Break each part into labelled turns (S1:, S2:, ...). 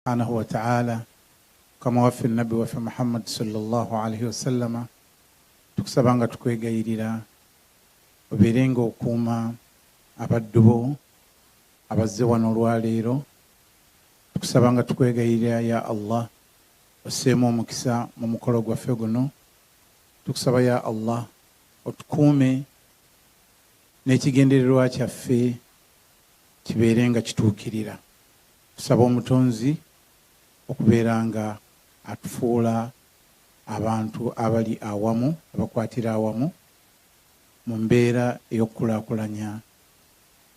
S1: subhanahu wa ta'ala kama wafi nabi wafi Muhammad sallallahu alaihi wasallam tukusabanga tukwegayirira oberenga okuuma abaddubo abazze wano olwaleero tukusabanga tukwegayirira ya Allah oseemu omukisa mu mukolo gwaffe guno tukusaba ya Allah otukuume n'ekigendererwa kyaffe kibeerenga kituukirira tusaba omutonzi okubeera nga atufuula abantu abali awamu abakwatira awamu mu mbeera ey'okukulaakulanya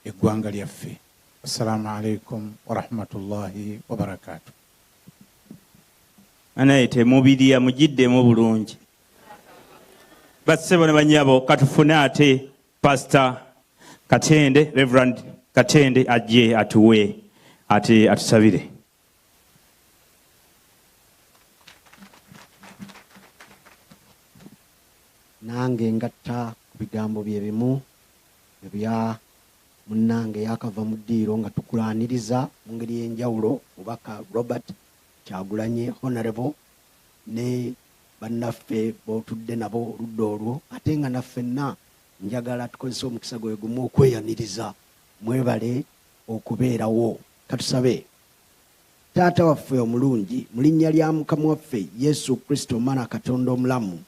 S1: eggwanga lyaffe. Assalamu alaikum wa rahmatullahi wa barakatuh.
S2: Anaite mubiriya mugiddemu bulungi. Bassebo ne bannyabo katufune ate Pastor Katende, Reverend Katende ajje atuwe ate atusabire.
S3: Nange ngatta ku bigambo bye bimu ebya munnange yakava mu ddiiro nga tukulaaniriza mu ngeri y'enjawulo mubaka Robert Kyagulanyi Honorable ne bannaffe bootudde nabo oludda olwo ate nga naffenna njagala tukozesa omukisa gwe gumu okweyaniriza mwebale okubeerawo. Katusabe. Taata waffe omulungi mu linnya lya Mukama waffe Yesu Kristo Omwana Katonda omulamu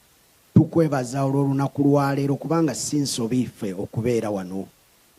S3: tukwebaza olw'olunaku lwaleero kubanga si nsobi ffe okubeera wano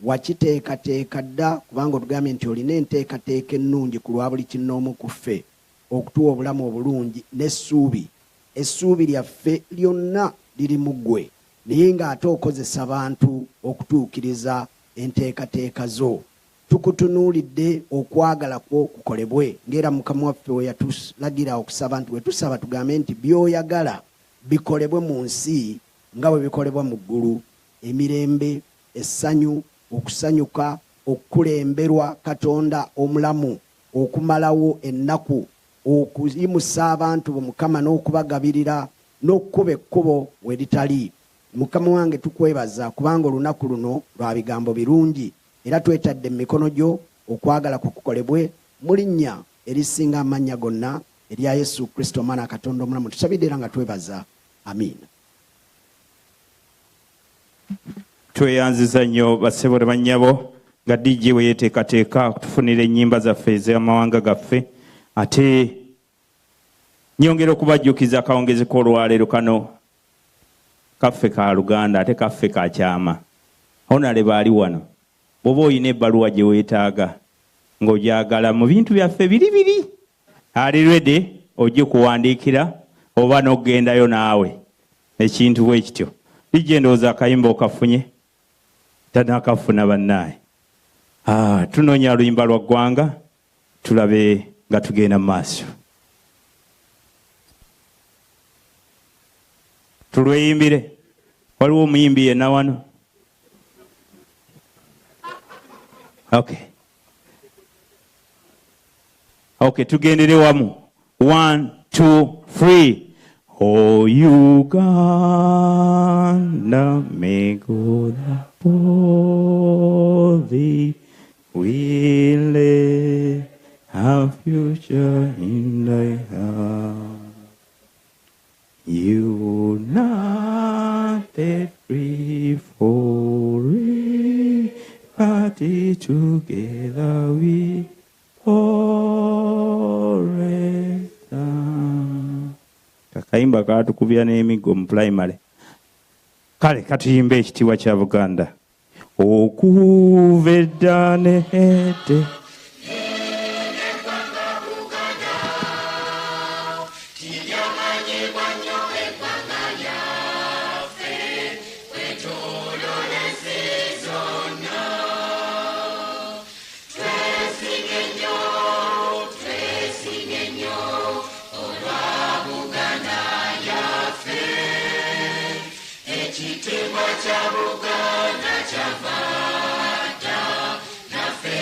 S3: wakiteekateeka dda kubanga otugambye nti olina enteekateeka ennungi ku lwa buli kinnoomu ku ffe okutuwa obulamu obulungi n'essuubi. Essuubi lyaffe lyonna liri mu ggwe naye ng'ate okozesa abantu okutuukiriza enteekateeka zo. Tukutunuulidde okwagala kwo kukolebwe ng'era Mukama waffe we yatulagira okusaba nti we tusaba tugambe nti by'oyagala bikolebwe mu nsi nga bwe bikolebwa mu ggulu. Emirembe, essanyu, okusanyuka, okukulemberwa Katonda omulamu, okumalawo ennaku, okuyimusa abantu bo Mukama n'okubagabirira n'okkuba ekkubo we litali. Mukama wange tukwebaza kubanga olunaku luno lwa bigambo birungi era twetadde mu mikono gyo okwagala kukolebwe mu linnya erisinga amannya gonna erya Yesu Kristo Omwana Katonda omulamu tusabidde era nga twebaza. Amiina.
S2: Tweyanziza nnyo bassebo ne bannyabo nga DJ we yeeteekateeka okutufunira ennyimba zaffe ez'amawanga gaffe ate nyongera okubajjukiza akawungezi k'olwaleero kano kaffe ka Luganda ate kaffe ka kyama. Honorable ali wano bw'oba olina ebbaluwa gye weetaaga ng'ogyagala mu bintu byaffe biri ali ready ojje kuwandiikira oba n'ogendayo naawe ekintu bwe kityo. DJ ndowooza akayimba okafunye tanaakafuna bannaaye. Tunoonya oluyimba lwa ggwanga tulabe nga tugenda mu maaso. Tulweyimbire. Waliwo omuyimbi yenna wano? Okay, tugendere wamu. 1, 2, 3. Oh, Uganda, may God uphold thee. We lay our future in thy hand. United free forever, party together we forever. Kakayimba katukubya n'emiggo mu primary. Kale katuyimbe ekitiibwa kya Buganda. Okuva edda n'edda
S4: Buganda, Chavada, na fe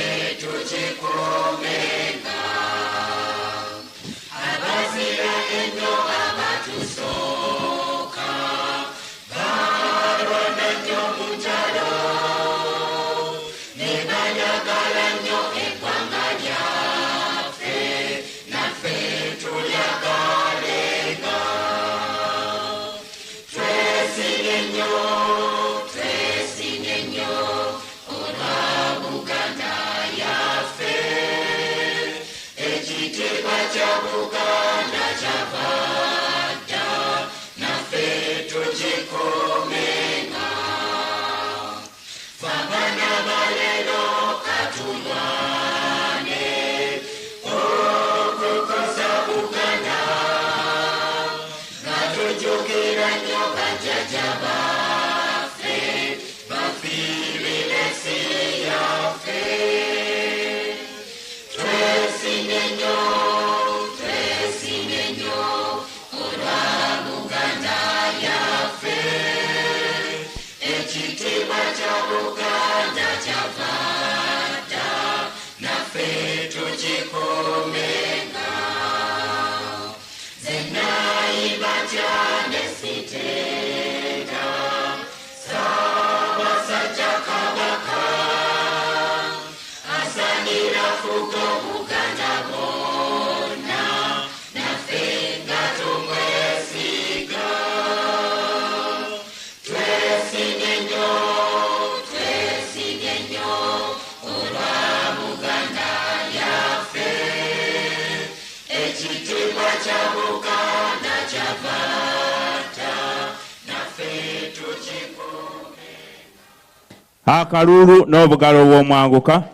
S2: Akalulu n'obugalo bw'omwanguka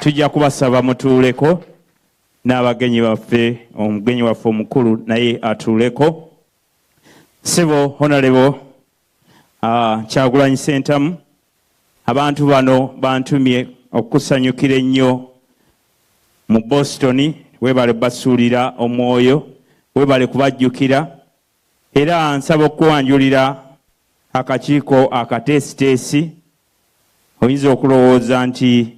S2: tujja kubasaba mutuuleko n'abagenyi baffe, omugenyi waffe omukulu naye atuuleko. Ssebo Honorable Kyagulanyi Sentamu, abantu bano bantumye okusanyukira ennyo mu Boston. Webale basuulira omwoyo, webale kubajjukira, era nsaba okuwanjulira akakiiko akateesiteesi. Oyinza okulowooza nti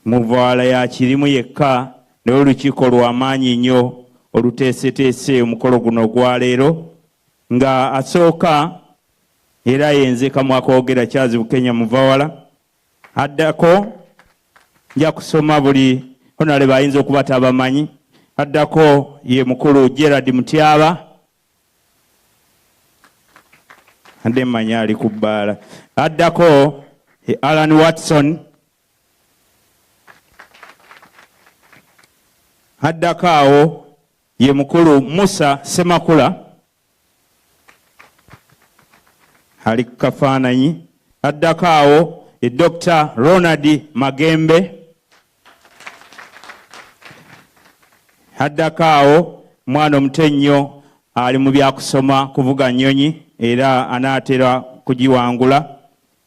S2: muvaala ya kirimu yekka, naye olukiiko lw'amaanyi nnyo oluteeseteese omukolo guno gwa leero, nga asooka era yenze Kamwakoogera Kyazibu Kenya Muvawala. Addako nja kusoma buli Honorable ayinza okuba tabamanyi. Addako ye mukulu Gerard Mutyaba, ande mmanyi ali ku bbaala. Addako Alan Watson. Addako awo ye mukulu Musa Semakula, ali ku kafaananyi. Addako awo Dr. Ronald Magembe. Addako awo mwana omutennyo ali mu byakusoma kuvuga nnyonyi era anaatera kugiwangula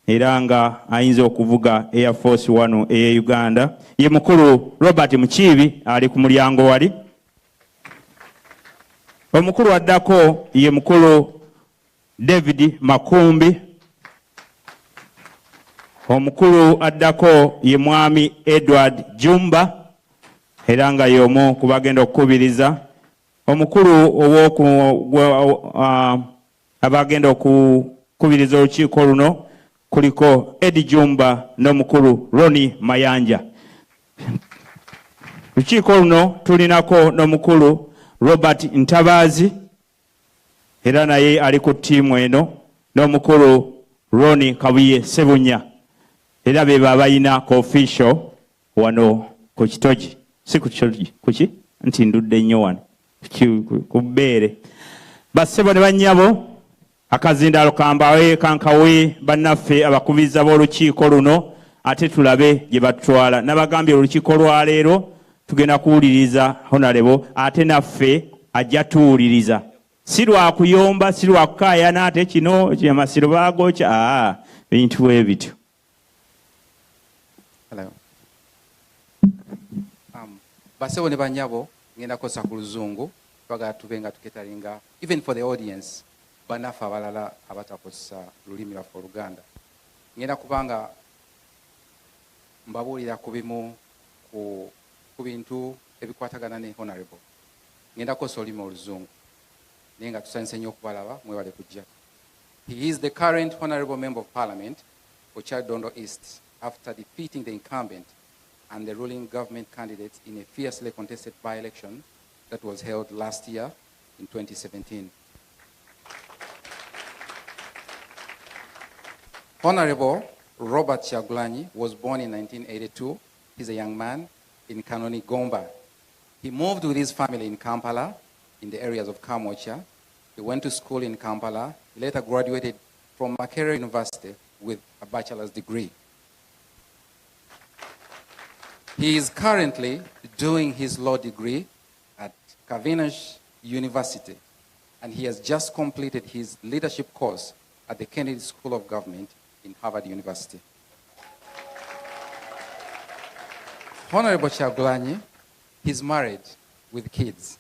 S2: era nga ayinza okuvuga Air Force 1 eya Uganda. Ye mukulu Robert Mukiibi ali ku mulyango wali. Omukulu addako ye mukulu David Makumbi. Omukulu addako ye mwami Edward Jumba era nga y'omu ku bagenda okukubiriza. Omukulu abagenda okukubiriza olukiiko luno kuliko Eddie Jumba n'omukulu Ronnie Mayanja. Lukiiko luno tulinako n'omukulu Robert Ntabazi era naye ali ku ttiimu eno, n'omukulu Ronnie Kabuye Sebunya era be babayina ku official wano ku Kitogi. Si ku Kitogi, kuki nti ndudde nnyo wano ku bbeere. Bassebo ne bannyabo, akazindaalo kambawe kankawe bannaffe abakubiriza b'olukiiko luno, ate tulabe gye batwala. Nabagambye olukiiko lwa leero tugenda kuwuliriza Honorable, ate naffe ajja tuwuliriza. Si lwa kuyomba, si lwa kukaayana ate kino amasiro baagokya, bintu bwe bityo.
S4: Bassebo ne bannyabo, ngenda kosa ku luzungu twagala tube nga tuketalinga even for the audience bannaffe abalala abatakozesa lulimi lwaffe Oluganda. Ngenda kubanga mbabuulira ku bimu ku bintu ebikwatagana ne Honorable. Ngenda kosa olulimi oluzungu naye nga tusanyuse nnyo okubalaba, mwebale kujja. He is the current Honorable Member of Parliament for Kyadondo East after defeating the incumbent and the ruling government candidates in a fiercely contested by-election that was held last year in 2017. Honorable Robert Kyagulanyi was born in 1982. He's a young man in Kanoni Gomba. He moved with his family in Kampala, in the areas of Kamocha. He went to school in Kampala. He later graduated from Makerere University with a bachelor's degree. He is currently doing his law degree at Kyagulanyi University, and he has just completed his leadership course at the Kennedy School of Government in Harvard University. Honorable Kyagulanyi, he's married with kids.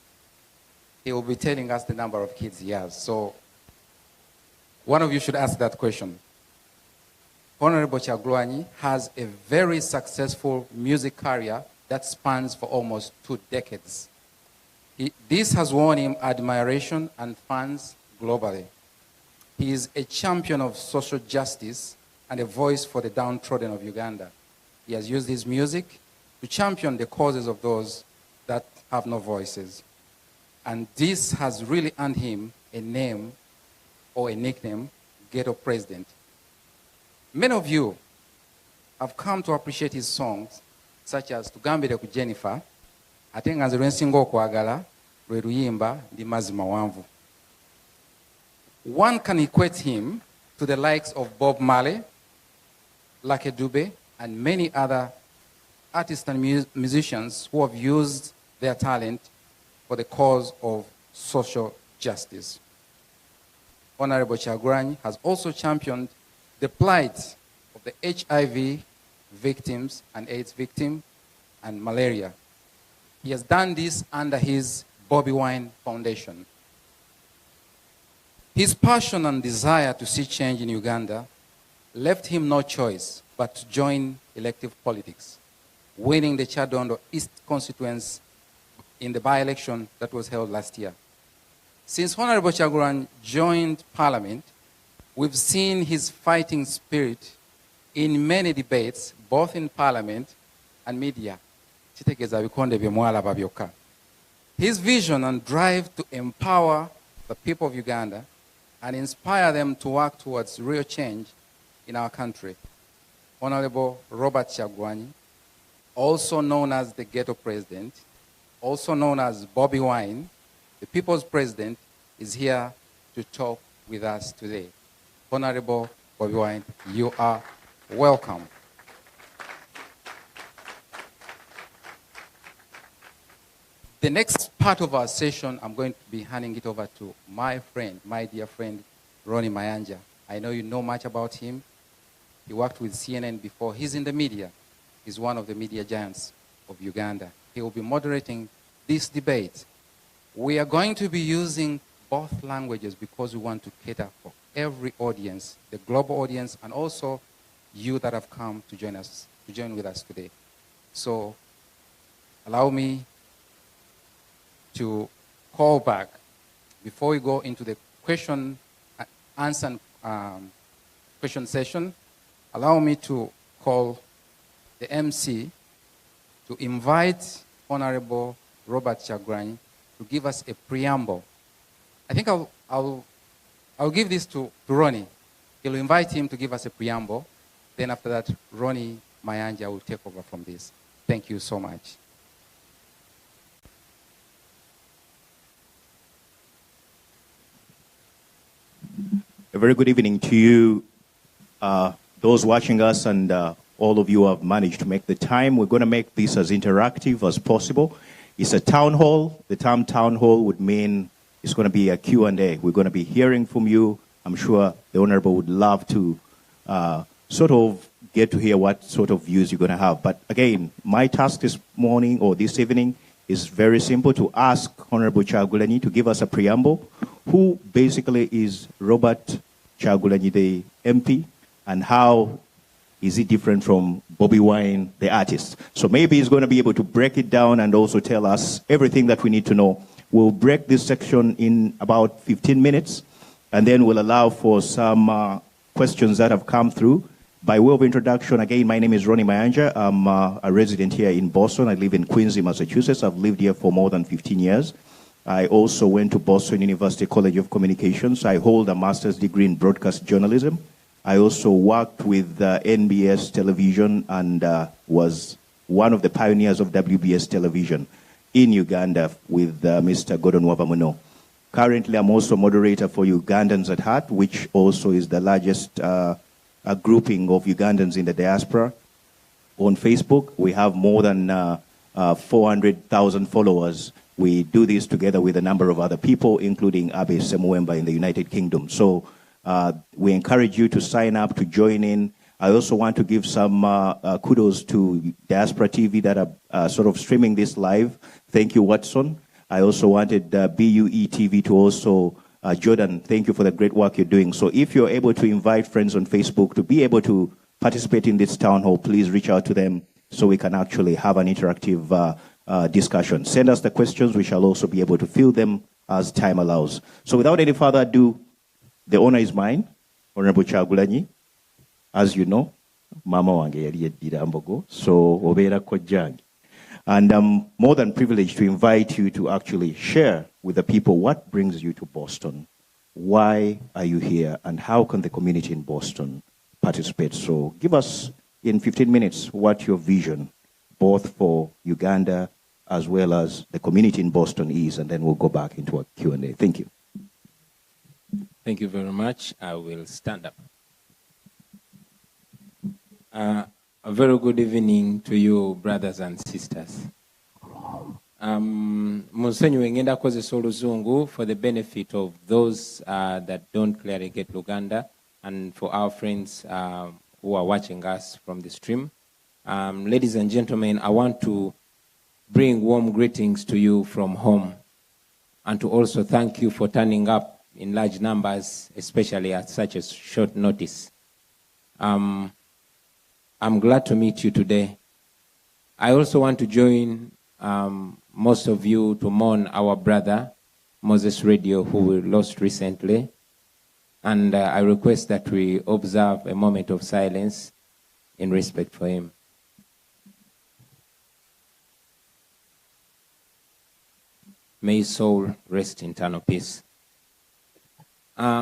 S4: He will be telling us the number of kids he has. So one of you should ask that question. Honorable Kyagulanyi has a very successful music career that spans for almost 2 decades. This has won him admiration and fans globally. He is a champion of social justice and a voice for the downtrodden of Uganda. He has used his music to champion the causes of those that have no voices. And this has really earned him a name or a nickname, Ghetto President. Many of you have come to appreciate his songs, such as Tugambire ku Jennifer, ate nga nze lwe nsinga okwagala lwe luyimba ndi mazima wanvu. One can equate him to the likes of Bob Marley, Lucky Dube, and many other artists and musicians who have used their talent for the cause of social justice. Honorable Kyagulanyi has also championed the plight of the HIV victims and AIDS victims and malaria. He has done this under his Bobby Wine Foundation. His passion and desire to see change in Uganda left him no choice but to join elective politics, winning the Chadondo East constituency in the by-election that was held last year. Since Honorable Kyagulanyi joined Parliament, we've seen his fighting spirit in many debates, both in Parliament and media. His vision and drive to empower the people of Uganda and inspire them to work towards real change in our country. Honorable Robert Kyagulanyi, also known as the Ghetto President, also known as Bobby Wine, the People's President, is here to talk with us today. Honorable Bobby Wine, you are welcome. The next part of our session, I'm going to be handing it over to my friend, my dear friend, Ronnie Mayanja. I know you know much about him. He worked with CNN before. He's in the media. He's one of the media giants of Uganda. He will be moderating this debate. We are going to be using both languages because we want to cater for every audience, the global audience, and also you that have come to join us, to join with us today. So allow me to call back before we go into the question answer question session. Allow me to call the MC to invite Honorable Robert Kyagulanyi to give us a preamble. I think I'll give this to Ronnie. He'll invite him to give us a preamble. Then after that, Ronnie Mayanja will take over from this. Thank you so much.
S5: A very good evening to you, those watching us, and all of you who have managed to make the time. We're going to make this as interactive as possible. It's a town hall. The term town hall would mean it's going to be a Q&A. We're going to be hearing from you. I'm sure the Honorable would love to sort of get to hear what sort of views you're going to have. But again, my task this morning or this evening is very simple: to ask Honorable Kyagulanyi to give us a preamble. Who basically is Robert Kyagulanyi, the MP, and how is he different from Bobby Wine, the artist? So maybe he's going to be able to break it down and also tell us everything that we need to know. We'll break this section in about 15 minutes, and then we'll allow for some questions that have come through. By way of introduction, again, my name is Ronnie Mayanja. I'm a resident here in Boston. I live in Quincy, Massachusetts. I've lived here for more than 15 years. I also went to Boston University College of Communications. I hold a master's degree in broadcast journalism. I also worked with NBS television and was one of the pioneers of WBS television. in Uganda with Mr. Gordon Wavamuno. Currently, I'm also moderator for Ugandans at Heart, which also is the largest grouping of Ugandans in the diaspora. On Facebook, we have more than 400,000 followers. We do this together with a number of other people, including Abe Semuemba in the United Kingdom. So we encourage you to sign up, to join in. I also want to give some kudos to Diaspora TV that are sort of streaming this live. Thank you, Watson. I also wanted BUE TV to also, Jordan, thank you for the great work you're doing. So if you're able to invite friends on Facebook to be able to participate in this town hall, please reach out to them so we can actually have an interactive discussion. Send us the questions. We shall also be able to fill them as time allows. So without any further ado, the honor is mine, Honorable Kyagulanyi. As you know, Mama wange yali yeddira Mbogo, so obeera kojjange. And I'm more than privileged to invite you to actually share with the people what brings you to Boston. Why are you here, and how can the community in Boston participate? So give us in 15 minutes what your vision, both for Uganda as well as the community in Boston is, and then we'll go back into a Q&A. Thank you.
S6: Thank you very much. I will stand up. A very good evening to you, brothers and sisters. Museveni ngenda kozesa oluzungu for the benefit of those that don't clearly get Luganda, and for our friends who are watching us from the stream. Ladies and gentlemen, I want to bring warm greetings to you from home, and to also thank you for turning up in large numbers, especially at such a short notice. I'm glad to meet you today. I also want to join most of you to mourn our brother, Moses Radio, who we lost recently. And I request that we observe a moment of silence in respect for him. May his soul rest in eternal peace.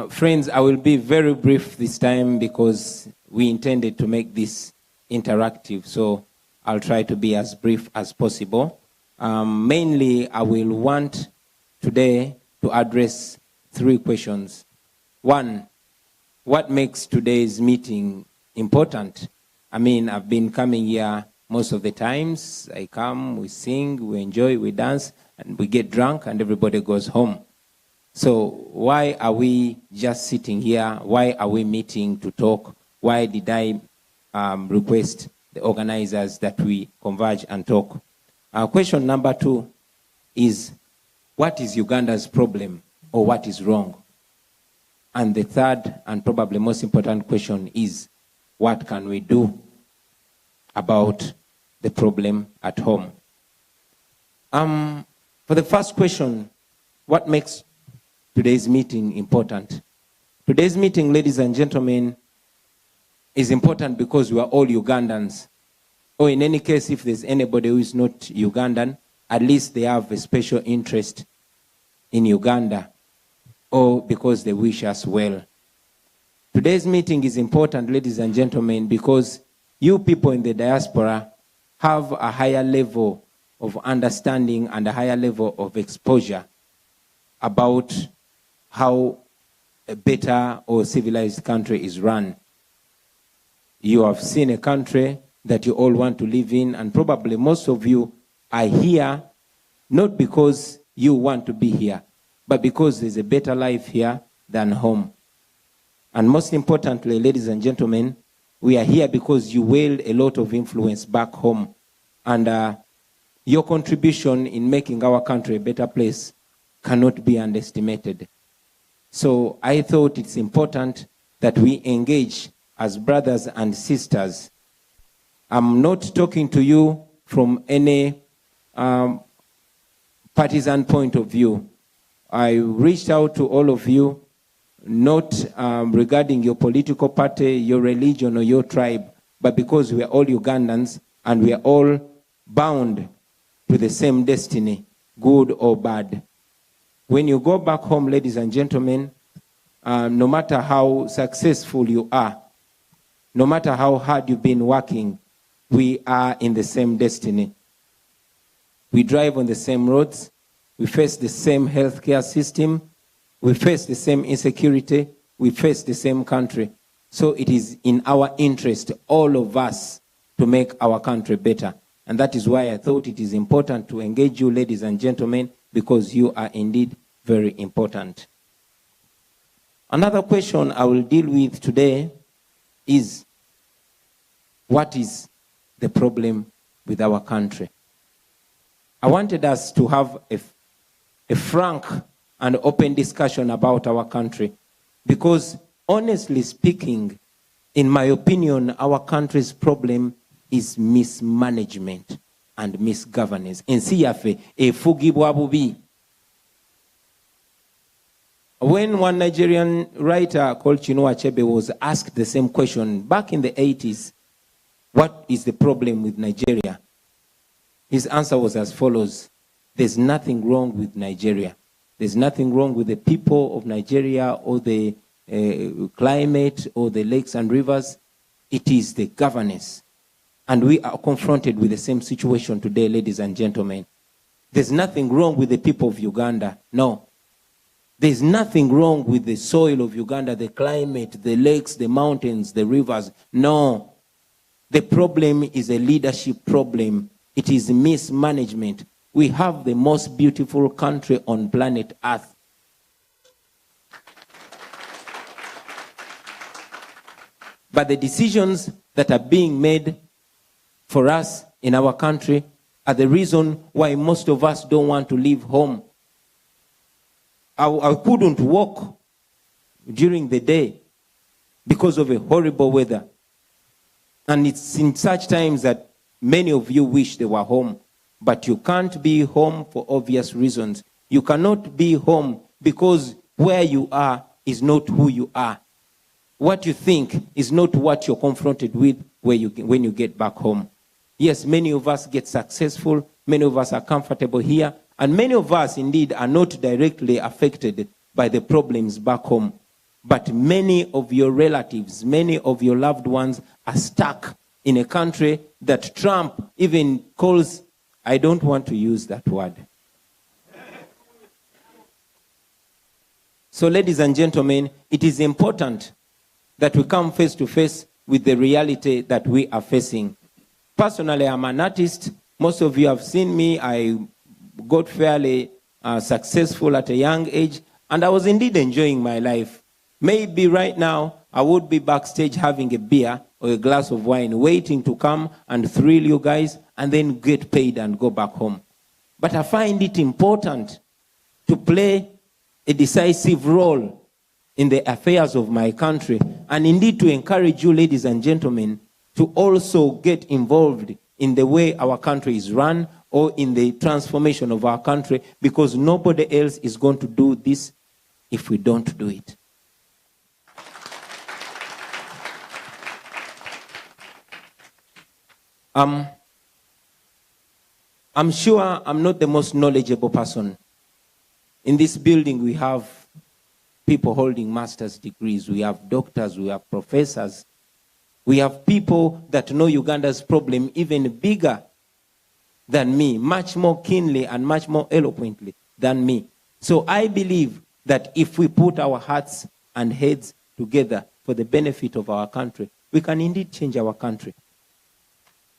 S6: Friends, I will be very brief this time because we intended to make this interactive, so I'll try to be as brief as possible. Mainly, I will want today to address 3 questions. 1, what makes today's meeting important? I mean, I've been coming here most of the times. I come, we sing, we enjoy, we dance, and we get drunk, and everybody goes home. So why are we just sitting here? Why are we meeting to talk? Why did I request the organizers that we converge and talk? Question number 2 is, what is Uganda's problem, or what is wrong? And the third and probably most important question is, what can we do about the problem at home? For the first question, what makes today's meeting important? Today's meeting, ladies and gentlemen, is important because we are all Ugandans. Or in any case, if there's anybody who is not Ugandan, at least they have a special interest in Uganda, or because they wish us well. Today's meeting is important, ladies and gentlemen, because you people in the diaspora have a higher level of understanding and a higher level of exposure about how a better or civilized country is run. You have seen a country that you all want to live in, and probably most of you are here not because you want to be here, but because there's a better life here than home. And most importantly, ladies and gentlemen, we are here because you wield a lot of influence back home, and your contribution in making our country a better place cannot be underestimated. So I thought it's important that we engage as brothers and sisters. I'm not talking to you from any partisan point of view. I reached out to all of you, not regarding your political party, your religion, or your tribe, but because we are all Ugandans and we are all bound to the same destiny, good or bad. When you go back home, ladies and gentlemen, no matter how successful you are, no matter how hard you've been working, we are in the same destiny. We drive on the same roads. We face the same healthcare system. We face the same insecurity. We face the same country. So it is in our interest, all of us, to make our country better. And that is why I thought it is important to engage you, ladies and gentlemen, because you are indeed very important. Another question I will deal with today is, what is the problem with our country? I wanted us to have a frank and open discussion about our country, because honestly speaking, in my opinion, our country's problem is mismanagement and misgovernance. When one Nigerian writer called Chinua Achebe was asked the same question back in the 80s, what is the problem with Nigeria? His answer was as follows: there's nothing wrong with Nigeria. There's nothing wrong with the people of Nigeria or the climate or the lakes and rivers. It is the governance. And we are confronted with the same situation today, ladies and gentlemen. There's nothing wrong with the people of Uganda. No. There's nothing wrong with the soil of Uganda, the climate, the lakes, the mountains, the rivers. No. The problem is a leadership problem. It is mismanagement. We have the most beautiful country on planet Earth. But the decisions that are being made for us in our country are the reason why most of us don't want to leave home. I couldn't walk during the day because of a horrible weather. And it's in such times that many of you wish they were home. But you can't be home for obvious reasons. You cannot be home because where you are is not who you are. What you think is not what you're confronted with when you get back home. Yes, many of us get successful. Many of us are comfortable here. And many of us, indeed, are not directly affected by the problems back home. But many of your relatives, many of your loved ones are stuck in a country that Trump even calls, I don't want to use that word. So, ladies and gentlemen, it is important that we come face to face with the reality that we are facing. Personally, I'm an artist. Most of you have seen me. I got fairly successful at a young age, and I was indeed enjoying my life. Maybe right now, I would be backstage having a beer or a glass of wine, waiting to come and thrill you guys, and then get paid and go back home. But I find it important to play a decisive role in the affairs of my country, and indeed to encourage you, ladies and gentlemen, to also get involved in the way our country is run or in the transformation of our country, because nobody else is going to do this if we don't do it. I'm sure I'm not the most knowledgeable person. In this building, we have people holding master's degrees. We have doctors, we have professors. We have people that know Uganda's problem even bigger than me, much more keenly and much more eloquently than me. So I believe that if we put our hearts and heads together for the benefit of our country, we can indeed change our country.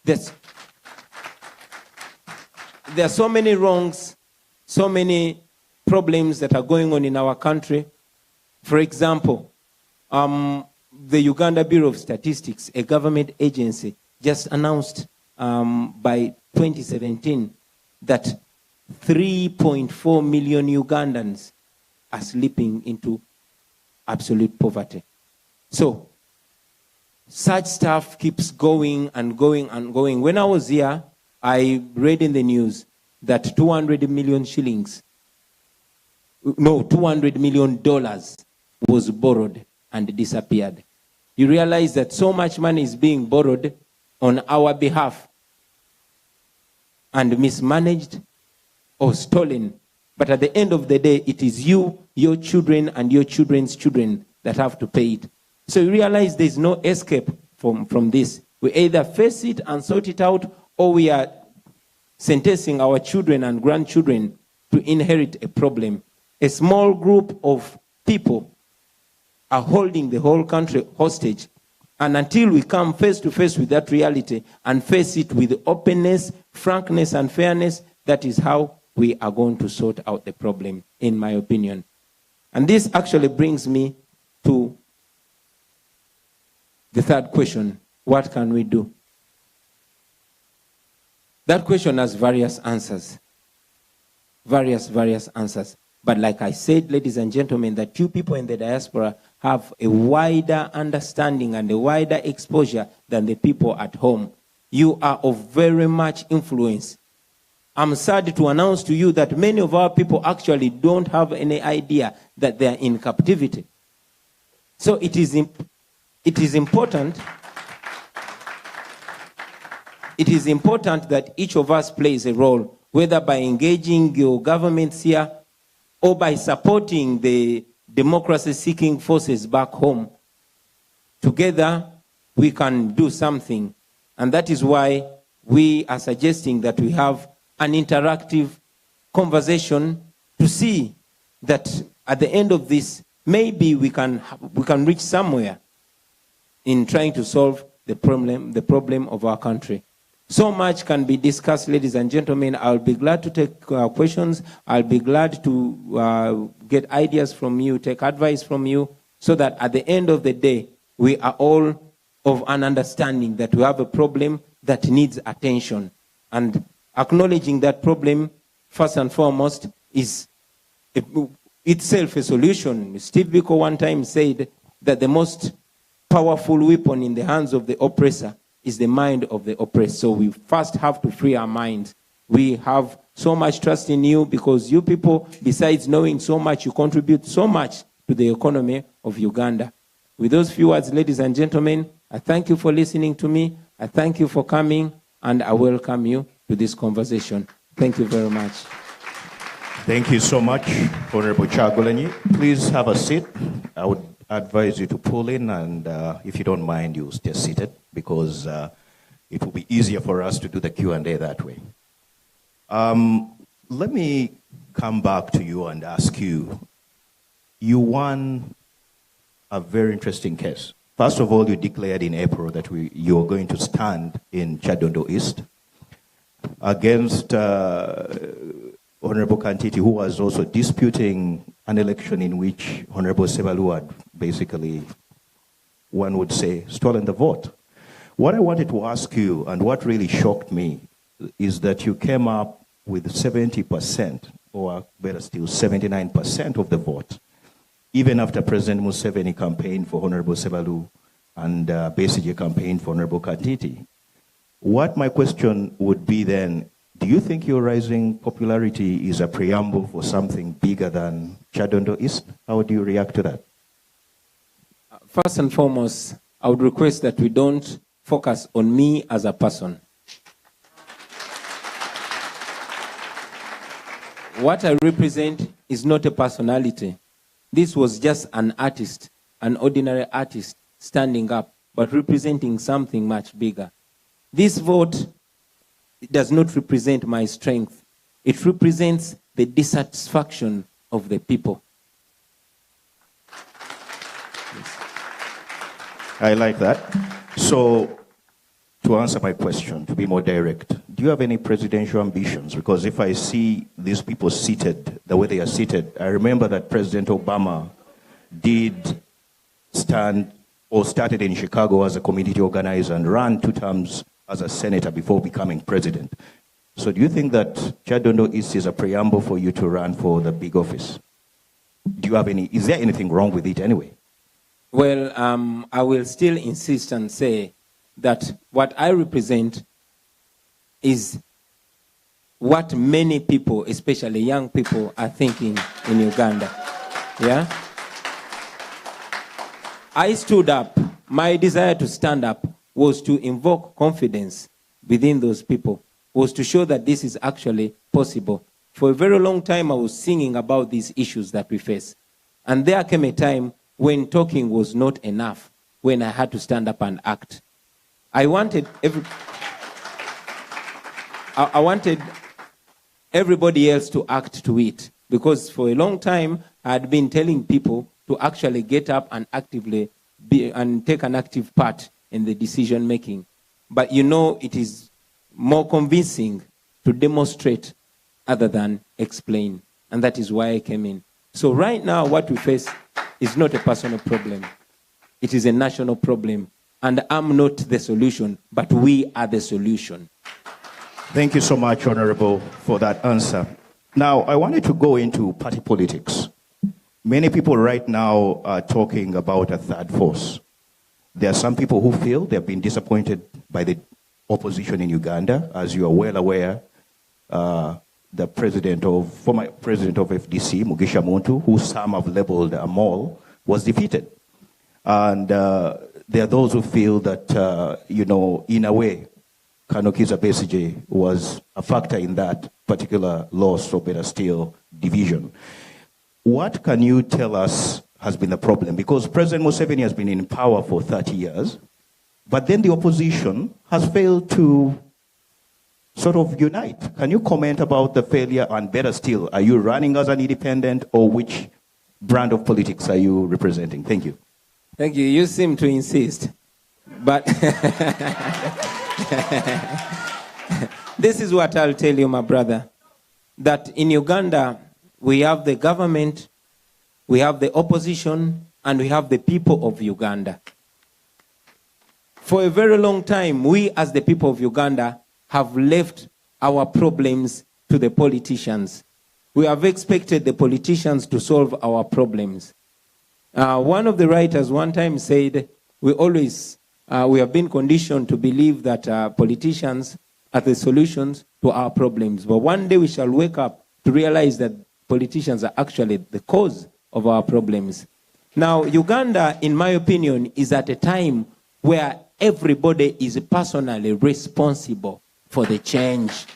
S6: There are so many wrongs, so many problems that are going on in our country. For example, the Uganda Bureau of Statistics, a government agency, just announced by 2017 that 3.4 million Ugandans are slipping into absolute poverty. So, such stuff keeps going and going and going. When I was here, I read in the news that 200 million dollars was borrowed and disappeared. You realize that so much money is being borrowed on our behalf and mismanaged or stolen. But at the end of the day, it is you, your children, and your children's children that have to pay it. So you realize there's no escape from this. We either face it and sort it out, or we are sentencing our children and grandchildren to inherit a problem. A small group of people are holding the whole country hostage. And until we come face to face with that reality and face it with openness, frankness, and fairness, that is how we are going to sort out the problem, in my opinion. And this actually brings me to the third question: what can we do? That question has various answers. Various answers. But like I said, ladies and gentlemen, that you people in the diaspora have a wider understanding and a wider exposure than the people at home. You are of very much influence. I'm sad to announce to you that many of our people actually don't have any idea that they are in captivity. So it is important that each of us plays a role, whether by engaging your governments here or by supporting the democracy-seeking forces back home. Together, we can do something. And that is why we are suggesting that we have an interactive conversation to see that at the end of this, maybe we can reach somewhere in trying to solve the problem of our country. So much can be discussed, ladies and gentlemen. I'll be glad to take questions. I'll be glad to get ideas from you, take advice from you, so that at the end of the day, we are all of an understanding that we have a problem that needs attention. And acknowledging that problem, first and foremost, is itself a solution. Steve Biko one time said that the most powerful weapon in the hands of the oppressor is the mind of the oppressed. So we first have to free our minds. We have so much trust in you because you people, besides knowing so much, you contribute so much to the economy of Uganda. With those few words, ladies and gentlemen, I thank you for listening to me. I thank you for coming, and I welcome you to this conversation. Thank you very much.
S5: Thank you so much, Honorable Kyagulanyi. Please have a seat. I would advise you to pull in, and if you don't mind, you stay seated, because it will be easier for us to do the Q&A that way. Let me come back to you and ask you, you won a very interesting case. First of all, you declared in April that you were going to stand in Kyadondo East against Honorable Kantiti, who was also disputing an election in which Honorable Sebalu had basically, one would say, stolen the vote. What I wanted to ask you, and what really shocked me, is that you came up with 70%, or better still, 79% of the vote, even after President Museveni campaigned for Honorable Sebalu and Besigye campaigned for Honorable Kantiti. What my question would be then, do you think your rising popularity is a preamble for something bigger than Kyadondo East? How do you react to that?
S6: First and foremost, I would request that we don't focus on me as a person. What I represent is not a personality. This was just an artist, an ordinary artist standing up, but representing something much bigger. This vote does not represent my strength. It represents the dissatisfaction of the people.
S5: Yes. I like that. So, to answer my question, to be more direct, do you have any presidential ambitions? Because if I see these people seated the way they are seated, I remember that President Obama did stand or started in Chicago as a community organizer and ran 2 terms as a senator before becoming president. So do you think that Kyadondo East is a preamble for you to run for the big office? Do you have is there anything wrong with it anyway?
S6: Well, I will still insist and say that what I represent is what many people, especially young people, are thinking in Uganda. Yeah? I stood up. My desire to stand up was to invoke confidence within those people, was to show that this is actually possible. For a very long time, I was singing about these issues that we face. And there came a time when talking was not enough, when I had to stand up and act. I wanted I wanted everybody else to act to it, because for a long time I had been telling people to actually get up and actively take an active part in the decision making. But you know, it is more convincing to demonstrate other than explain. And that is why I came in. So right now, what we face is not a personal problem. It is a national problem. And I'm not the solution, but we are the solution.
S5: Thank you so much, Honorable, for that answer. Now, I wanted to go into party politics. Many people right now are talking about a third force. There are some people who feel they've been disappointed by the opposition in Uganda. As you are well aware, the former president of FDC, Mugisha Muntu, who some have labeled a mole, was defeated. And there are those who feel that, in a way, Kanokiza Besigye was a factor in that particular loss or better still division. What can you tell us has been the problem? Because President Museveni has been in power for 30 years, but then the opposition has failed to sort of unite. Can you comment about the failure, and better still, are you running as an independent, or which brand of politics are you representing? Thank you.
S6: Thank you. You seem to insist. But this is what I'll tell you, my brother, that in Uganda, we have the government, we have the opposition, and we have the people of Uganda. For a very long time, we as the people of Uganda have left our problems to the politicians. We have expected the politicians to solve our problems. One of the writers one time said, we have been conditioned to believe that politicians are the solutions to our problems. But one day we shall wake up to realize that politicians are actually the cause of our problems. Now, Uganda, in my opinion, is at a time where everybody is personally responsible for the change.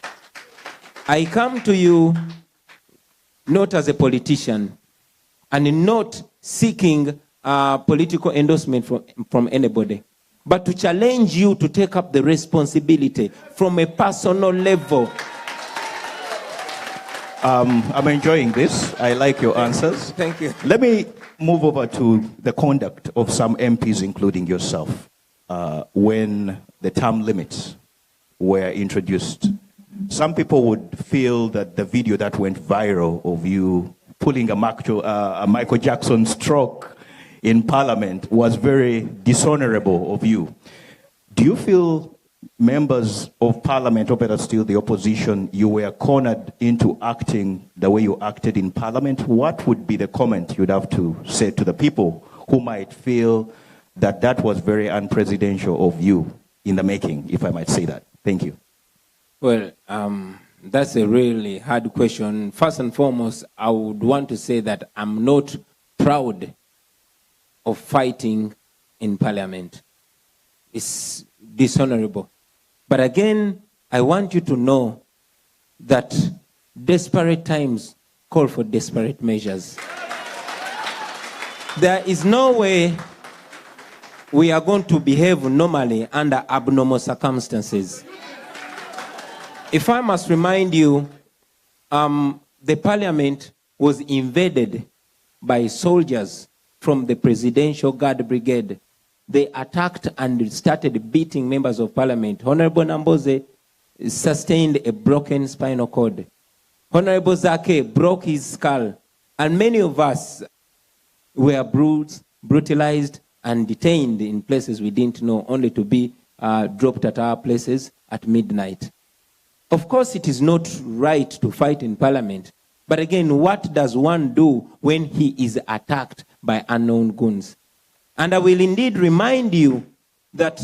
S6: I come to you not as a politician and not seeking political endorsement from anybody, but to challenge you to take up the responsibility from a personal level.
S5: I'm enjoying this. I like your answers.
S6: Thank you.
S5: Let me move over to the conduct of some MPs, including yourself, when the term limits were introduced. Some people would feel that the video that went viral of you pulling a Michael Jackson stroke in Parliament was very dishonorable of you. Do you feel, members of Parliament, or better still the opposition, you were cornered into acting the way you acted in Parliament? What would be the comment you'd have to say to the people who might feel that that was very unpresidential of you in the making, if I might say that? Thank you.
S6: Well, that's a really hard question. First and foremost, I would want to say that I'm not proud of fighting in Parliament. It's dishonorable. But again, I want you to know that desperate times call for desperate measures. There is no way we are going to behave normally under abnormal circumstances. If I must remind you, the Parliament was invaded by soldiers from the Presidential Guard Brigade. They attacked and started beating members of Parliament. Honorable Namboze sustained a broken spinal cord. Honorable Zake broke his skull. And many of us were bruised, brutalized, and detained in places we didn't know, only to be dropped at our places at midnight. Of course, it is not right to fight in Parliament. But again, what does one do when he is attacked by unknown goons? And I will indeed remind you that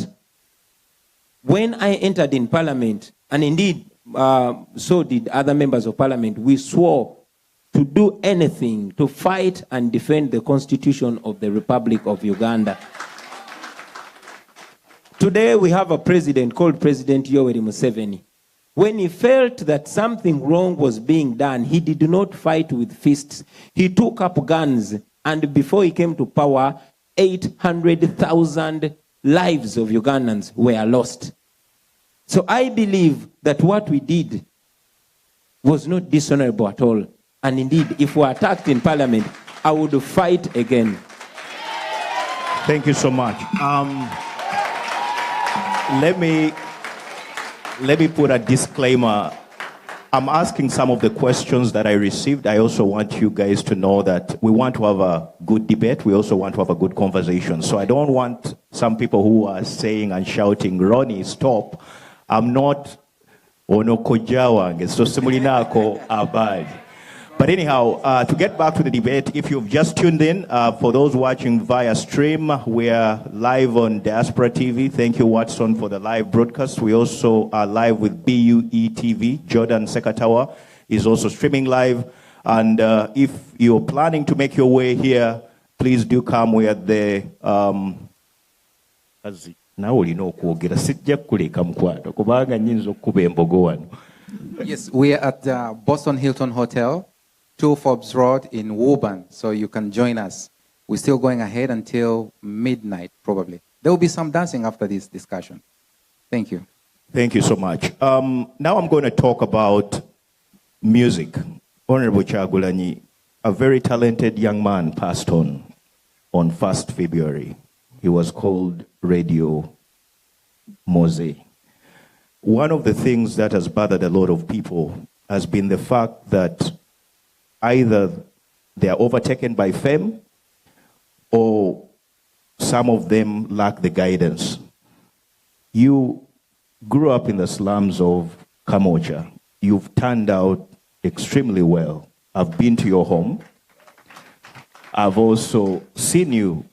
S6: when I entered in Parliament, and indeed so did other members of Parliament, we swore to do anything to fight and defend the Constitution of the Republic of Uganda. Today we have a president called President Yoweri Museveni. When he felt that something wrong was being done, he did not fight with fists. He took up guns, and before he came to power, 800,000 lives of Ugandans were lost. So I believe that what we did was not dishonorable at all. And indeed, if we were attacked in Parliament, I would fight again.
S5: Thank you so much. Let me put a disclaimer. I'm asking some of the questions that I received. I also want you guys to know that we want to have a good debate. We also want to have a good conversation. So I don't want some people who are saying and shouting, Ronnie, stop. I'm not Onokojawange, so Simulinako Abad. But anyhow, to get back to the debate, if you've just tuned in, for those watching via stream, we are live on Diaspora TV. Thank you, Watson, for the live broadcast. We also are live with BUE TV. Jordan Sekatawa is also streaming live. And if you're planning to make your way here, please do come. We are at the...
S4: Yes, we are at the Boston Hilton Hotel, 2 Forbes Road in Woburn, so you can join us. We're still going ahead until midnight, probably. There will be some dancing after this discussion. Thank you.
S5: Thank you so much. Now I'm going to talk about music. Honorable Kyagulanyi, a very talented young man passed on 1st February. He was called Radio Mose. One of the things that has bothered a lot of people has been the fact that either they are overtaken by fame or some of them lack the guidance. You grew up in the slums of Kamocha. You've turned out extremely well. I've been to your home. I've also seen you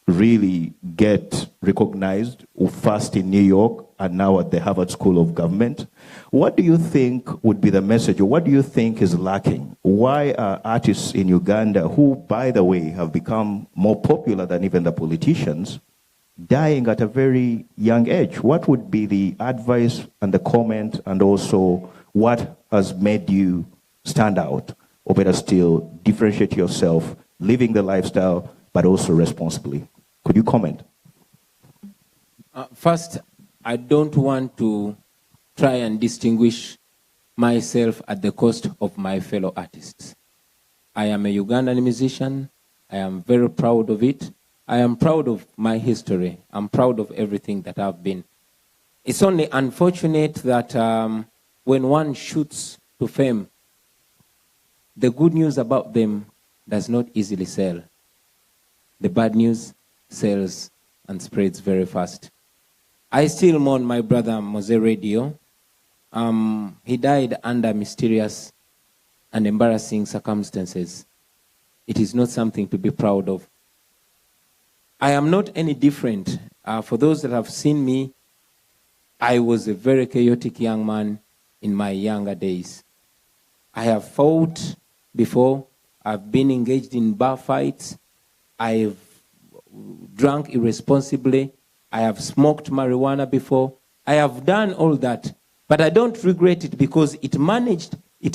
S5: really get recognized, first in New York and now at the Harvard School of Government. What do you think would be the message, or what do you think is lacking? Why are artists in Uganda, who, by the way, have become more popular than even the politicians, dying at a very young age? What would be the advice and the comment, and also what has made you stand out, or better still, differentiate yourself, living the lifestyle, but also responsibly? Could you comment?
S6: First, I don't want to try and distinguish myself at the cost of my fellow artists. I am a Ugandan musician. I am very proud of it. I am proud of my history. I'm proud of everything that I've been. It's only unfortunate that when one shoots to fame, the good news about them does not easily sell. The bad news sells and spreads very fast. I still mourn my brother Mose Radio. He died under mysterious and embarrassing circumstances. It is not something to be proud of. I am not any different. For those that have seen me, I was a very chaotic young man in my younger days. I have fought before. I've been engaged in bar fights. I've drunk irresponsibly. I have smoked marijuana before. I have done all that. But I don't regret it, because it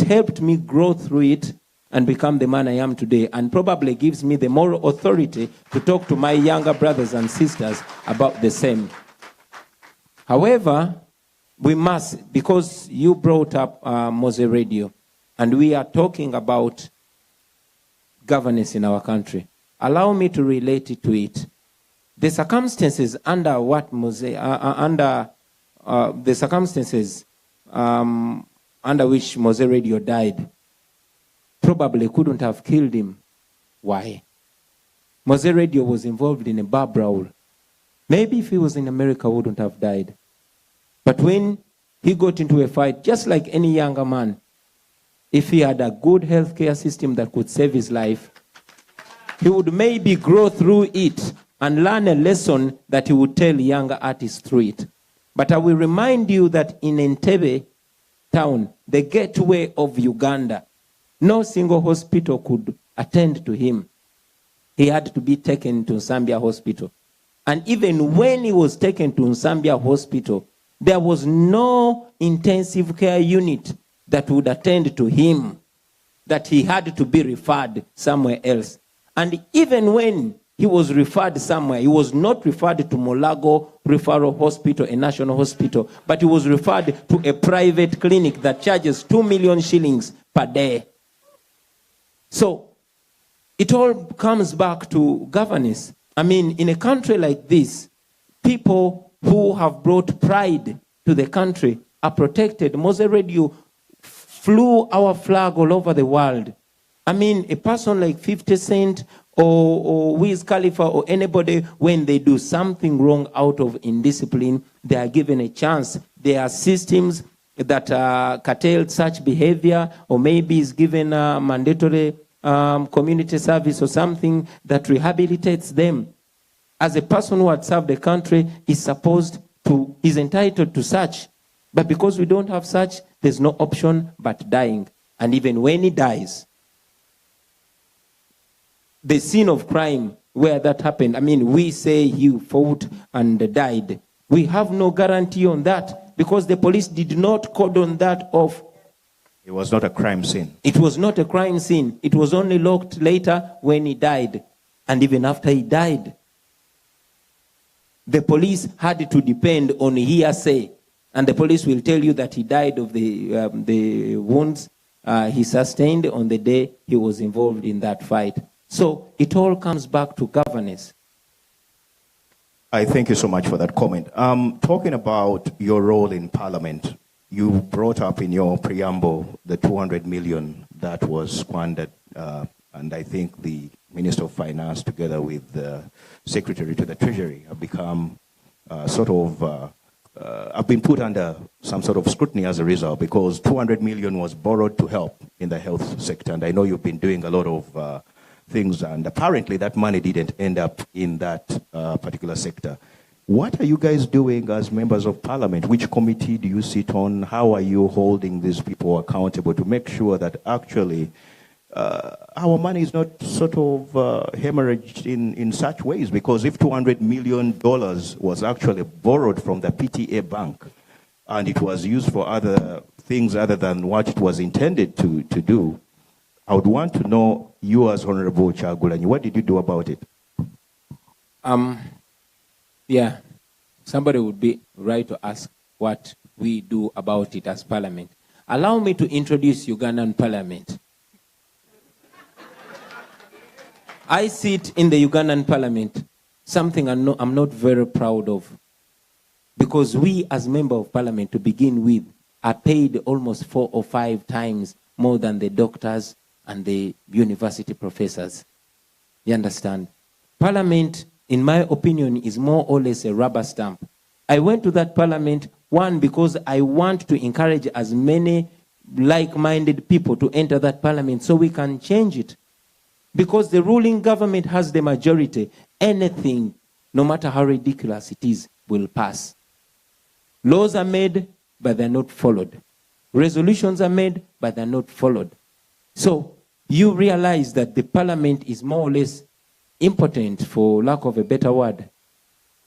S6: helped me grow through it and become the man I am today, and probably gives me the moral authority to talk to my younger brothers and sisters about the same. However, we must, because you brought up Mose Radio, and we are talking about governance in our country, allow me to relate it to it. The circumstances under what the circumstances under which Mose Radio died probably couldn't have killed him. Why? Mose Radio was involved in a bar brawl. Maybe if he was in America, wouldn't have died. But when he got into a fight, just like any younger man, if he had a good healthcare system that could save his life, he would maybe grow through it and learn a lesson that he would tell younger artists through it. But I will remind you that in Entebbe town, the gateway of Uganda, no single hospital could attend to him. He had to be taken to Nsambya Hospital. And even when he was taken to Nsambya Hospital, there was no intensive care unit that would attend to him, that he had to be referred somewhere else. And even when he was referred somewhere. He was not referred to Molago Referral Hospital, a national hospital, but he was referred to a private clinic that charges 2 million shillings per day. So it all comes back to governance. I mean, in a country like this, people who have brought pride to the country are protected. Mose Radio flew our flag all over the world. I mean, a person like 50 Cent or Wiz Khalifa or anybody, when they do something wrong out of indiscipline, they are given a chance. There are systems that curtail such behavior, or maybe is given a mandatory community service or something that rehabilitates them. As a person who had served the country is entitled to such. But because we don't have such, there's no option but dying. And even when he dies, the scene of crime where that happened, I mean, we say he fought and died. We have no guarantee on that because the police did not cordon that off.
S5: It was not a crime scene.
S6: It was not a crime scene. It was only locked later when he died. And even after he died, the police had to depend on hearsay. And the police will tell you that he died of the wounds he sustained on the day he was involved in that fight. So it all comes back to governance.
S5: I thank you so much for that comment. Talking about your role in Parliament, you brought up in your preamble the 200 million that was squandered, and I think the Minister of Finance, together with the Secretary to the Treasury, have become have been put under some sort of scrutiny as a result, because 200 million was borrowed to help in the health sector, and I know you've been doing a lot of things, and apparently that money didn't end up in that particular sector. What are you guys doing as members of Parliament? Which committee do you sit on? How are you holding these people accountable to make sure that actually our money is not sort of hemorrhaged in such ways? Because if $200 million was actually borrowed from the PTA bank and it was used for other things other than what it was intended to do, I would want to know, you as Honorable Kyagulanyi, what did you do about it?
S6: Yeah, somebody would be right to ask what we do about it as Parliament. Allow me to introduce Ugandan Parliament. I sit in the Ugandan Parliament, something I'm not very proud of, because we as Member of Parliament, to begin with, are paid almost 4 or 5 times more than the doctors and the university professors. You understand? Parliament, in my opinion, is more or less a rubber stamp. I went to that Parliament, one, because I want to encourage as many like-minded people to enter that Parliament so we can change it. Because the ruling government has the majority, anything, no matter how ridiculous it is, will pass. Laws are made, but they're not followed. Resolutions are made, but they're not followed. So you realize that the Parliament is more or less impotent, for lack of a better word.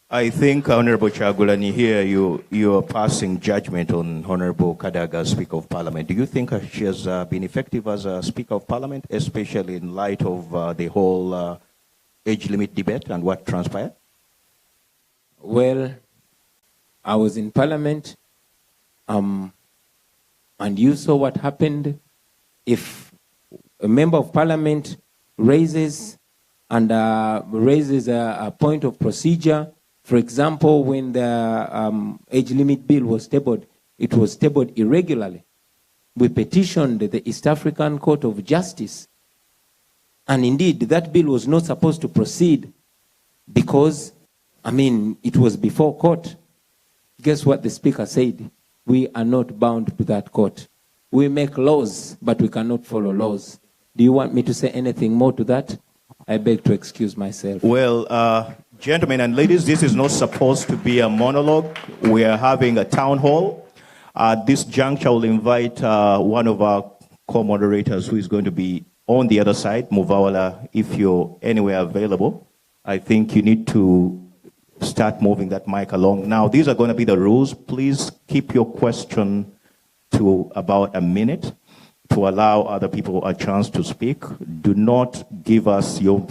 S5: I think, Honorable Kyagulanyi, here you are passing judgment on Honorable Kadaga, Speaker of Parliament. Do you think she has been effective as a Speaker of Parliament, especially in light of the whole age limit debate and what transpired?
S6: Well, I was in Parliament, and you saw what happened. If a Member of Parliament raises a point of procedure, for example, when the age limit bill was tabled, it was tabled irregularly. We petitioned the East African Court of Justice. And indeed, that bill was not supposed to proceed because, it was before court. Guess what the Speaker said? We are not bound to that court. We make laws, but we cannot follow laws. Do you want me to say anything more to that? I beg to excuse myself.
S5: Well, gentlemen and ladies, this is not supposed to be a monologue. We are having a town hall. At this juncture, I will invite one of our co-moderators who is going to be on the other side, Muvawala, if you're anywhere available. I think you need to start moving that mic along. Now, these are going to be the rules. Please keep your question to about a minute to allow other people a chance to speak. Do not give us your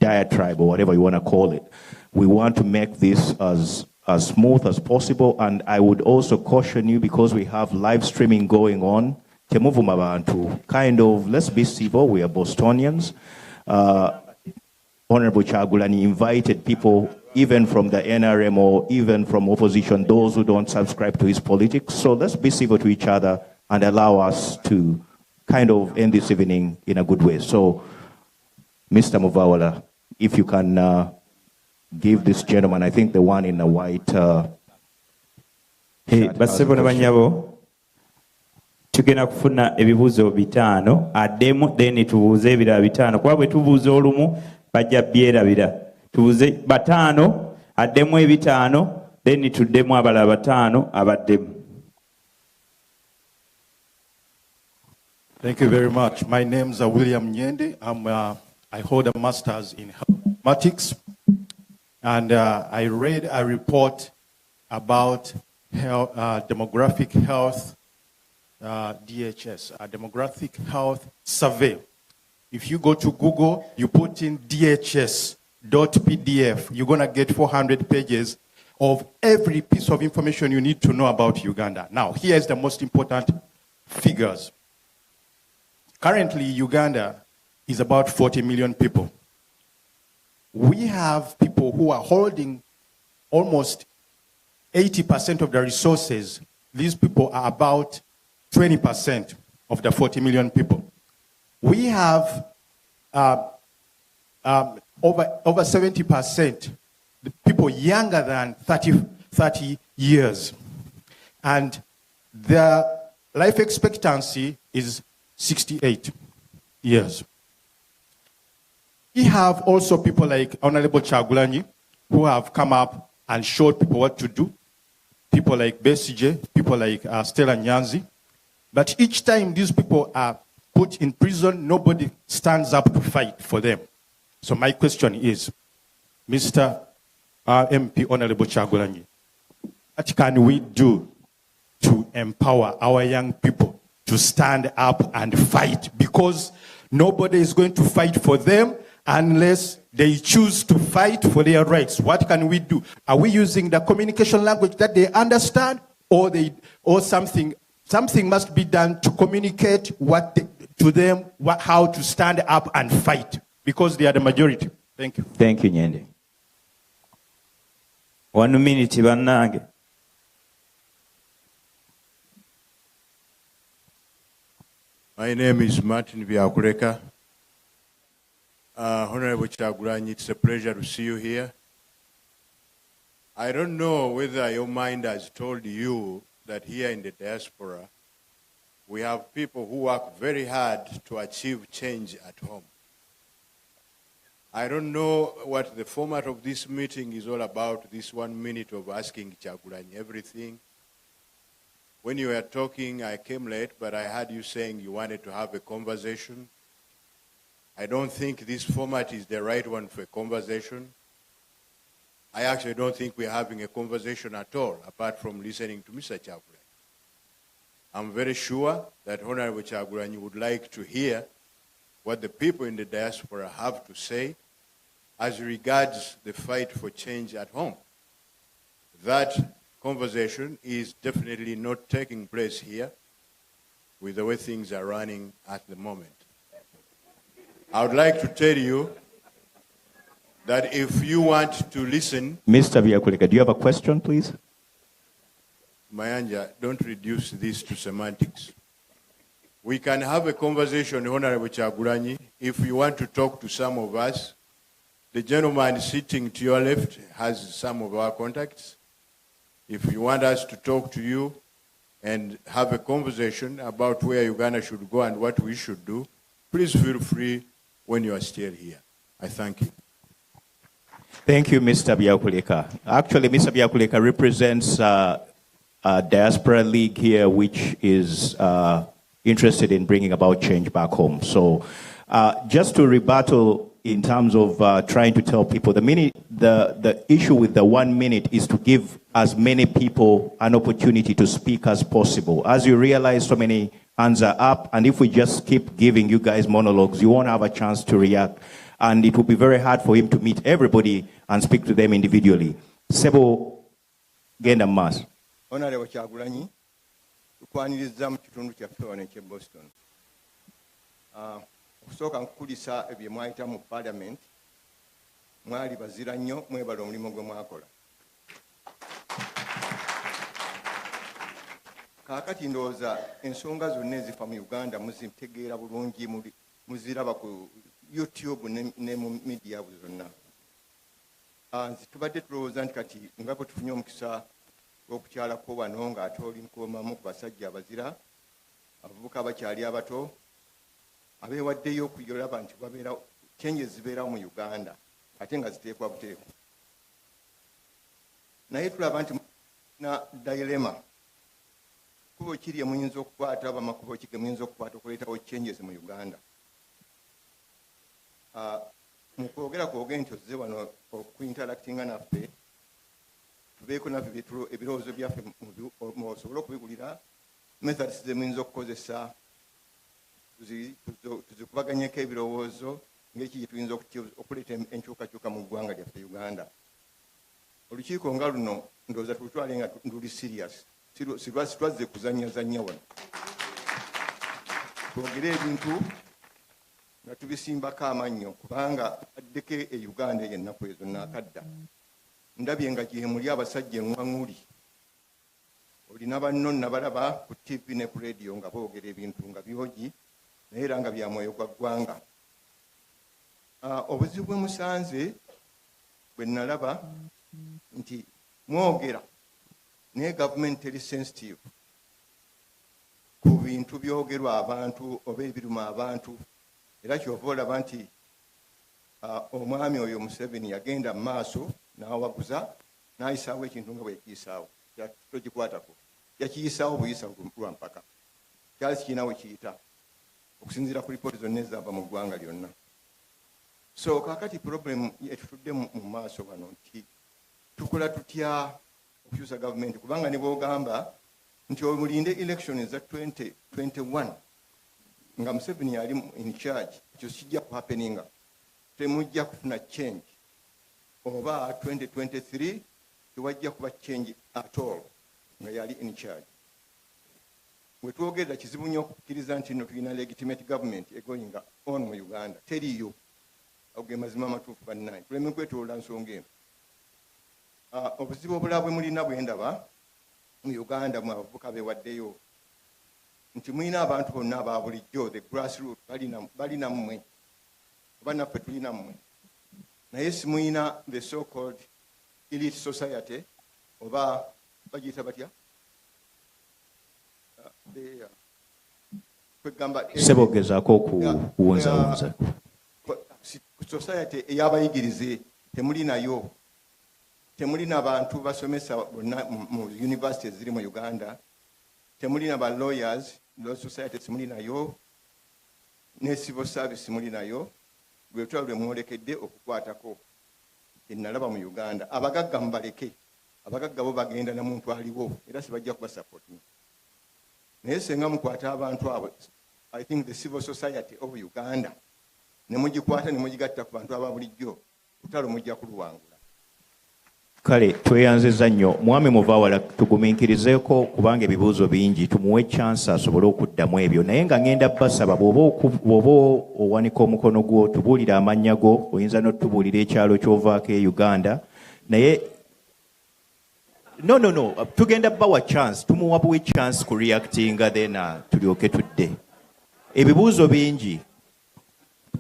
S5: diatribe or whatever you want to call it. We want to make this as smooth as possible, and I would also caution you, because we have live streaming going on, temuvuma bantu, kind of, let's be civil, we are Bostonians. Honorable Kyagulanyi invited people even from the NRM or even from opposition, those who don't subscribe to his politics. So let's be civil to each other and allow us to kind of end this evening in a good way. So, Mr. Muvawala, if you can give this gentleman, I think the one in the white
S2: basebo ne banyabo tugenda kufuna ebibuuzo bitaano addemu then tubuuze ebirala bitaano kuba bwe tubuuza olumu bajja byerabira tubuuze bataano addemu ebitaano then tuddemu abalala bataano abaddemu.
S7: Thank you very much. My name is William Nyende. I hold a master's in mathematics. And I read a report about health, demographic health, DHS, a demographic health survey. If you go to Google, you put in DHS.pdf, you're going to get 400 pages of every piece of information you need to know about Uganda. Now, here's the most important figures. Currently, Uganda is about 40 million people. We have people who are holding almost 80% of the resources. These people are about 20% of the 40 million people. We have over 70% the people younger than 30 years. And their life expectancy is 68 years. We have also people like Honorable Kyagulanyi who have come up and showed people what to do. People like Besije, people like Stella Nyanzi. But each time these people are put in prison, nobody stands up to fight for them. So my question is, Mr. MP Honorable Kyagulanyi, what can we do to empower our young people to stand up and fight? Because nobody is going to fight for them unless they choose to fight for their rights. What can we do? Are we using the communication language that they understand, or something must be done to communicate to them how to stand up and fight, because they are the majority? Thank you.
S2: Thank you, Nyende. 1 minute, bannange.
S8: My name is Martin Byakuleka. Honorable Kyagulanyi, it's a pleasure to see you here. I don't know whether your mind has told you that here in the diaspora, we have people who work very hard to achieve change at home. I don't know what the format of this meeting is all about, this 1 minute of asking Kyagulanyi everything. When you were talking, I came late, but I heard you saying you wanted to have a conversation. I don't think this format is the right one for a conversation. I actually don't think we're having a conversation at all, apart from listening to Mr. Kyagulanyi. I'm very sure that Honorable Kyagulanyi would like to hear what the people in the diaspora have to say as regards the fight for change at home. That conversation is definitely not taking place here with the way things are running at the moment. I would like to tell you that if you want to listen...
S5: Mr. Byakuleka, do you have a question, please?
S8: Mayanja, don't reduce this to semantics. We can have a conversation, Honorable Kyagulanyi, if you want to talk to some of us. The gentleman sitting to your left has some of our contacts. If you want us to talk to you and have a conversation about where Uganda should go and what we should do, please feel free when you are still here. I thank you.
S5: Thank you, Mr. Byakuleka. Actually, Mr. Byakuleka represents a diaspora league here, which is interested in bringing about change back home. So just to rebuttal in terms of trying to tell people, the issue with the 1 minute is to give as many people an opportunity to speak as possible. As you realize, so many hands are up, and if we just keep giving you guys monologues, you won't have a chance to react. and it will be very hard for him to meet everybody and speak to them individually. Sebo genda mas.
S9: Honorable Kyagulanyi, tukwaniriza mu kitundu kyaffe wano ekye Boston. Okusooka nkukulisa ebyo mwayita mu Parliament, mwali bazira nnyo, mwebala omulimu gwe mwakola. Kaakati ndowooza ensonga zonna ezifa mu Uganda muzitegeera bulungi, muziraba ku YouTube ne mu media zonna. Tubadde tulowooza nti kati nga bwe tufunye omukisa okukyalako wano ng'ate oli nkuomamu ku basajja abazira, abavubuka abakyali abato, abeewaddeyo okuyolaba nti wabeera changes zibeerawo mu Uganda ate nga ziteekwa buteekwa. Naye tulaba nti na dilemma. Kubo kiri muyinza okukwata aba makubo kige muyinza okukwata okuleetawo changes mu Uganda. Mu kwogera nti ozze wano okuinteractinga naffe, tubeeko naffe ebirowoozo byaffe musobole okubigulira, methods ze muyinza okukozesa tuzikubaganyeko ebirowoozo ng'eki gye tuyinza okuleeta enkyukakyuka mu ggwanga lyaffe Uganda. Olukiiko nga luno ndowooza tulutwale nga nduli serious. Situazze kuzanyazanya wano. Twogere ebintu nga tubisimbako amannyo kubanga addeko e Uganda eyo ennaku ezo naakadda. Ndabye nga gye muli abasajja enwaŋŋuli. Olina banno nabalaba ku TV ne ku radio nga boogera ebintu nga byogi naye era nga bya mwoyo gwa ggwanga. Obuzibu bwe musanze bwe nalaba nti mwogera naye gavumenti teri sensitive ku bintu byogerwa abantu oba ebiruma abantu, era kyova olaba nti omwami oyo Museveni yagenda mu maaso n'awaguza n'ayisaawo ekintu nga bwe yakiyisaawo, togikwatako, yakiyisaawo buyisa lwa mpaka, kyali kirina we kiyita okusinziira ku lipooti zonna ezaava mu ggwanga lyonna. So kaakati problem etutudde mu maaso wano nti tukola tutya okukyusa gavumenti, kubanga ne bw'ogamba nti omulinde election eza 2021 nga Museveni yali in charge, ekyo kijja ku happeninga, temujja kufuna change, oba 2023 tewajja kuba change at all nga yali in charge. We twogera kizibu nnyo okukkiriza nti nno tulina legitimate government going on mu Uganda, teriyo. Ago ge mazima amatuufu bannange, tuleme kwetoloola nsonga eno. Obuzibu obulala bwe mulina bwe ndaba mu Uganda mu abavubuka beewaddeyo nti mulina abantu bonna aba bulijjo, the grassroot balina mmwe oba naffe tulina mmwe, naye simulina the so called elite society oba bagiyita batya
S5: sebogezaako okuwunzawunza
S9: society ey'abayigirize temulinayo. Temulina bantu basomesa mu universities ziri mu Uganda, temulina ba lawyers, law society temulinayo, ne civil service mulinayo. Lwe lutalo lwe mwolekedde okukwatako ennalaba mu Uganda. Abagagga mubaleke, abagagga bo bagenda na muntu aliwo era sibajja kuba support. Naye senga mukwata abantu abo, I think the civil society of Uganda ne mugikwata ne mugigatta ku bantu aba bulijjo, lutalo mujja kuluwangula.
S5: Kale tweyanziza nnyo mwami Muvawala, tugumiikirizeeko kubanga ebibuuzo bingi, tumuwe chance asobole okuddamu ebyo, naye nga ngenda basaba bw'oba owanika omukono gwo tubuulire amannya go, oyinza n'otubuulira ekyalo ky'ovaako e Uganda, naye no tugenda bawa chance, tumuwa buwe chance ku reactinga then tulyoke tudde. Ebibuuzo bingi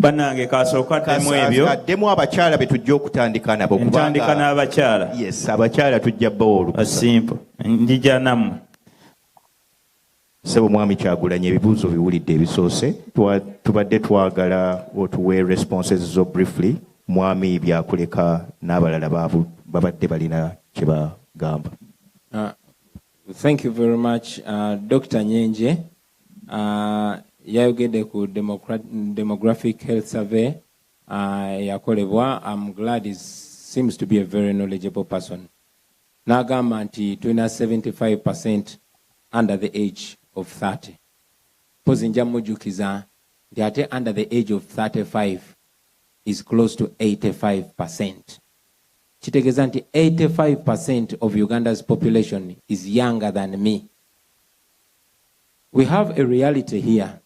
S2: Banange kasooka ddemu ebyo.
S5: Addemu abakyala be tujja okutandika nabo.
S2: Ntandika n'abakyala.
S5: Yes, abakyala tujja bbawo olukusa.
S2: Simple. Njija nammwe.
S5: Ssebo mwami Kyagulanyi, ebibuuzo biwulidde ebisoose. Tubadde twagala otuwe responses zo briefly. Mwami byakuleka n'abalala babadde balina kye bagamba.
S6: Thank you very much, Dr. Nyenje. Yayogedde ku demographic health survey yakolebwa. I'm glad he seems to be a very knowledgeable person. N'agamba nti tulina 75% under the age of 30. Pozi nja mujjukiza nti ate under the age of 35 is close to 85%. Kitegeeza nti 85% of Uganda's population is younger than me. We have a reality here.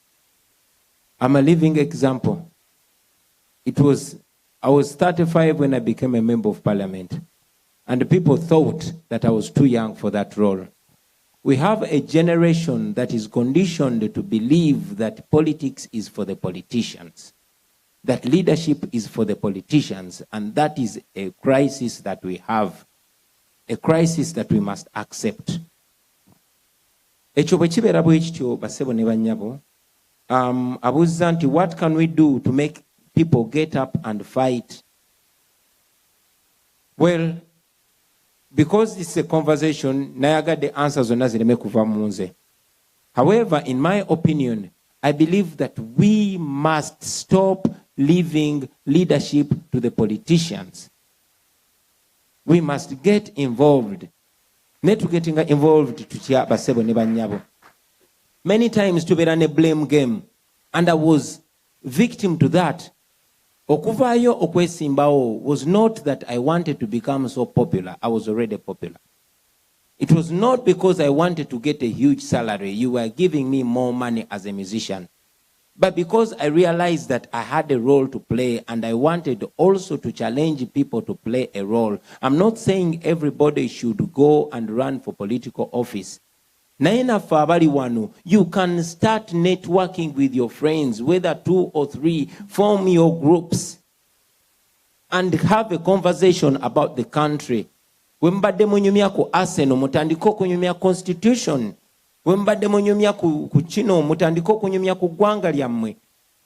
S6: I'm a living example. I was 35 when I became a member of parliament, and people thought that I was too young for that role. We have a generation that is conditioned to believe that politics is for the politicians, that leadership is for the politicians, and that is a crisis that we have, a crisis that we must accept. Ekyo bwe kibeera bwe kityo bassebo ne bannyabo, abuuza nti what can we do to make people get up and fight? Well, because it's a conversation, nayagadde answers zonna zireme kuva mu nze. However, in my opinion, I believe that we must stop leaving leadership to the politicians. We must get involved. Netu getting involved tutya basebo ne bannyabo. Many times tubeera ne blame game, and I was victim to that. Okuvaayo okwesimbawo was not that I wanted to become so popular. I was already popular. It was not because I wanted to get a huge salary. You were giving me more money as a musician. But because I realized that I had a role to play, and I wanted also to challenge people to play a role. I'm not saying everybody should go and run for political office. Naina fabali wanu, you can start networking with your friends, whether 2 or 3, form your groups and have a conversation about the country. Wembade munyumya ku Arsenal, mutandiko kunyumya constitution. Wembade munyumya ku kino, mutandiko kunyumya ku gwanga lyammwe.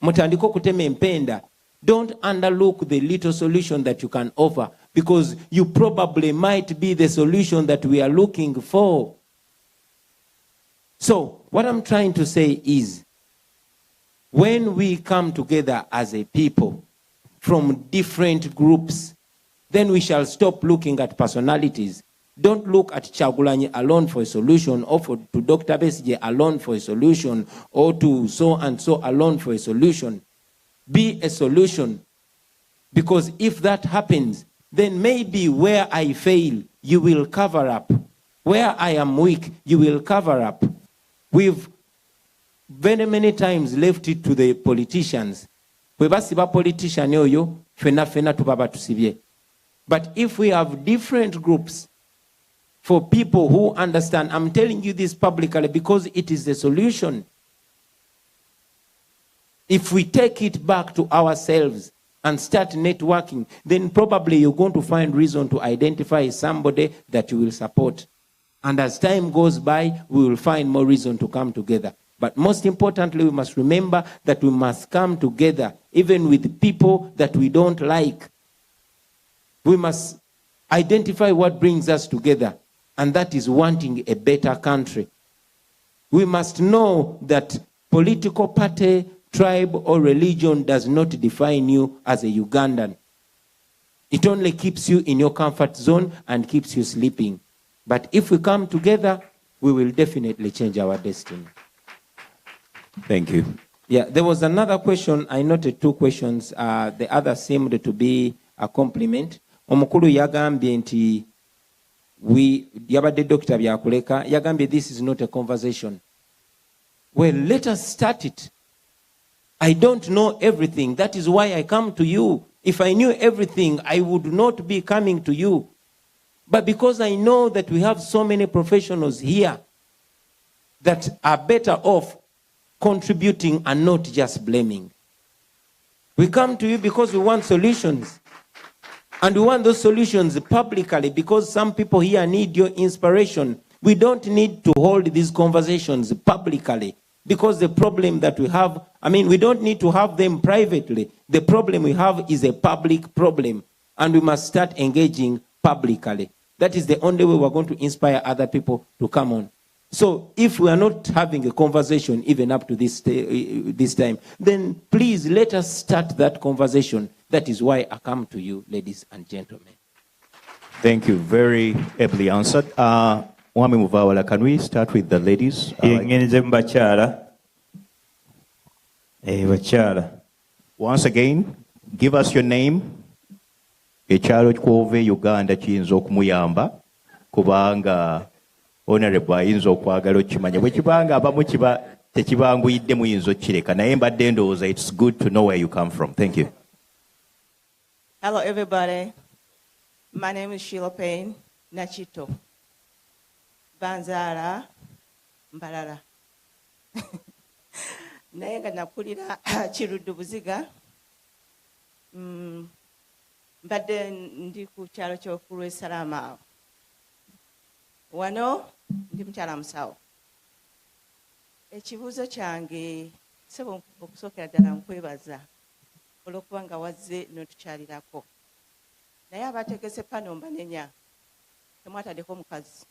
S6: Mutandiko kutema empenda. Don't underlook the little solution that you can offer, because you probably might be the solution that we are looking for. So, what I'm trying to say is, when we come together as a people from different groups, then we shall stop looking at personalities. Don't look at Kyagulanyi alone for a solution, or to Dr. Besigye alone for a solution, or to so and so alone for a solution. Be a solution. Because if that happens, then maybe where I fail, you will cover up. Where I am weak, you will cover up. We've very many times left it to the politicians. Webasiba politician yoyo, fena tubaba tusibye. But if we have different groups for people who understand, I'm telling you this publicly because it is the solution. If we take it back to ourselves and start networking, then probably you're going to find reason to identify somebody that you will support. And as time goes by, we will find more reason to come together. But most importantly, we must remember that we must come together, even with people that we don't like. We must identify what brings us together, and that is wanting a better country. We must know that political party, tribe, or religion does not define you as a Ugandan. It only keeps you in your comfort zone and keeps you sleeping. But if we come together, we will definitely change our destiny.
S5: Thank you.
S6: Yeah, there was another question. I noted 2 questions. The other seemed to be a compliment. Omukulu yagambye nti yabadde Dr. Byakuleka yagambye this is not a conversation. Well, let us start it. I don't know everything. That is why I come to you. If I knew everything, I would not be coming to you. But because I know that we have so many professionals here that are better off contributing and not just blaming. We come to you because we want solutions. And we want those solutions publicly because some people here need your inspiration. We don't need to hold these conversations publicly because the problem that we have, we don't need to have them privately. The problem we have is a public problem, and we must start engaging publicly. That is the only way we're going to inspire other people to come on. So if we are not having a conversation even up to this time, then please let us start that conversation. That is why I come to you, ladies and gentlemen.
S5: Thank you. Very ably answered. Mwami Muvawala, can we start with the ladies? Once again, Give us your name. Ekyalo kw'ova Uganda kiyinza okumuyamba kubanga honorable ayinza okwagala okimanya bwe kibanga abamu kiba tekibanguyidde muyinza okukireka naye mbadde ndowooza it's good to know where you come from. Thank you.
S10: Hello everybody. My name is Sheila Payne Nachito. Banzala Mbalala. Naye nga nakulira Kiruddu Buziga. Mbadde ndi ku kyalo ky'Okulu Esalaama. Wano ndi mukyala musawo. Ekibuuzo kyange sebo okusookera ddala nkwebaza olw'okuba nga wazze n'otukyalirako. Naye abategese pano mbanenya temwataddeko omukazi.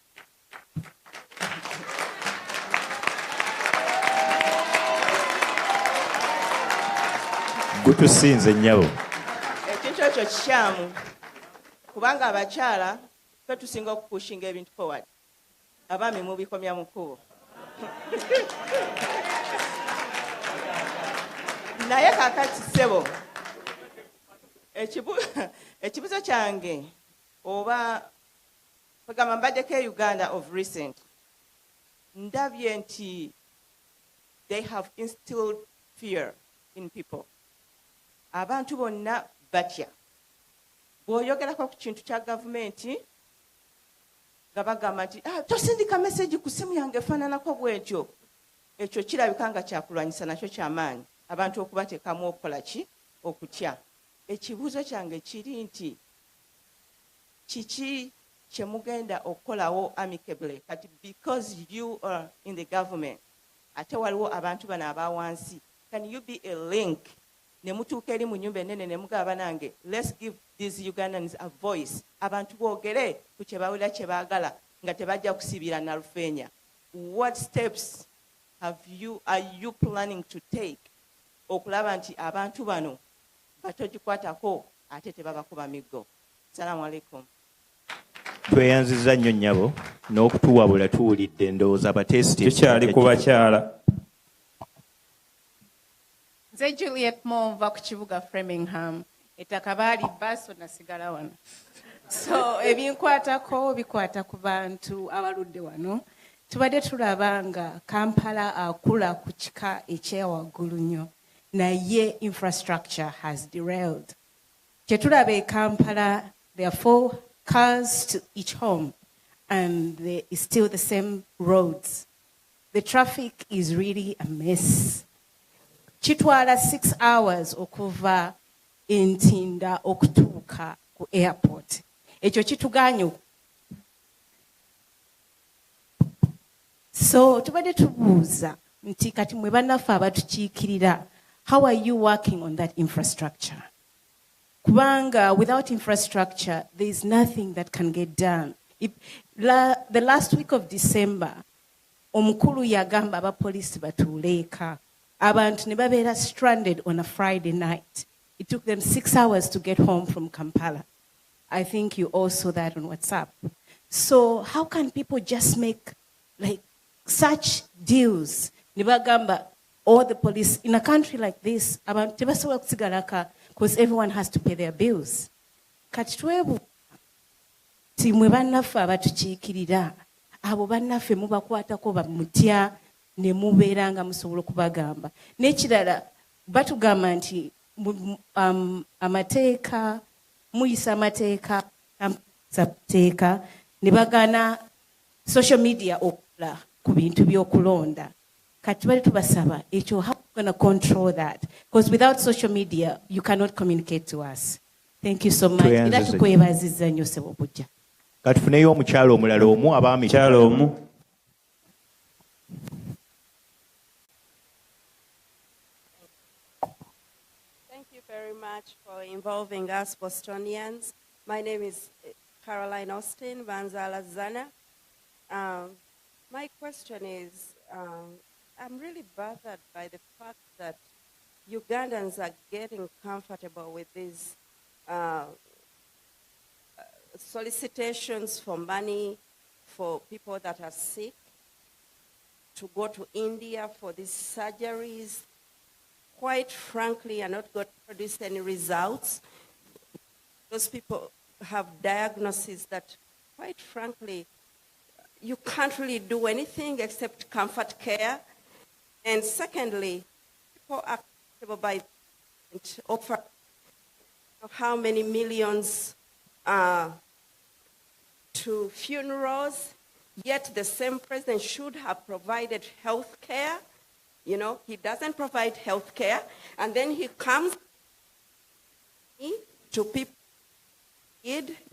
S5: Gutusinze nnyabo.
S10: Ekintu ekyo kikyamu kubanga abakyala ffe tusinga okupushinga ebintu forward. Abaami mubikomya mu kkubo. Naye kakati ssebo ekibuzo kyange oba kwegamba mbaddeko e Uganda of recent ndabye nti they have instilled fear in people. Abantu bonna batya. Bw'oyogerako ku kintu kya gavumenti nga bagamba nti tosindika message ku ssimu yange efaananako bw'etyo. Ekyo kirabika nga kyakulwanyisa nakyo ky'amaanyi abantu okubateekamu okukola ki okutya. Ekibuuzo kyange kiri nti kiki kye mugenda okukolawo amicably kati because you are in the government ate waliwo abantu bano abawansi. Can you be a link ne mutuuka eri mu nnyumba ennene ne mugaba nange let's give these Ugandans a voice. Abantu boogere ku kye bawulira kye baagala nga tebajja kusibira na lufeenya. What steps are you planning to take okulaba nti abantu bano batogikwatako ate tebabakuba miggo? Assalamu alaikum.
S5: Tweyanziza nnyo nnyabo n'okutuwabula tuwulidde ndowooza abateesiti
S2: tukyali ku bakyala.
S11: Nze Juliet Monva ku kibuga Framingham. Ettaka baali baso nasigala wano. So ebinkwatako bikwata ku bantu abaludde wano. Tubadde tulaba nga Kampala akula ku kika ekyewaggulu nnyo naye infrastructure has derailed. Kye tulaba e Kampala there are 4 cars to each home and there is still the same roads. The traffic is really a mess. Kitwala 6 hours okuva Ntinda okutuuka ku airport. Ekyo kituganya. So tubadde tubuuza nti kati mwe bannaffe abatukiikirira, how are you working on that infrastructure? Kubanga without infrastructure there is nothing that can get done. The last week of December omukulu yagamba abapoliisi batuule eka. Abantu ne babeera stranded on a Friday night. It took them 6 hours to get home from Kampala. I think you all saw that on WhatsApp. So how can people just make like such deals? Nibagamba, all the police in a country like this, because everyone has to pay their bills. Katitwebu timwe bannaffe abatukiikirira abo bannaffe mubakwatako bamutya ne mubeera nga musobola okubagamba. N'ekirala batugamba nti amateeka muyisa amateeka ne bagana social media okukola ku bintu by'okulonda. Kati bali tubasaba ekyo, how are we going to control that? Because without social media you cannot communicate to us. Thank you so much. Era tukwebazizza nnyo ssebo bujja.
S5: Kati tufuneyo omukyalo omulala omu abaami
S2: Kyalo omu.
S12: Much for involving us Bostonians. My name is Caroline Austin Banzala Zana. My question is, I'm really bothered by the fact that Ugandans are getting comfortable with these solicitations for money for people that are sick, to go to India for these surgeries. quite frankly, are not going to produce any results. Those people have diagnoses that, quite frankly, you can't really do anything except comfort care. And secondly, people are comfortable by offer how many millions to funerals, yet the same president should have provided health care. You know, he doesn't provide health care, and then he comes to people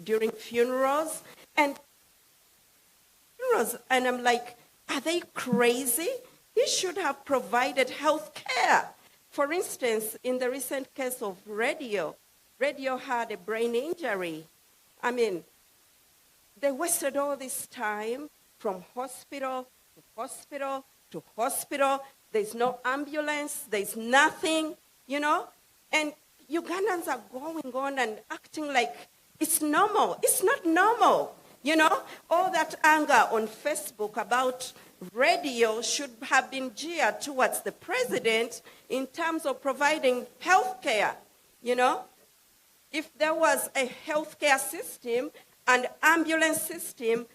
S12: during funerals, and I'm like, are they crazy? He should have provided health care. For instance, in the recent case of Radio had a brain injury. I mean, they wasted all this time from hospital to hospital to hospital. There's no ambulance, there's nothing, you know? And Ugandans are going on and acting like it's normal. It's not normal, you know? All that anger on Facebook about Radio should have been geared towards the president in terms of providing health care, you know? If there was a healthcare system and ambulance system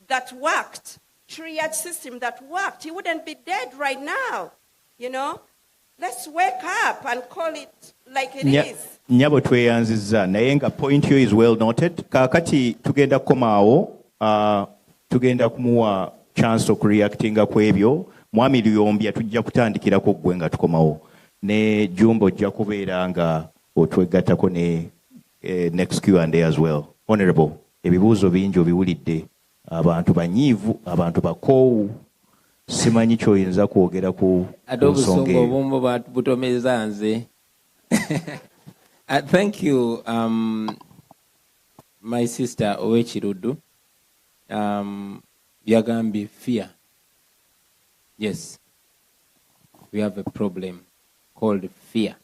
S12: that worked, triage system that worked, he wouldn't be dead right now, you know? Let's wake up and call it like it is.
S5: Nyabo tweyanziza naye nga point yo is well noted. Kakati tugenda komaawo, tugenda kumuwa chance okureactinga ku ebyo. Mwami Luyombya tujja kutandikirako ggwe nga tukomawo. Ne Jumbo ojja kubeera nga otwegattako ne next Q&A as well. Honorable, ebibuuzo bingi obiwulidde. Abantu banyiivu, abantu bakoowu. Simanyi kyoyinza kwogera ku nsonga eyo.
S6: Thank you, my sister Owechirudu. Yagambi fear. Yes, we have a problem called fear.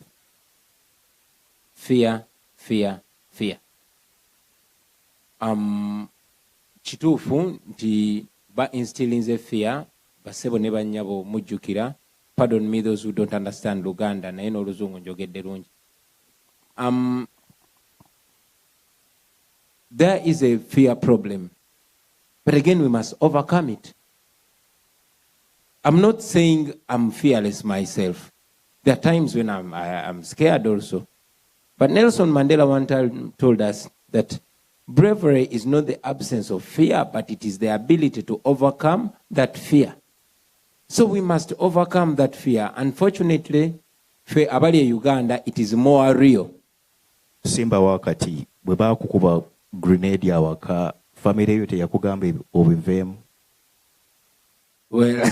S6: Fear. Chitufu nti ba instilling the fear. Basebo ne banyabo mujjukira. Pardon me those who don't understand Luganda naye n'oluzungu njogedde lungi. There is a fear problem. But again, we must overcome it. I'm not saying I'm fearless myself. There are times when I'm scared also. But Nelson Mandela one time told us that bravery is not the absence of fear, but it is the ability to overcome that fear. So we must overcome that fear. Unfortunately, for abali Uganda, it is more real.
S5: Simba wakati bwe baakukuba grenade awaka family yo teyakugamba obiveemu.
S6: Well,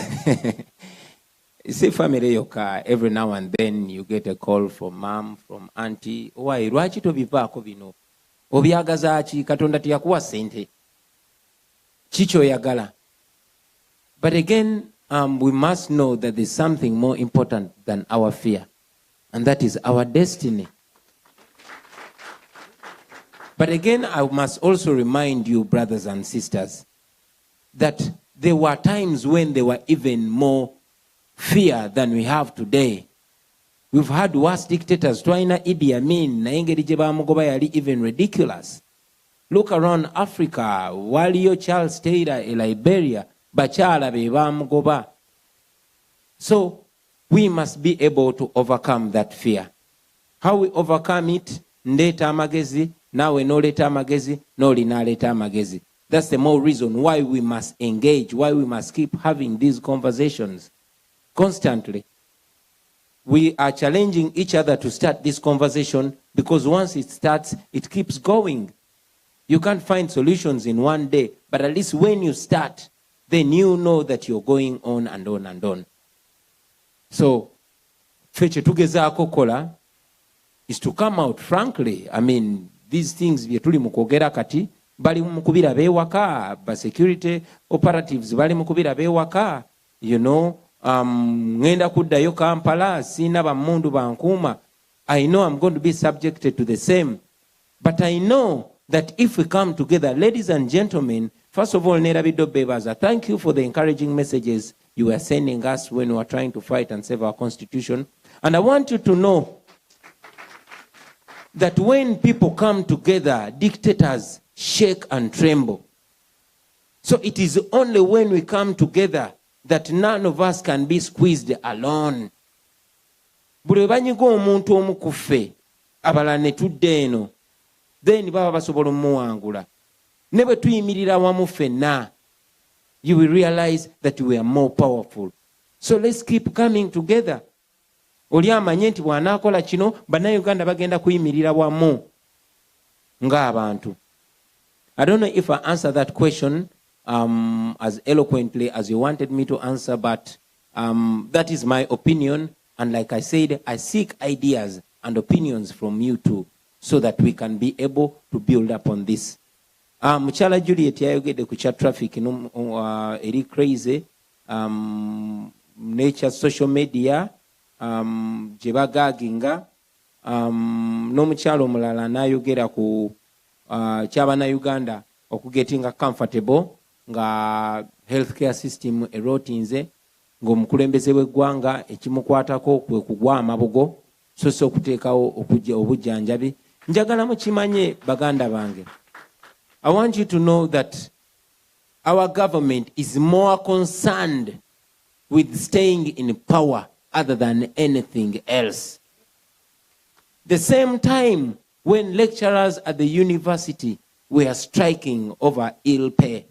S6: see family yoka, every now and then you get a call from mom, from auntie. Why lwaki tobivaako bino? Obyagaza ki? Katonda teyakuwa sente. Kicho yagala. But again, we must know that there's something more important than our fear, and that is our destiny. But again, I must also remind you, brothers and sisters, that there were times when there were even more fear than we have today. We've had worse dictators. Twaina Idi Amin, na engeri gye baamugoba yali even ridiculous. Look around Africa, waliyo Charles Taylor in Liberia, bakyala be baamugoba. So we must be able to overcome that fear. How we overcome it? Ndeta amagezi, nawe noleta amagezi, noli naleta amagezi. That's the more reason why we must engage, why we must keep having these conversations constantly. We are challenging each other to start this conversation because once it starts, it keeps going. You can't find solutions in one day, but at least when you start, then you know that you're going on and on and on. So, feche tugezaako kola is to come out frankly. I mean, these things bye tuli mukogera kati bali mukubira bewaka, ba security operatives bali mukubira bewaka, you know, ngenda kuddayo Kampala sina bamundu bankuma. I know I'm going to be subjected to the same, but I know that if we come together, ladies and gentlemen, first of all, Nerabido Bebaza, thank you for the encouraging messages you were sending us when we were trying to fight and save our constitution. And I want you to know that when people come together, dictators shake and tremble. So it is only when we come together that none of us can be squeezed alone. Buli banyiga omuntu omu ku ffe abalala ne tudde eno, then baba basobola omuwangula. Ne bwe tuyimirira wamu ffenna, you will realize that we are more powerful. So let's keep coming together. Oli amanye nti bw'anaakola kino, bannayuganda bagenda kuyimirira wamu ng'abantu. I don't know if I answer that question as eloquently as you wanted me to answer, but that is my opinion. And like I said, I seek ideas and opinions from you too, so that we can be able to build up on this. Muchala Juliet yayogedde ku kya traffic eri crazy, nature social media, gye bagaaginga, n'omukyalo omulala n'ayogera ku ky'Abannayuganda okugetinga comfortable nga healthcare system erotinze, ng'omukulembeze w'eggwanga ekimukwatako kwe kugwa amabugo so si okuteekawo obujjanjabi. Njagala mukimanye baganda bange, I want you to know that our government is more concerned with staying in power other than anything else. The same time when lecturers at the university were striking over ill pay,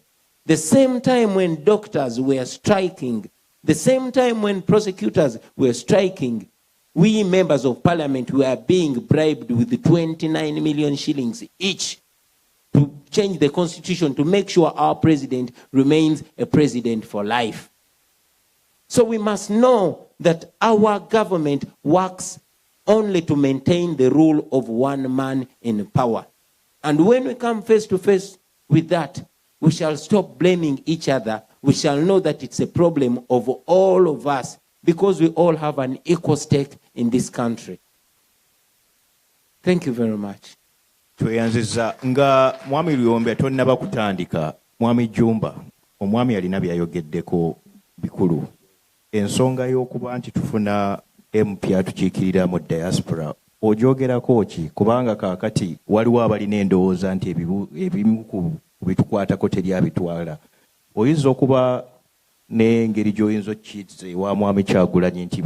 S6: the same time when doctors were striking, the same time when prosecutors were striking, we members of parliament were being bribed with 29 million shillings each to change the constitution to make sure our president remains a president for life. So we must know that our government works only to maintain the rule of one man in power. And when we come face to face with that, we shall stop blaming each other. We shall know that it's a problem of all of us, because we all have an equal stake in this country. Thank you very much.
S5: Tweyanziza nga mwami Luyombe tonnaba kutandika, mwami Jumba omwami alina byayogeddeko bikulu. Ensonga y'okuba nti tufuna MP atukiikirira mu diaspora ogyogerako ki? Kubanga kaakati waliwo abalina endowooza nti ebimu ku bitukwatako teri abitwala. Oyinza okuba n'engeri gy'oyinza okkiiza ewa mwami Kyagulanyi nti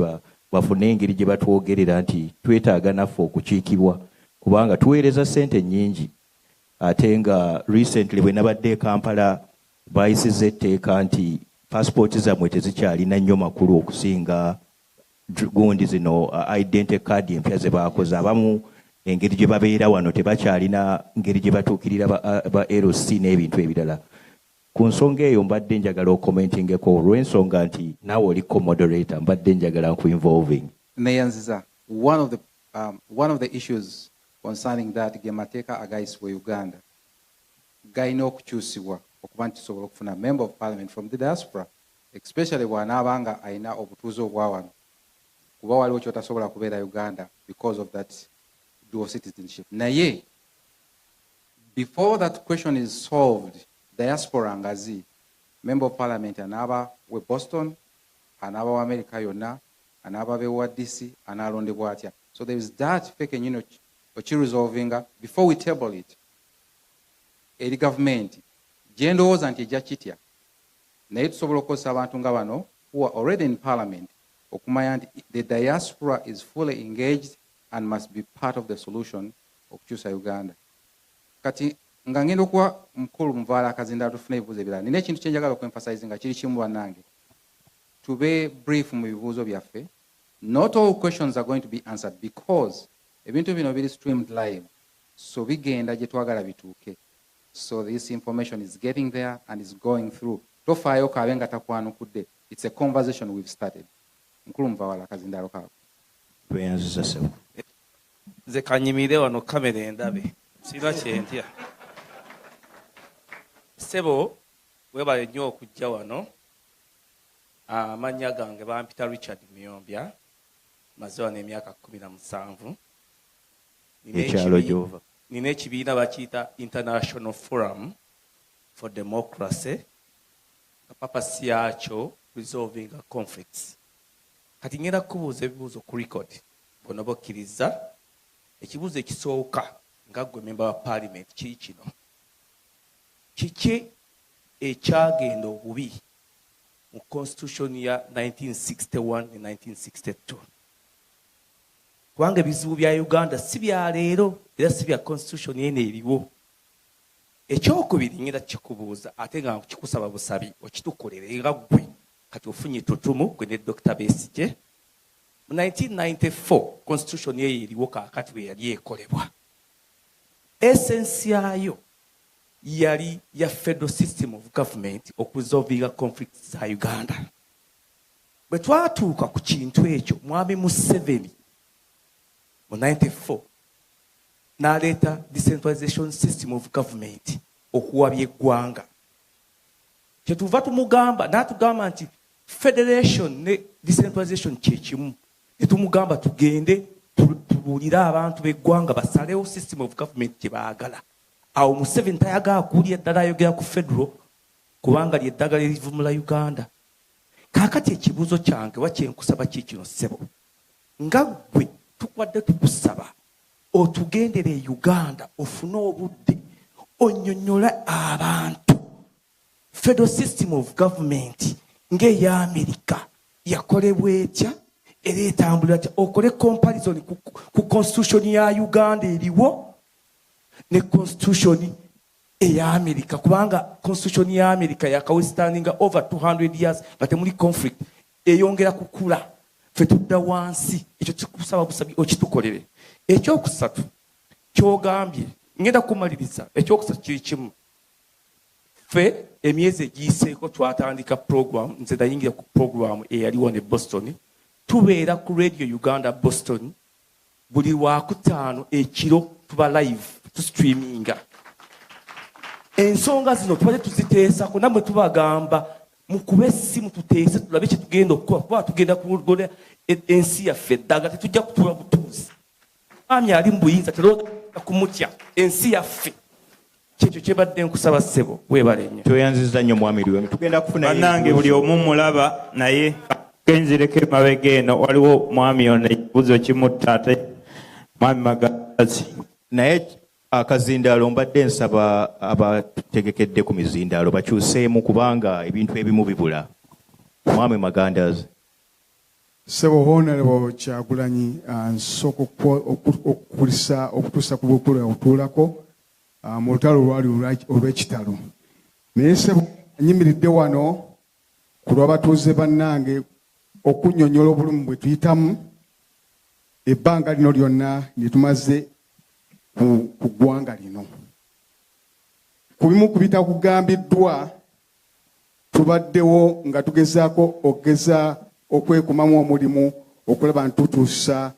S5: bafune engeri gye batwogerera nti twetaaga naffe okukiikibwa kubanga tuweereza ssente nnyingi. Ate nga recently bwe nabadde e Kampala bayisizza etteeka nti passport zammwe tezikyalina nnyo makulu okusinga gundi zino identity card empya ze baakoze. Abamu engeri gye babeera wano tebakyalina ngeri gye batuukirira ba LC n'ebintu ebirala. Ku nsonga eyo mbadde njagala okomentingeko olw'ensonga nti naawe oliko moderator, mbadde njagala nku-involving.
S4: Neyanziza, one of the issues concerning that gemateeka agayisibwa Uganda gayina okukyusibwa okuba nti tusobola okufuna member of parliament from the diaspora, especially bw'anaaba nga ayina obutuuze obwa wano, kuba waliwo kyotasobola kubeera Uganda because of that dual citizenship. Naye before that question is solved, diaspora ngazi member of parliament anaaba we Boston, anaaba wa America yonna, anaaba bewa DC, analondebwa atya. So there is that fake nyino okiresolvinga before we table it. Eri government gye ndowooza nti ejja kitya, naye tusobola okukozesa abantu nga bano who are already in parliament okumanya nti the diaspora is fully engaged and must be part of the solution okukyusa Uganda. Kati nga ngenda okuwa mukulu Muvaala Kazinda tufune ebibuuzo ebirala. Nina ekintu kye njagala okuemphasize nga kiri kimu bannange. Tube brief mu bibuuzo byaffe. Not all questions are going to be answered because ebintu bino biri streamed live. So bigenda gye twagala bituuke. So this information is getting there and is going through. Tofaayo kaabe nga takwanukudde. It's a conversation we've started. Mukulu Muvaala Kazinda Kaabo.
S5: Tweyanziza ssebo.
S13: Nze kanyimire wano kamera endabe. Sina kyentya. Sebo webale nnyo okujja wano. Amannya gange bampita Richard Miyombya. Maze wano emyaka 17.
S5: Ekyalo gy'ova.
S13: Nina ekibiina bakiyita International Forum for Democracy. Kapapasi yakyo resolving conflicts. kati ngenda kubuuza ebibuuzo ku record bonna bokkiriza. Ekibuuzo ekisooka nga gwe memba wa parliament kiri kino: kiki ekyagenda obubi mu constitution ya 1961 ne 1962? Kubanga ebizibu bya Uganda si bya leero era si bya constitution yene eriwo. Ekyokubiri ngenda kikubuuza ate nga kikusaba busabi okitukolere nga gwe kati ofunye tutumu gwe ne Dr. Besigye. Mu 1994 constitution yeyo eriwo kaakati bwe yali ekolebwa. Essence yayo yali ya federal system of government okuresolvinga conflicts za Uganda. Bwe twatuuka ku kintu ekyo, Mwami Museveni mu 94 n'aleeta decentralization system of government okuwabya eggwanga. Kyetuva tumugamba n'atugamba nti federation ne decentralization kyekimu. Netumugamba tugende tubuulire abantu b'eggwanga basalewo system of government gye baagala. Awo Museveni tayagala kuwulira eddala ayogera ku federal kubanga lyeddagala erivumula Uganda. Kaakati ekibuuzo kyange wa kyenkusaba kiikino ssebo, nga gwe tukwadde tukusaba otugendere e Uganda ofune obudde onnyonnyola abantu federal system of government ng'eya Amerika yakolebwa etya era etambulira atya, okole comparison ku constitution ya Uganda eriwo ne constitution eya Amerika, kubanga constitution ya Amerika yakawistandinga over 200 years nga temuli conflict, eyongera kukula. Ffe tudda wansi. Ekyo kikusaba busabi okitukolere. Ekyokusatu kyogambye ngenda kumaliriza. Ekyokusatu kiri kimu. Ffe emyezi egiyiseeko twatandika program, nze nayingira ku program eyaliwo ne Boston. Tubeera ku Radio Uganda Boston buli Wakutaano ekiro tuba live tustreaminga. Ensonga zino tubadde tuziteesako, namwe tubagamba mukube essimu tuteese tulabe kye tugenda okukola, kuba tugenda kugola ensi yaffe eddaga, tetujja kutuula butuuzi. Mwami ali mu buyinza terooga kumutya ensi yaffe. Kyekyo kyebadde nkusaba ssebo, weebale nnyo.
S5: Tweyanzizza nnyo mwami Lwenge. Tugenda kufuna
S2: bannange buli omu mulaba naye genzireko emabega eno waliwo mwami ono ekibuuzo kimutta ate mwami Magazi.
S5: Naye akazindaalo mbadde nsaba abategekedde ku mizindaalo bakyuseemu kubanga ebintu ebimu bibula. Mwami Magandazi.
S14: Sebo Honorable Kyagulanyi nsooka okutuusa ku bukulu otuulako mu lutalo olwali olw'ekitalo. Naye Sebo anyimiridde wano ku lw'abatuuze bannange okunnyonnyola obulamu bwe tuyitamu ebbanga lino lyonna lye tumaze ku ggwanga lino. Ku bimu ku bitakugambiddwa tubaddewo nga tugezaako okugeza okwekumamu omulimu okulaba ntutuusa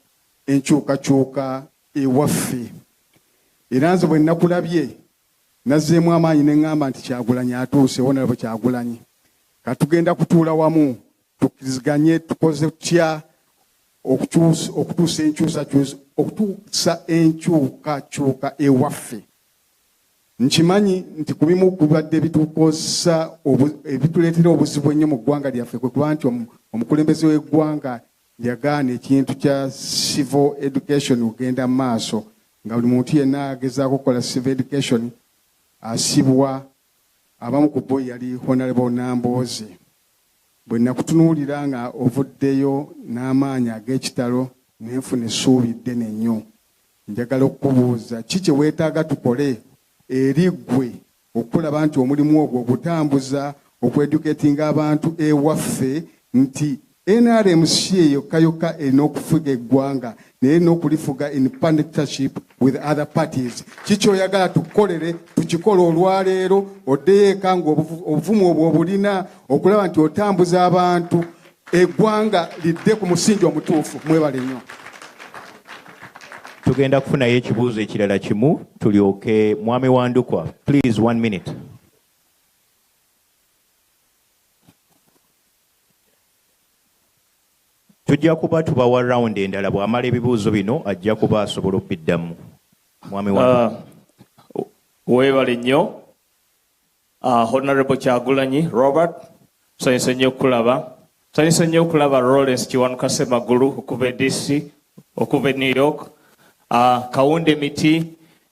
S14: enkyukakyuka ewaffe. Era nze bwe nakulabye nazzeemu amaanyi ne ŋŋamba nti Kyagulanyi atuuse, Honorable Kyagulanyi. Katugenda kutuula wamu tukkiriziganye tukoze tutya okutuusa enkyukakyuka ewaffe. Nkimanyi nti ku bimu kubadde bitukozesa ebituleetera obuzibu ennyo mu ggwanga lyaffe kwe kuba nti omukulembeze w'eggwanga yagaana ekintu kya civil education ogenda mu maaso, nga buli muntu yenna agezaako okukola civil education asibwa. Abamu ku bo yali Honorable Nambooze. Bwe nakutunuulira nga ovuddeyo n'amaanyi ag'ekitalo nenfuna essuubi ddene nnyo. Njagala okukubuuza ki kye weetaaga tukole eri ggwe okulaba nti omulimu ogwo ogutambuza okweduketinga abantu ewaffe nti NRMC yokka erina okufuga eggwanga naye erina okulifuga in partnership with other parties. Kiki oyagala tukolere tukikole olwaleero oddeyo eka nga obuvumu obwo obulina okulaba nti otambuza abantu eggwanga lidde ku musingi omutuufu. Mwebale nnyo.
S5: Tugenda kufunayo ekibuuzo ekirala kimu tulyoke. Mwami Wandukwa, please 1 minute. Tujja kuba tubawa round endala bw'amala ebibuuzo bino ajja kuba asobola okubiddamu. Mwami Wandukwa.
S13: Weebale nnyo. Honorable Kyagulanyi Robert, tusanyuse nnyo okulaba.
S2: Nsanyusa nnyo okulaba Lawrence Kiwanuka Ssemagulu okuva DC okuva New York, Kawunde Miti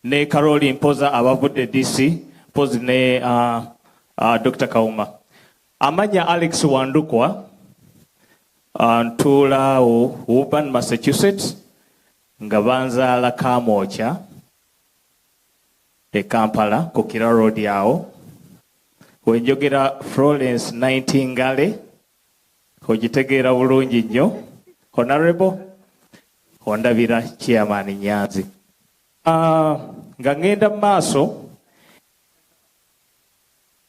S2: ne Caroline Mpoza abavudde DC, Mpozi ne Dr. Kauma. Amanya Alex Wandukwa, ntuula Woburn, Massachusetts, nga banzaala Kamwokya e Kampala ku Kira Road yawo. Wenjogera Florence Nightingale, ogitegeera bulungi nnyo. Honorable Ondabira Chairman Nyanzi. Nga ngenda mu maaso.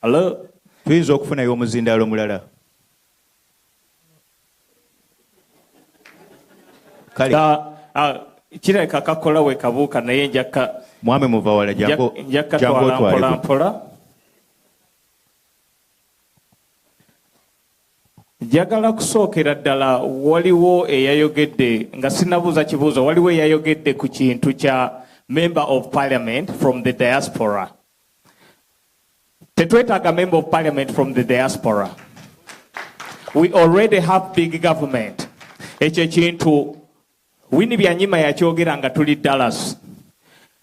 S2: Hello?
S5: Tuyinza okufunayo omuzindaalo mulala.
S2: Kirabika kakola we kabuuka naye njakka
S5: mwami muva wala jangu
S2: twala mpola. Njagala kusookera ddala waliwo eyayogedde nga sinabuuza kibuuzo, waliwo eyayogedde ku kintu kya member of parliament from the diaspora. Tetwetaaga member of parliament from the diaspora. We already have big government. Ekyo ekintu Winnie Byanyima yakyogera nga tuli Dallas.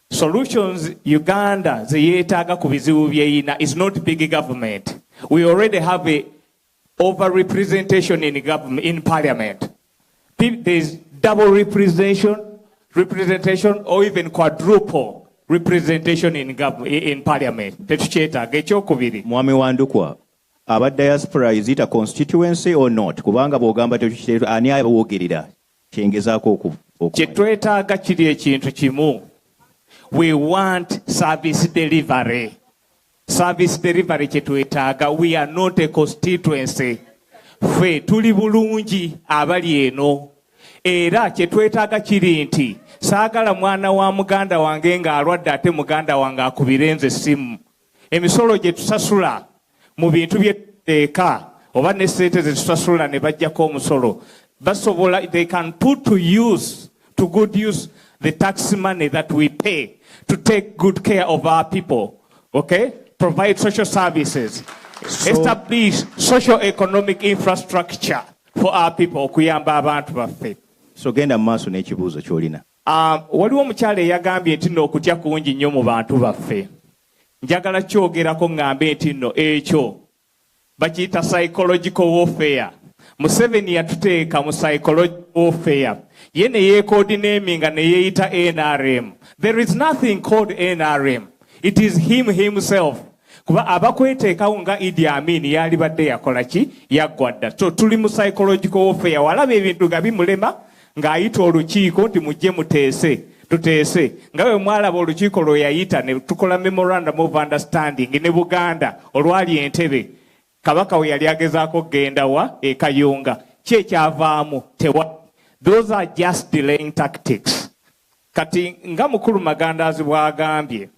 S2: Solutions Uganda ze yeetaaga ku bizibu byeyina is not big government. We already have a over-representation in government, in parliament. There's double representation or even quadruple representation in parliament. Tetukyetaaga ekyokubiri.
S5: Mwami Wandukwa, aba diaspora is it a constituency or not? Kubanga bw'ogamba tetukyetaaga ani abawogerera kyengezaako oku.
S2: Kyetwetaaga kiri ekintu kimu. We want service delivery. Service delivery kyetwetaaga. We are not a constituency. Ffe tuli bulungi abali eno. Era kyetwetaaga kiri nti saagala mwana wa muganda wange ng'alwadde ate muganda wange akubira nze essimu. Emisolo gye tusasula mu bintu by'etteeka oba ne ssente ze tusasula ne baggyako omusolo basobola, they can put to good use the tax money that we pay to take good care of our people, okay? Provide social services, establish socio-economic infrastructure for our people, okuyamba abantu baffe.
S5: So genda maaso n'ekibuuzo ky'olina.
S2: Waliwo omukyala eyagambye nti nno okutya kungi nnyo mu bantu baffe. Njagala kyogerako ng'ambe nti nno ekyo bakiyita psychological warfare. Museveni yatuteeka mu psychological warfare. Ye ne yeecoordinaminga ne yeeyita NRM. There is nothing called NRM. It is him himself. Kuba abakweteekawo nga Idi Amin yali badde yakola ki? Yaggwa dda. So tuli mu psychological warfare. Walaba ebintu nga bimulema ng'ayita olukiiko nti mujje muteese. Tuteese. Nga bwe mwalaba olukiiko lwe yayita ne tukola memorandum of understanding ne Buganda olwali Entebbe. Kabaka we yali agezaako genda wa Kayunga. Ki ekyavaamu? Those are just delaying tactics. Kati nga mukulu Magandazi bw'agambye.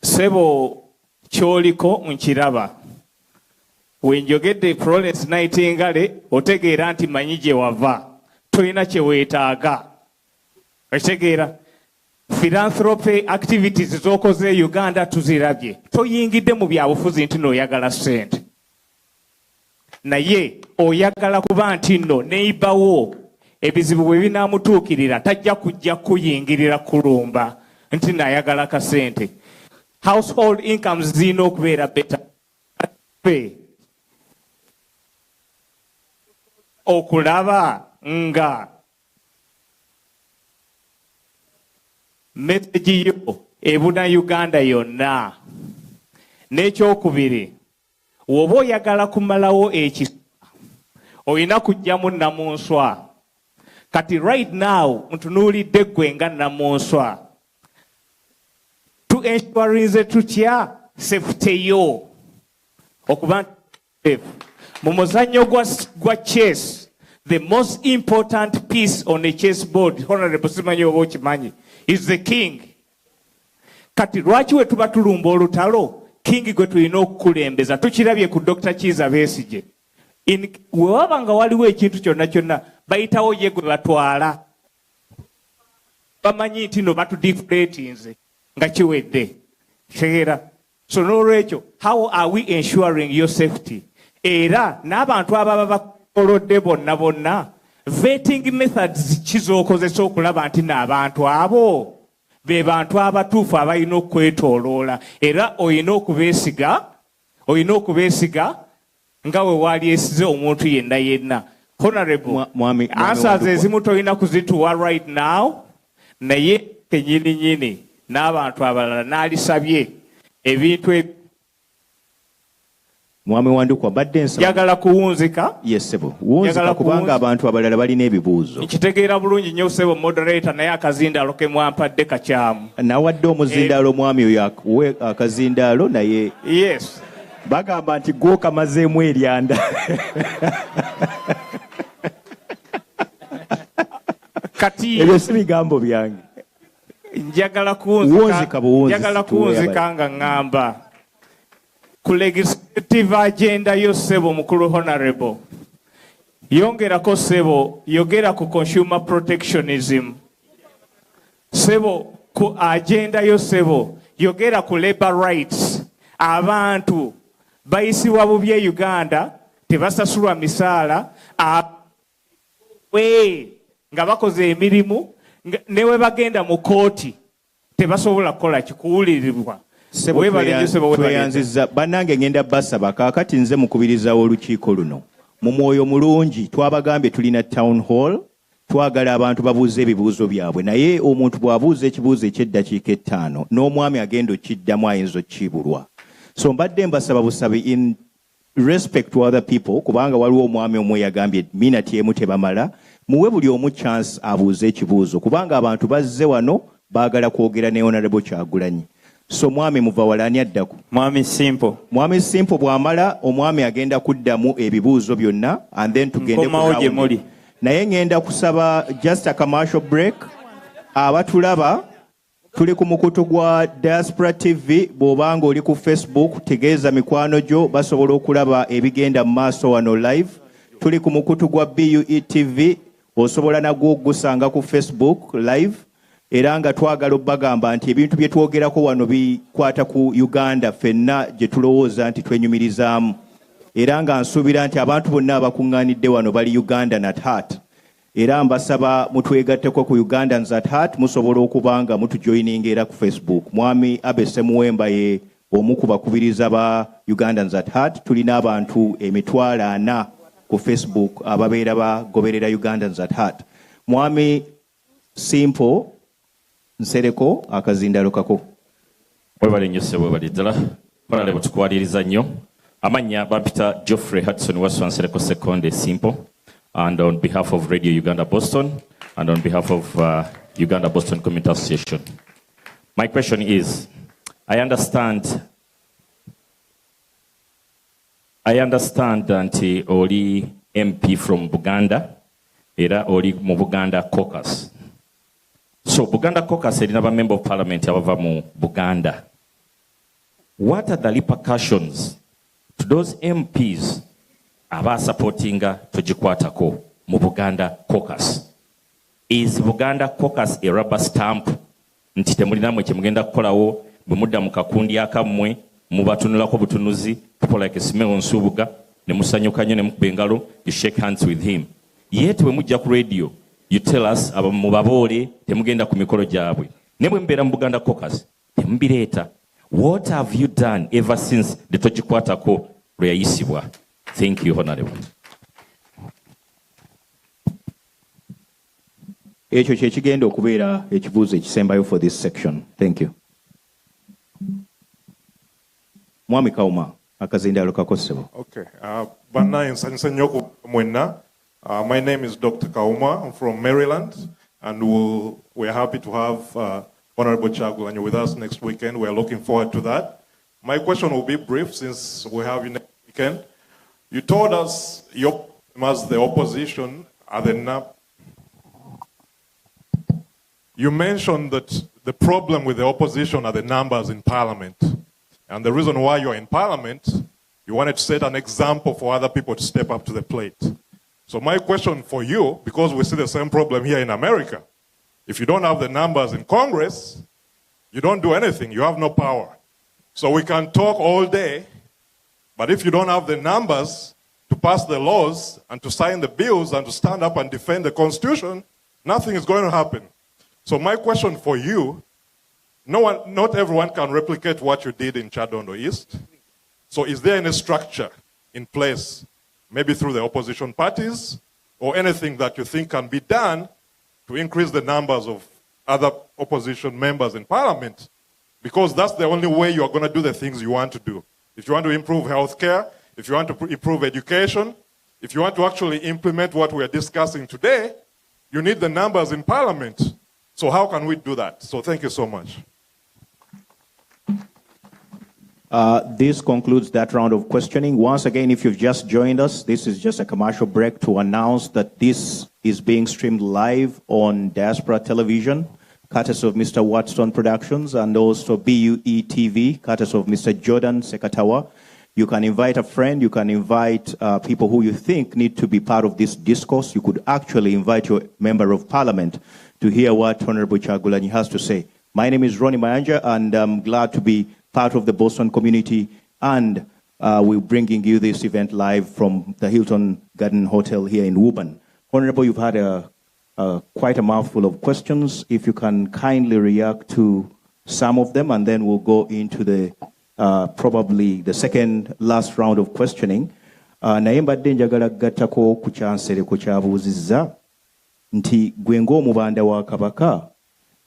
S2: Sebo kyoliko nkiraba. Wenjogedde Florence Nightingale otegeera nti manyi gye wava. Tolina kye weetaaga. Otegeera. Philanthropy activities z'okoze Uganda tuzirabye. Toyingidde mu byabufuzi nti n'oyagala ssente. Naye oyagala kuba nti nno neighborwo ebizibu bwe binaamutuukirira tajja kujja kuyingirira kulumba nti naayagala kasente. Household incomes zirina okubeera better. Okulaba nga message yo ebuna Uganda yonna. N'ekyokubiri, woba oyagala kumalawo ekisa olina kujjamu Namunswa. Kati right now ntunuulidde ggwe nga Namunswa. Ensurarinze tutya safety yo okuba mu muzannyo gwa chess, the most important piece on a chessboard, Honorable simanyi oba okimanyi, is the king. Kati lwaki we tuba tulumba olutalo king gwe tulina okukulembeza? Tukirabye ku Dr. Kiza Besigye. Wewaba nga waliwo ekintu kyonna kyonna bayitawo ye gwe batwala. Bamanyi nti no batudifulatinze nga kiwedde. Kitegeera
S6: So n'olwekyo, how are we ensuring your safety? Era n'abantu ababa bakolodde bonna vetting methods kizookozesa okulaba nti n'abantu abo be bantu abatuufu abalina okwetooloola era olina okubeesiga nga we walyesize omuntu yenna. Honorable, answers ezimu tolina kuzituwa right now, naye kenyininyini n'abantu abalala n'alisabye ebintu
S5: Mwami Wandukwa badde nsaba
S6: njagala kuwunzika.
S5: Yes sebo, wunzika kubanga abantu abalala balina ebibuuzo.
S6: Nkitegeera bulungi nnyo sebo moderator, naye akazindaalo ke mwampadde kakyamu.
S5: Nawadde omuzindaalo mwami oyo akazindaalo naye
S6: yes
S5: bagamba nti gw'okamazeemu eryanda.
S6: Kati
S5: ebyo si bigambo byange.
S6: Njagala kuwunzika nga ngamba ku legislative agenda yo sebo mukulu honorable. Yongerako sebo, yogera ku consumer protectionism. Sebo ku agenda yo sebo, yogera ku labor rights. Abantu bayisibwa bubi e Uganda tebasasulwa misaala nga bakoze emirimu newe bagenda mu kooti tebasobola kukola kikuwulirirwa.
S5: Tweyanziza bannange ngenda basaba kaakati nze mukubiriza olukiiko luno mu mwoyo mulungi twabagambye tulina town hall twagala abantu babuuze ebibuuzo byabwe naye omuntu bw'abuuza ekibuuzo eky'eddakiika 5 n'omwami agenda okiddamu ayinza okukibulwa. So mbadde mbasaba busabi in respect to other people kubanga waliwo omwami omwe yagambye minati emu tebamala muwe buli omu chance abuuze ekibuuzo kubanga abantu bazze wano baagala kwogera ne Honorable Kyagulanyi. So mwami muvawalani addako.
S2: Mwami Simple
S5: bw'amala omwami agenda kuddamu ebibuuzo byonna and then tugende ku naye ngenda kusaba just a commercial break. Abatulaba tuli ku mukutu gwa Diaspora TV bw'obanga oli ku Facebook tegeeza mikwano gyo basobola okulaba ebigenda mu maaso wano live. Tuli ku mukutu gwa BUE TV osobola nagwo ogusanga ku Facebook live. Era nga twagala obbagamba nti ebintu bye twogerako wano bikwata ku Uganda ffenna gye tulowooza nti twenyumirizaamu. Era nga nsuubira nti abantu bonna abakuŋŋaanidde wano bali Ugandans at heart. Era mbasaba mutwegatteko ku Ugandans at heart musobola okuba nga mutujoyininga era ku Facebook. Mwami Abese Muwemba ye omu ku bakubiriza ba Ugandans at heart. Tulina abantu 40 ku Facebook ababeera bagoberera Ugandans at heart. Mwami Simple nsereko akazindaalo kako.
S15: Webale nnyo ssebo webale ddala. Honorable tukwaliriza nnyo. Amanya Bampita Geoffrey Hudson Waswa Nsereko Sekonde Simple. And on behalf of Radio Uganda Boston and on behalf of Uganda Boston Community Association. My question is, I understand that Oli MP from Buganda, era Oli mu Buganda caucus. So Buganda caucus is a member of parliament abava mu Buganda. What are the repercussions to those MPs aba supporting tujikwatako mu Buganda caucus? Is Buganda caucus a rubber stamp nti temulinamu ekimugenda kukolawo bwe mudda mu kakundi akammwe mubatunulako butunuzi people like Simeon Nsubuga ne musanyuka nnyo ne mukuba engalo you shake hands with him, yet bwe mujja ku radio you tell us mubaboole temugenda ku mikolo gyabwe ne bwe mubeera mu Buganda caucus temubireeta. What have you done ever since the tojikwatako lwe yayisibwa? Thank you, Honorable.
S5: Ekyo kye kigenda okubeera ekibuuzo ekisembayo for this section. Thank you. Mwami Kauma, akazindaalo kako ssebo.
S16: Okay. Bannange nsanyusa nnyo ku mwenna. My name is Dr. Kauma. I'm from Maryland, and we're happy to have Honorable Kyagulanyi with us next weekend. We're looking forward to that. My question will be brief since we have you next weekend. You told us your as the opposition are you mentioned that the problem with the opposition are the numbers in parliament. And the reason why you're in parliament, you wanted to set an example for other people to step up to the plate. So my question for you, because we see the same problem here in America, if you don't have the numbers in Congress, you don't do anything, you have no power. So we can talk all day, but if you don't have the numbers to pass the laws and to sign the bills and to stand up and defend the Constitution, nothing is going to happen. So my question for you, not everyone can replicate what you did in Chadondo East. So is there any structure in place, maybe through the opposition parties, or anything that you think can be done to increase the numbers of other opposition members in parliament? Because that's the only way you are going to do the things you want to do. If you want to improve healthcare, if you want to improve education, if you want to actually implement what we are discussing today, you need the numbers in parliament. So how can we do that? So thank you so much.
S5: This concludes that round of questioning. Once again, if you've just joined us, this is just a commercial break to announce that this is being streamed live on Diaspora Television, courtesy of Mr. Watson Productions, and also BUE TV, courtesy of Mr. Jordan Sekatawa. You can invite a friend, you can invite people who you think need to be part of this discourse. You could actually invite your member of parliament to hear what Honorable Kyagulanyi has to say. My name is Ronnie Mayanja, and I'm glad to be part of the Boston community, and we're bringing you this event live from the Hilton Garden Hotel here in Woburn. Honorable, you've had quite a mouthful of questions. If you can kindly react to some of them, and then we'll go into the probably the second last round of questioning. Naye mbadde njagala kugattako ku kyansereko ky'abuuzizza nti gwe ng'omubanda wa Kabaka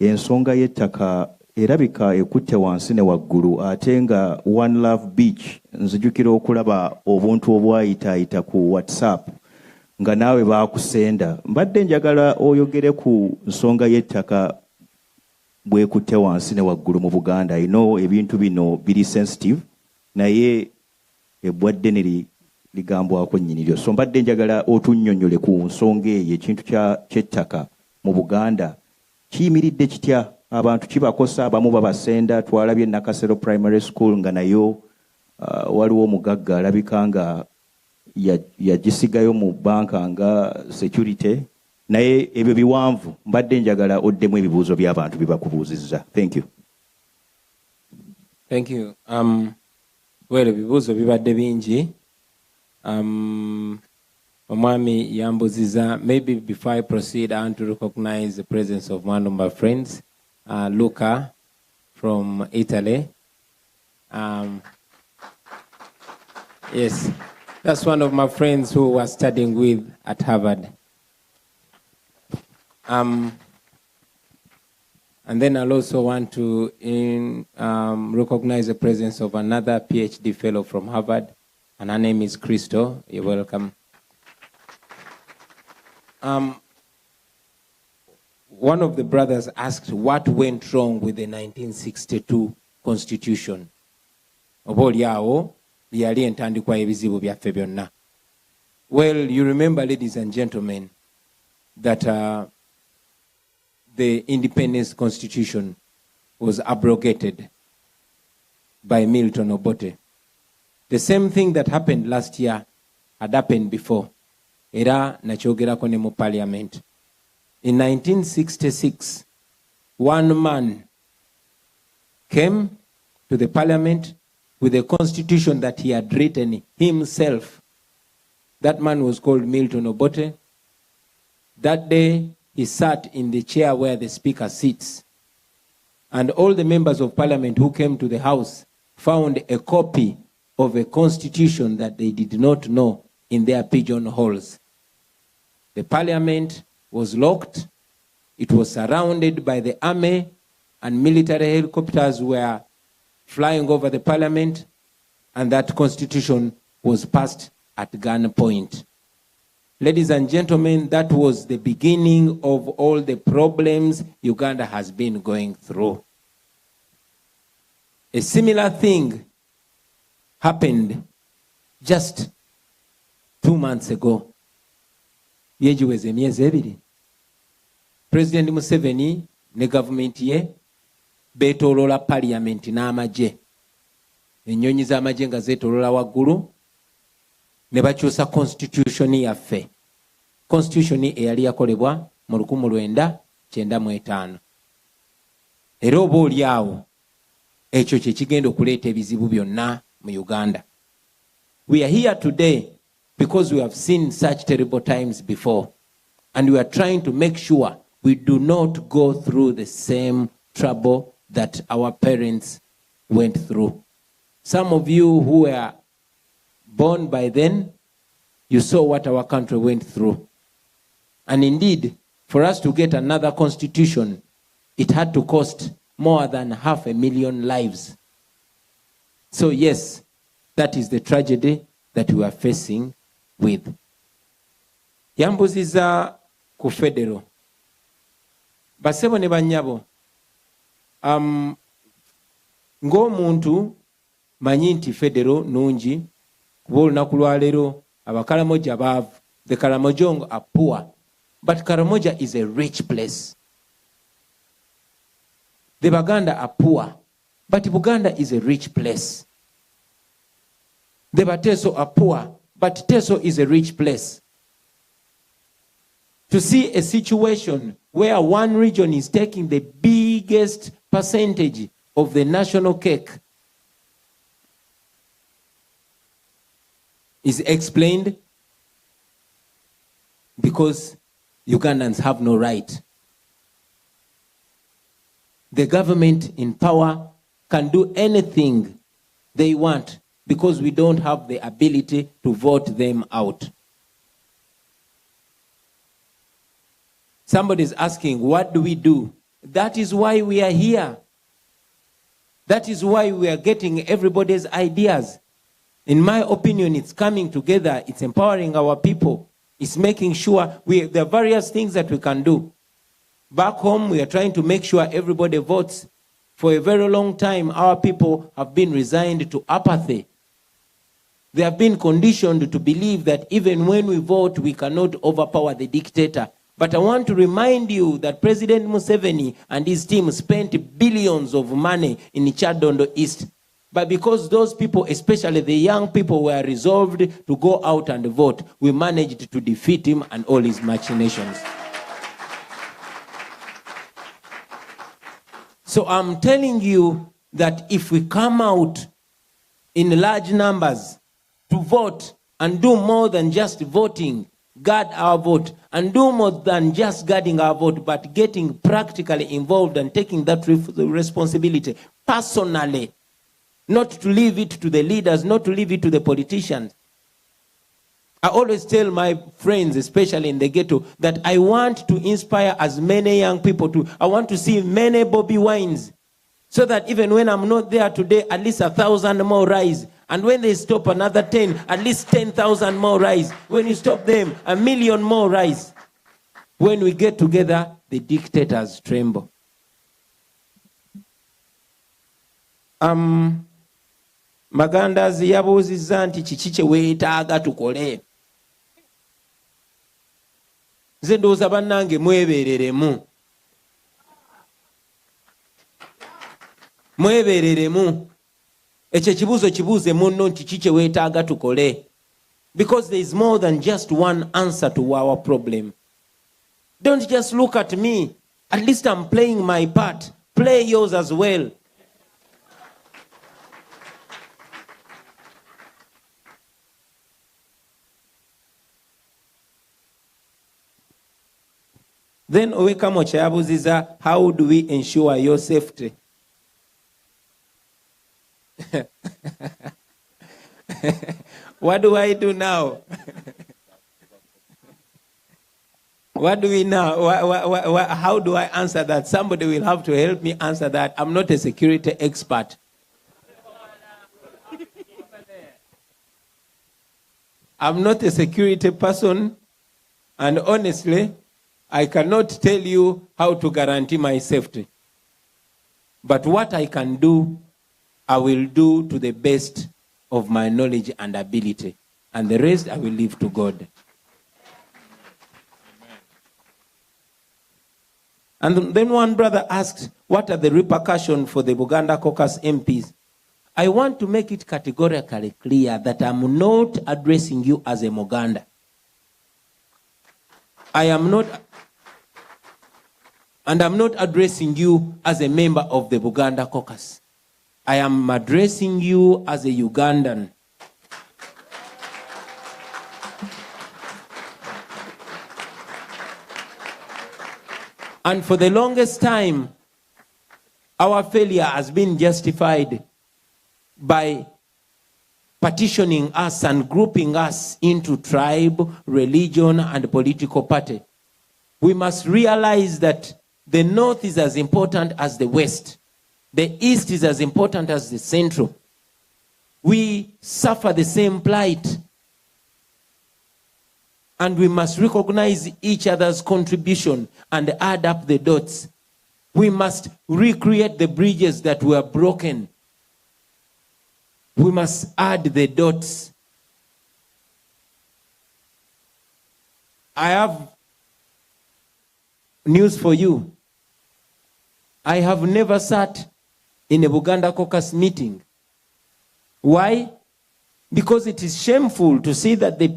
S5: ensonga y'ettaka erabika ekutte wansi ne waggulu, ate nga One Love Beach nzijukira okulaba obuntu obwayitaayita ku WhatsApp nga naawe baakusenda. Mbadde njagala oyogere ku nsonga y'ettaka bwekutte wansi ne waggulu mu Buganda. I know ebintu bino biri sensitive, naye ebbwadde ne ligambwako nnyiniryo. So mbadde njagala otunnyonnyole ku nsonga eyo, ekintu ky'ettaka mu Buganda kiyimiridde kitya? Abantu kibakosa, abamu babasenda. Twalabye Nakasero Primary School nga nayo waliwo omugagga alabika nga yagisigayo mu banka nga security, naye ebyo biwanvu. Mbadde njagala oddemu ebibuuzo by'abantu bibakubuuzizza. Thank you.
S6: Thank you. Well, ebibuuzo bibadde bingi. Omwami yambuziza. Maybe before I proceed, I want to recognize the presence of one of my friends, Luca from Italy. Yes, that's one of my friends who was studying with at Harvard. And then I'll also want to recognize the presence of another PhD fellow from Harvard, and her name is Crystal. You're welcome. One of the brothers asked what went wrong with the 1962 Constitution. Well, you remember, ladies and gentlemen, that the Independence Constitution was abrogated by Milton Obote. The same thing that happened last year had happened before. Era nachogerako ne mu parliament. In 1966, one man came to the parliament with a constitution that he had written himself. That man was called Milton Obote. That day, he sat in the chair where the speaker sits. And all the members of parliament who came to the house found a copy of a constitution that they did not know in their pigeonholes. The parliament was locked. It was surrounded by the army, and military helicopters were flying over the parliament, and that constitution was passed at gunpoint. Ladies and gentlemen, that was the beginning of all the problems Uganda has been going through. A similar thing happened just 2 months ago. President Museveni ne government ye betolola parliament n'amagye. Ennyonyi z'amagye nga zeetolola waggulu ne bakyusa constitution yaffe. Constitution eyali yakolebwa mu 1995. Era oba oli awo ekyo kye kigenda okuleeta ebizibu byonna mu Uganda. We are here today because we have seen such terrible times before, and we are trying to make sure we do not go through the same trouble that our parents went through. Some of you who were born by then, you saw what our country went through. And indeed, for us to get another constitution, it had to cost more than 500,000 lives. So yes, that is the tragedy that we are facing with. Yambuziza ku federo. Basebo ne banyabo. Ng'omuntu manyi nti federo nungi, kuba olunaku lwa leero abakaramoja baavu. The Karamojong are poor, but Karamoja is a rich place. The Baganda are poor, but Buganda is a rich place. The Bateso are poor, but Teso is a rich place. To see a situation where one region is taking the biggest percentage of the national cake is explained because Ugandans have no right. The government in power can do anything they want because we don't have the ability to vote them out. Somebody is asking, what do we do? That is why we are here. That is why we are getting everybody's ideas. In my opinion, it's coming together. It's empowering our people. It's making sure there are various things that we can do. Back home, we are trying to make sure everybody votes. For a very long time, our people have been resigned to apathy. They have been conditioned to believe that even when we vote, we cannot overpower the dictator. But I want to remind you that President Museveni and his team spent billions of money in Chadondo East. But because those people, especially the young people, were resolved to go out and vote, we managed to defeat him and all his machinations. So I'm telling you that if we come out in large numbers to vote and do more than just voting, guard our vote, and do more than just guarding our vote, but getting practically involved and taking that responsibility personally, not to leave it to the leaders, not to leave it to the politicians. I always tell my friends, especially in the ghetto, that I want to inspire as many young people I want to see many Bobby Wines, so that even when I'm not there today, at least 1,000 more rise. And when they stop another 10, at least 10,000 more rise. When you stop them, 1 million more rise. When we get together, the dictators tremble. Magandazi yabuuzizza nti kiki kye weetaaga tukole. Nze ndowooza bannange mwebeereremu. Mwebeereremu. Ekyo ekibuuzo kibuuze munno nti kiki kye weetaaga tukole. Because there is more than just one answer to our problem. Don't just look at me. At least I'm playing my part. Play yours as well. Then Owekamo Kyabuziza, how do we ensure your safety? What do I do now? What do we now? How do I answer that? Somebody will have to help me answer that. I'm not a security expert. I'm not a security person, and honestly, I cannot tell you how to guarantee my safety. But what I can do, I will do to the best of my knowledge and ability. And the rest I will leave to God. And then one brother asked, what are the repercussions for the Buganda caucus MPs? I want to make it categorically clear that I'm not addressing you as a Muganda. I'm not addressing you as a member of the Buganda caucus. I am addressing you as a Ugandan. And for the longest time, our failure has been justified by partitioning us and grouping us into tribe, religion, and political party. We must realize that the North is as important as the West. The East is as important as the Central. We suffer the same plight. And we must recognize each other's contribution and add up the dots. We must recreate the bridges that were broken. We must add the dots. I have news for you. I have never sat in a Buganda caucus meeting. Why? Because it is shameful to see that the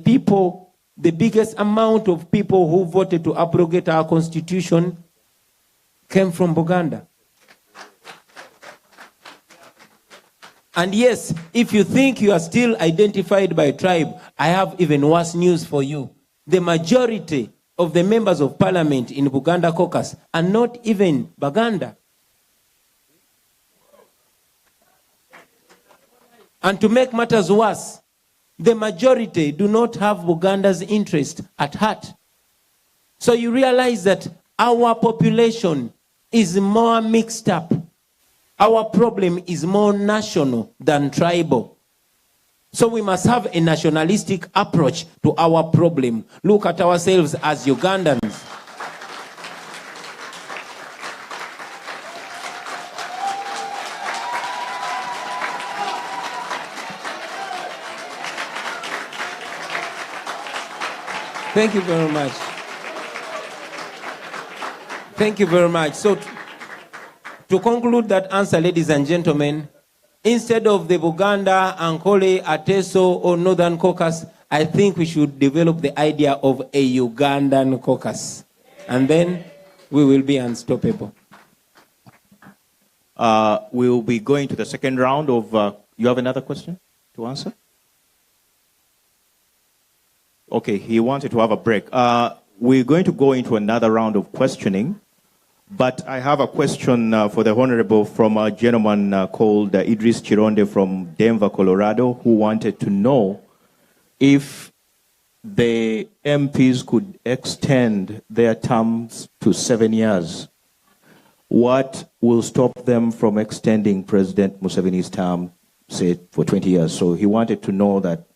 S6: biggest amount of people who voted to abrogate our constitution came from Buganda. And yes, if you think you are still identified by tribe, I have even worse news for you. The majority of the members of parliament in Buganda caucus are not even Baganda. And to make matters worse, the majority do not have Buganda's interest at heart. So you realize that our population is more mixed up. Our problem is more national than tribal. So we must have a nationalistic approach to our problem. Look at ourselves as Ugandans. Thank you very much. Thank you very much. So to conclude that answer, ladies and gentlemen, instead of the Buganda, Ankole, Ateso, or Northern Caucus, I think we should develop the idea of a Ugandan caucus. And then we will be unstoppable.
S5: We'll be going to the second round of... you have another question to answer? Okay, he wanted to have a break. We're going to go into another round of questioning, but I have a question for the Honorable from a gentleman called Idris Chironde from Denver, Colorado, who wanted to know if the MPs could extend their terms to 7 years. What will stop them from extending President Museveni's term, say, for 20 years? So he wanted to know that,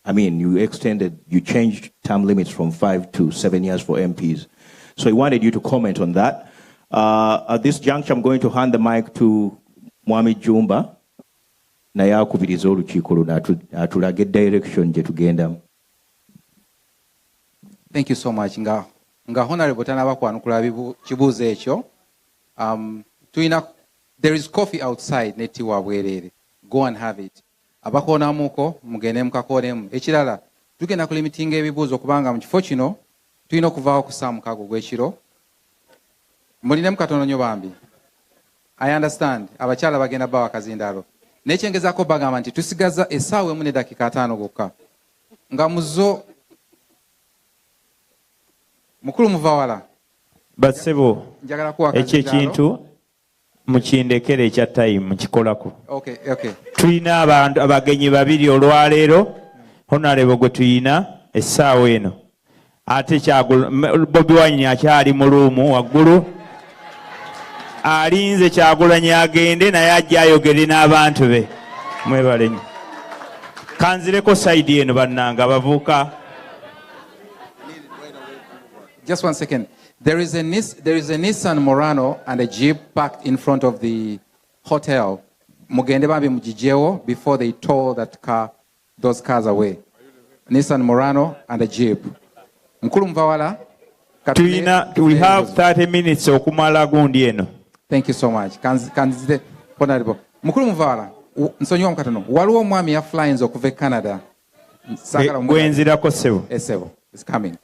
S5: I mean, you changed term limits from 5 to 7 years for MPs. So he wanted you to comment on that. At this juncture, I'm going to hand the mic to Mwami Jumba. Naye akubiriza olukiiko luno atulage direction gye tugenda.
S4: Thank you so much. Nga Honorable tanaba kwanukula kibuuzo ekyo. There is coffee outside neti wabwerere. Go and have it. Abakoonamuko mugende mukakoonemu. Ekirala tugenda kulimitinga ebibuuzo kubanga mu kifo kino tulina okuvaawo ku saa 6 gw'ekiro. Mulinemu katono nnyo bambi. I understand. Abakyala bagenda bawa kazindaalo. Nekyengezaako bagamba nti tusigaza essaawa emu n'eddakiika 5 gokka. Nga muzo mukulu muvawala.
S2: Basebo ekyo ekintu mukindekere ekya time mukikolako.
S4: Okay.
S2: Tulina abantu abagenyi babiri olwaleero Honorable gwe tuyina essaawa eno. Ate Bobi Wine akyali mu luumu waggulu. Alinze Kyagulanyi agende naye ajja ayogere n'abantu be. Mwebale nnyo. Kanzireko side eno bannanga abavuuka.
S4: Just 1 second. There is a Nissan Murano and a Jeep parked in front of the hotel. Mugende bambi mujijewo before they tow those cars away. Nissan Murano and a Jeep. Mkulu mvawala.
S2: We have 30 minutes okumala gundi eno.
S4: Thank you so much. Kanzide Honorable. Mkulu mvawala. Nsonyiwa mukatono. Waliwo omwami ya flying okuva Canada.
S2: Gwenzirako sebo.
S4: Sebo. It's coming.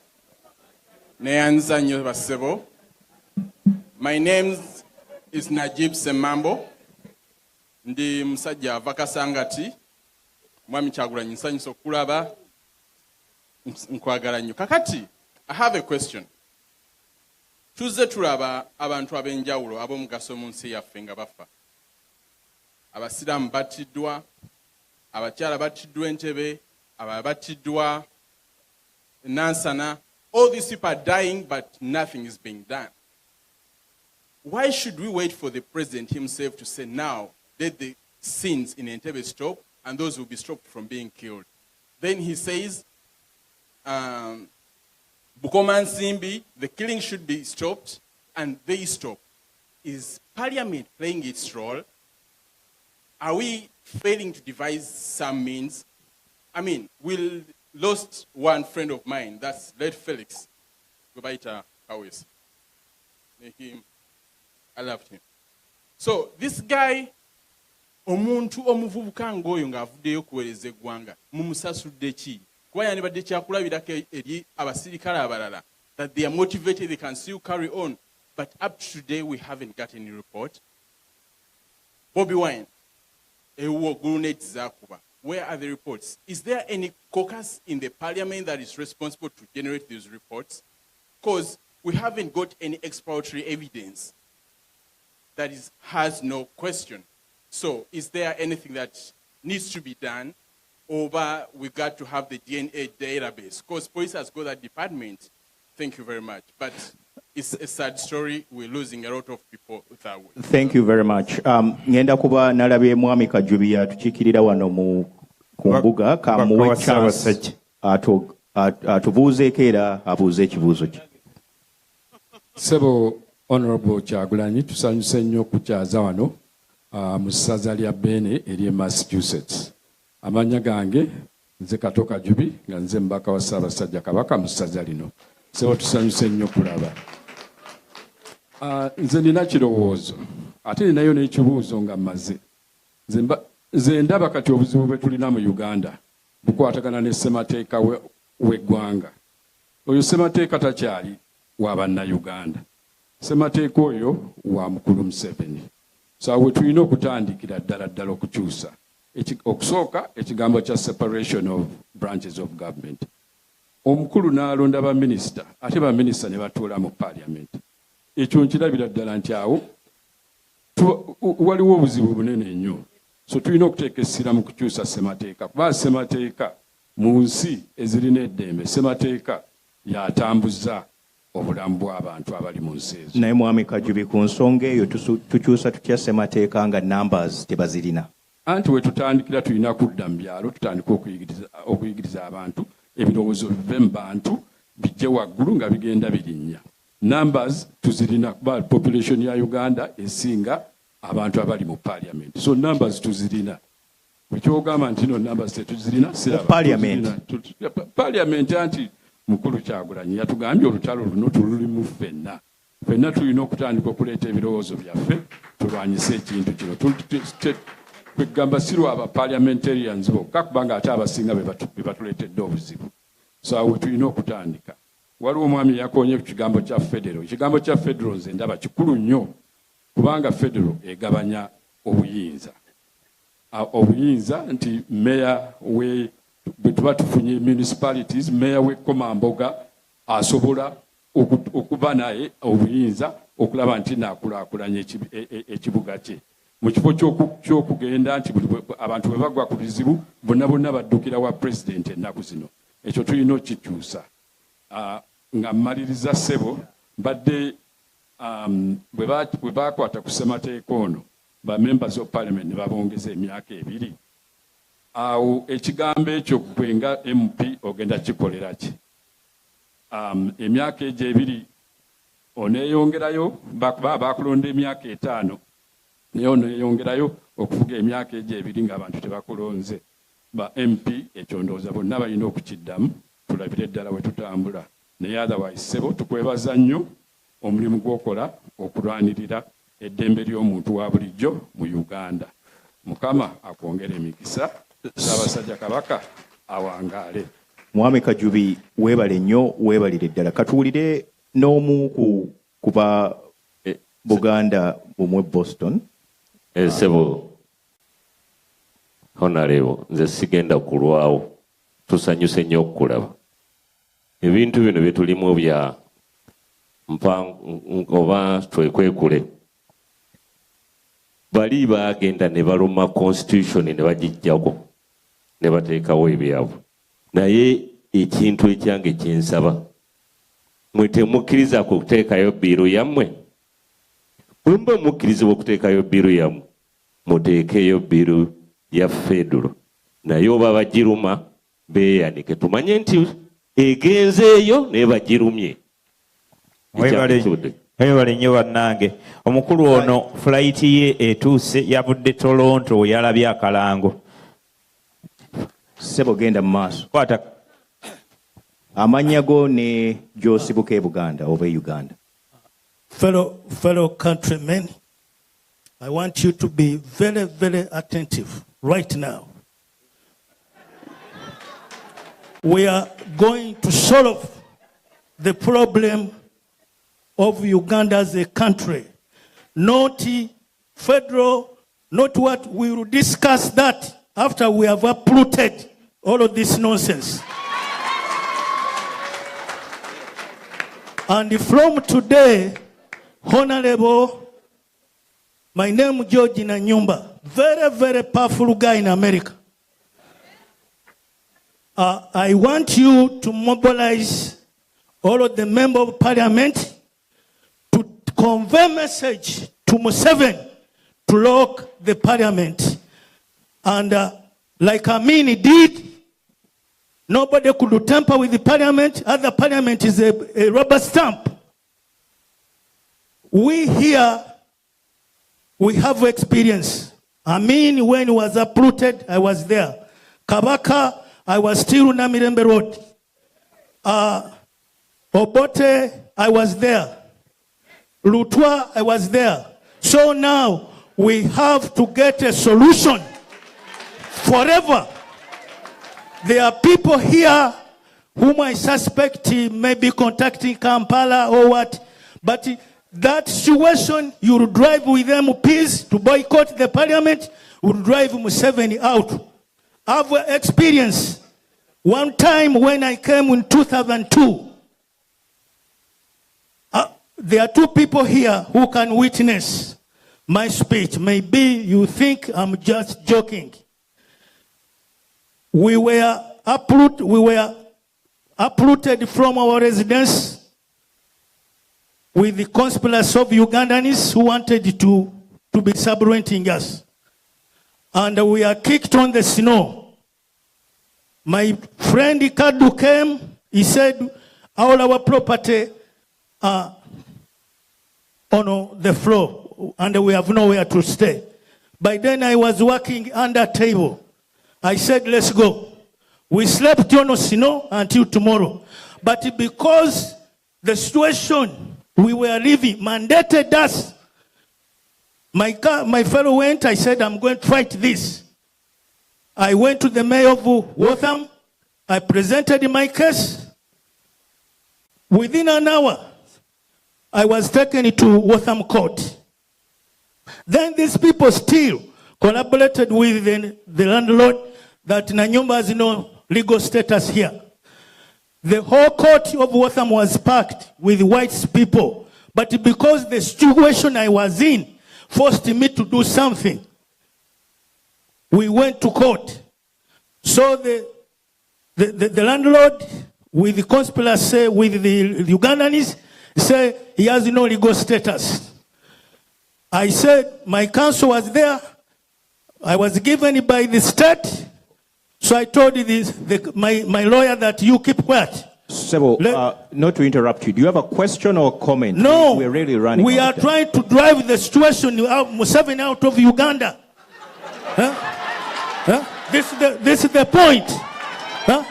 S17: Neanzanyo Basebo. My name is Najib Semambo. ndi musajja ava Kasangati, mwami Kyagulanyi nsanyusa okulaba, nkwagala nnyo. Kakati, I have a question. Tuzze tulaba abantu ab'enjawulo ab'omugaso mu nsi yaffe nga bafa. Abasiraamu battiddwa, abakyala battiddwa Entebbe, abalala battiddwa Nansana. All these people are dying, but nothing is being done. Why should we wait for the president himself to say, now, let the sins in Entebbe stop, and those will be stopped from being killed? Then he says, Bukoma and Simbi, the killing should be stopped, and they stop. Is Parliament playing its role? Are we failing to devise some means? I mean, we lost one friend of mine, that's late Felix. Gobaita Kawes. I loved him. So this guy, omuntu omuvubuka ngoyo nga avuddeyo kuweereza eggwanga mumusasudde ki? Kuba yandibadde kyakulabirako eri abasirikale abalala that they are motivated, they can still carry on. But up to today, we haven't got any report. Bobby Wine, where are the reports? Is there any caucus in the parliament that is responsible to generate these reports? Because we haven't got any exploratory evidence that has no question. So is there anything that needs to be done, or we've got to have the DNA database? Because police has got that department. Thank you very much. But it's a sad story. We're losing a lot of people that way.
S5: Thank you very much. Ngenda kuba nalabye mwami Kajubi atukiikirira wano mu kumbuga kamuwe chance atubuuzeeko era abuuze ekibuuzo kye.
S18: Sebo Honorable Kyagulanyi, tusanyuse nnyo okukyaza wano mu ssaza lya Beene eri Massachusetts. Amanya gange nze Kato Kajubi nga nze mbaka wa Ssaabasajja Kabaka mu ssaza lino. Sebo tusanyuse nnyo kulaba. Nze nina kirowoozo ate ninayo n'ekibuuzo nga mmaze. Nze ndaba kati obuzibu bwe tulina mu Uganda bukwatagana ne ssemateeka w'eggwanga. Oyo ssemateeka takyali wa bannayuganda. Ssemateeka oyo wa mukulu Museveni. So we tulina okutandikira ddala okukyusa. Okusooka ekigambo kya separation of branches of government. Omukulu n'alonda baminisita ate baminisita ne batuula mu parliament. Ekyo nkirabira ddala nti awo waliwo obuzibu bunene nnyo. So tulina okuteeka essira mu kukyusa ssemateeka. Kuba ssemateeka mu nsi ezirina eddembe, ssemateeka yatambuza obulamu bw'abantu abali mu nsi ezo.
S5: Naye mwami Kajubi ku nsonga eyo tukyusa tutya ssemateeka nga numbers tebazirina?
S18: Anti we tutandikira tulina kudda mu byalo tutandika okuyigiriza abantu ebirowoozo bive mu bantu bijje waggulu nga bigenda birinnya. Numbers tuzirina kuba population ya Uganda esinga abantu abali mu parliament. So numbers tuzirina. Wekyogamba nti no numbers tetuzirina siraba. Parliament anti mukulu Kyagulanyi yatugambye olutalo luno tululimu ffenna. Ffenna tulina okutandika okuleeta ebirowoozo byaffe tulwanyise ekintu kino. Kwegamba sirwa aba parliamentarians bokka kubanga ate abasinga be batuleetedde obuzibu. So awo tulina okutandika. Waliwo omwami yakoonye ku kigambo kya federal. Ekigambo kya federal nze ndaba kikulu nnyo kubanga federal egabanya obuyinza. Obuyinza nti meya we bwe tuba tufunye municipalities, meya we Komamboga asobola okuba naye obuyinza okulaba nti naakulaakulanya ekibuga kye. Mu kifo ky'okugenda nti abantu bwe bagwa ku bizibu bonna baddukira wa president ennaku zino. Ekyo tulina okikyusa. Nga mmaliriza ssebo mbadde bwe baakwata ku ssemateeka ono ba members of parliament ne babongeza emyaka 2. Awo ekigambo ekyo gwe nga MP ogenda kikolera ki? Emyaka egyo 2 oneeyongerayo baakulonda emyaka 5 naye oneeyongerayo okuvuga emyaka egyo 2 ng'abantu tebakulonze. Ba MP ekyo ndowooza bonna balina okukiddamu tulabire ddala we tutambula. Naye otherwise ssebo tukwebaza nnyo omulimu gw'okola okulwanirira eddembe ly'omuntu wa bulijjo mu Uganda. Mukama akwongere emikisa. Ssaabasajja Kabaka awangaale.
S5: Mwami Kajubi weebale nnyo weebalire ddala. Katuwulire n'omu kuba Buganda bumwe Boston.
S15: Ssebo Honorable, nze sigenda kulwawo. Tusanyuse nnyo okulaba. Ebintu bino bye tulimu bya oba twekwekule. Bali baagenda ne baluma constitution ne bagijjako ne bateekawo ebyabwe. Naye ekintu ekyange kyensaba, mwe temukkiriza kuteekayo bbiiru yammwe. Bwe muba mukkirizibwa okuteekayo bbiiru yammwe, muteekeyo bbiiru ya federo. Naye oba bagiruma beeyanike tumanye nti egenzeeyo naye bagirumye.
S2: Webale nnyo bannange. Omukulu ono flight ye etuuse yavudde Toronto yalabye akalango.
S5: Sebo genda mu maaso.
S2: Kwata.
S5: Amannya go ne gy'osibuka e Buganda oba e Uganda.
S19: Fellow countrymen, I want you to be very, very attentive right now. We are going to solve the problem of Uganda as a country. Not federal, not what we will discuss that after we have uprooted all of this nonsense. And from today, Honorable, my name is George Nanyumba, very, very powerful guy in America. I want you to mobilize all of the members of parliament to convey a message to Museveni to lock the parliament. And like Amin did, nobody could tamper with the parliament. Other parliament is a rubber stamp. We here, we have experience. Amin, when he was uprooted, I was there. Kabaka, I was still on Namirembe Road. Obote, I was there. Lutwa, I was there. So now we have to get a solution forever. There are people here whom I suspect may be contacting Kampala or what, but that situation, you will drive with them peace to boycott the parliament, will drive Museveni out. I have experience. One time when I came in 2002, there are two people here who can witness my speech. Maybe you think I'm just joking. We were uprooted from our residence with the conspiracy of Ugandans who wanted to be subrenting us. And we are kicked on the snow. My friend Kadu came, he said, all our property are on the floor, and we have nowhere to stay. By then I was working under a table. I said, let's go. We slept on the snow until tomorrow. But because the situation we were living mandated us, my fellow went, I said, I'm going to fight this. I went to the mayor of Waltham. I presented my case. Within an hour, I was taken to Waltham Court. Then these people still collaborated with the landlord that Nanyumba has no legal status here. The whole court of Waltham was packed with white people. But because the situation I was in forced me to do something, we went to court. So the landlord, with the conspiracy, with the Ugandans, say he has no legal status. I said my counsel was there. I was given by the state. So I told my lawyer that you keep quiet.
S5: Sebo, not to interrupt you, do you have a question or comment?
S19: No.
S5: We're really running.
S19: We are trying to drive the situation of Museveni out of Uganda. Huh? Huh? This is the point. Huh?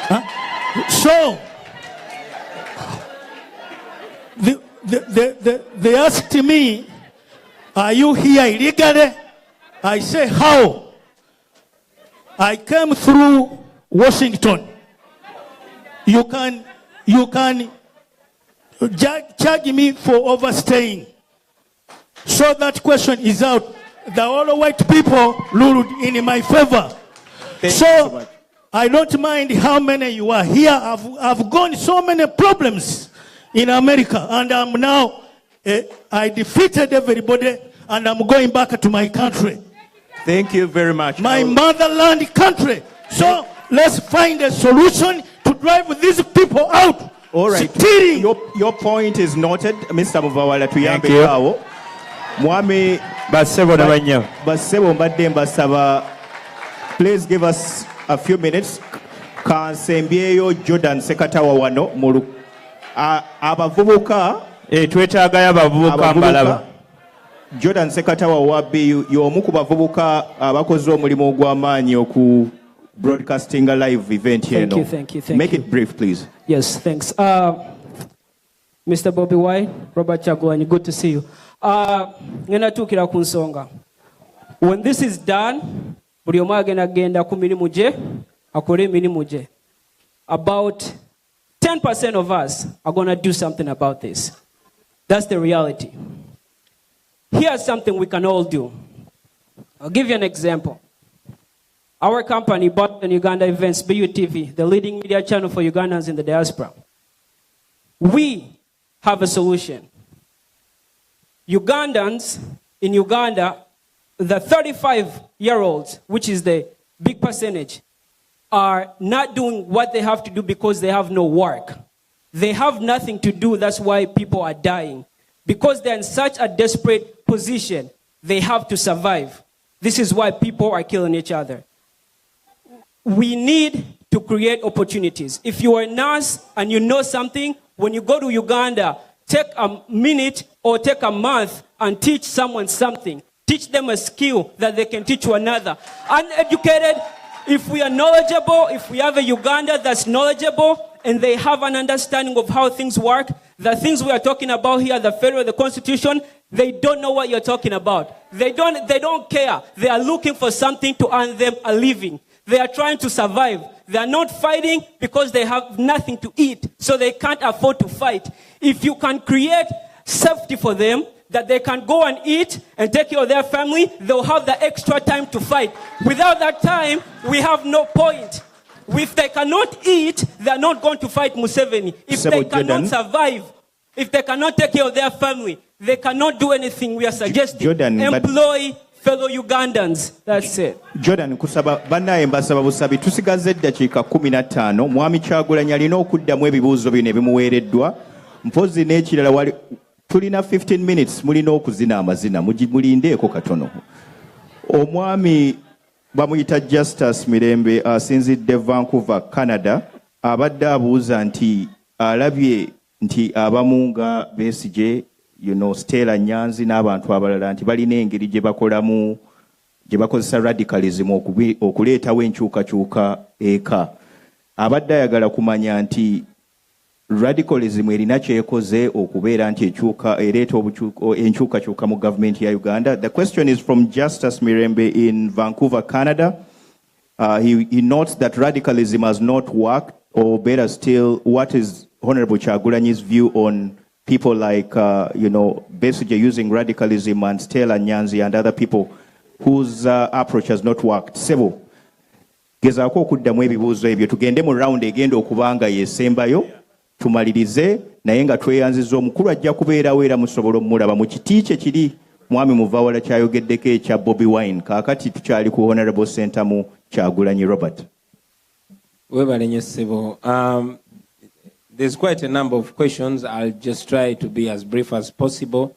S19: Huh? So, they asked me, are you here illegally? I say, how? I came through Washington. You can charge me for overstaying. So that question is out. the all white people ruled in my favor. So I don't mind how many you are here. I've gone so many problems in America, and I'm now, I defeated everybody, and I'm going back to my country.
S5: Thank you very much.
S19: My motherland country. So let's find a solution to drive these people out.
S5: All right. Your point is noted, Mr. Muvawala.
S2: Thank you.
S5: Mwami Basebo mbadde mbasaba, please give us a few minutes. Kansembyeyo Jordan Sekatawa wano mulu abavubuka
S2: twetaagayo abavubuka mbalaba.
S5: Jordan Sekatawa wabbi y'omu ku bavubuka abakoze omulimu ogw'amaanyi oku broadcasting a live event here.
S20: Thank you.
S5: Make it brief, please.
S20: Yes, thanks. Mr. Bobby Wine, Robert Kyagulanyi, good to see you. Ngenda tukira ku nsonga. When this is done, buli omu agenda ku mirimu gye, akole emirimu gye. About 10% of us are going to do something about this. That's the reality. Here's something we can all do. I'll give you an example. Our company, Boston Uganda Events, BUTV, the leading media channel for Ugandans in the diaspora. We have a solution. Ugandans in Uganda, the 35-year-olds, which is the big percentage, are not doing what they have to do because they have no work. They have nothing to do. That's why people are dying. Because they're in such a desperate position, they have to survive. This is why people are killing each other. We need to create opportunities. If you are a nurse and you know something, when you go to Uganda, take a minute or take a month and teach someone something. Teach them a skill that they can teach to another. Uneducated, if we are knowledgeable, if we have a Uganda that's knowledgeable and they have an understanding of how things work, the things we are talking about here, the federal, the constitution, they don't know what you're talking about. They don't care. They are looking for something to earn them a living. They are trying to survive. They are not fighting because they have nothing to eat, so they can't afford to fight. If you can create safety for them, that they can go and eat and take care of their family, they'll have the extra time to fight. Without that time, we have no point. If they cannot eat, they're not going to fight Museveni. If they cannot survive, if they cannot take care of their family, they cannot do anything. We are suggesting employ fellow Ugandans. That's it.
S5: Jordan, kusaba banaye mbasaba busabi tusigaze eddakiika 15 mwami Kyagulanyi alina okuddamu ebibuuzo bino ebimuweereddwa mpozi n'ekirala wali tulina 15 minutes mulina okuzina amazina mulindeeko katono. Omwami bamuyita Justice Mirembe asinzidde Vancouver, Canada, abadde abuuza nti alabye nti abamu nga Besigye, Stella Nyanzi n'abantu abalala nti balina engeri gye bakolamu gye bakozesa radicalism okuleetawo enkyukakyuka eka. Abadde ayagala kumanya nti radicalism erina kyekoze okubeera nti ereeta enkyukakyuka mu government ya Uganda. The question is from Justice Mirembe in Vancouver, Canada. He notes that radicalism has not worked, or better still, what is Honorable Kyagulanyi's view on people like, basically using radicalism and Stella Nyanzi and other people whose approach has not worked? Sebo, gezaako okuddamu ebibuuzo ebyo tugende mu round egenda okubanga yesembayo tumalirize naye nga tweyanziza omukulu ajja kubeerawo era musobola omulaba mu kiti kye kiri mwami Muvawala kyayogeddeko ekya Bobi Wine. Kaakati tukyali ku Honorable Sentamu Kyagulanyi Robert.
S6: Webale nnyo ssebo. There's quite a number of questions. I'll just try to be as brief as possible.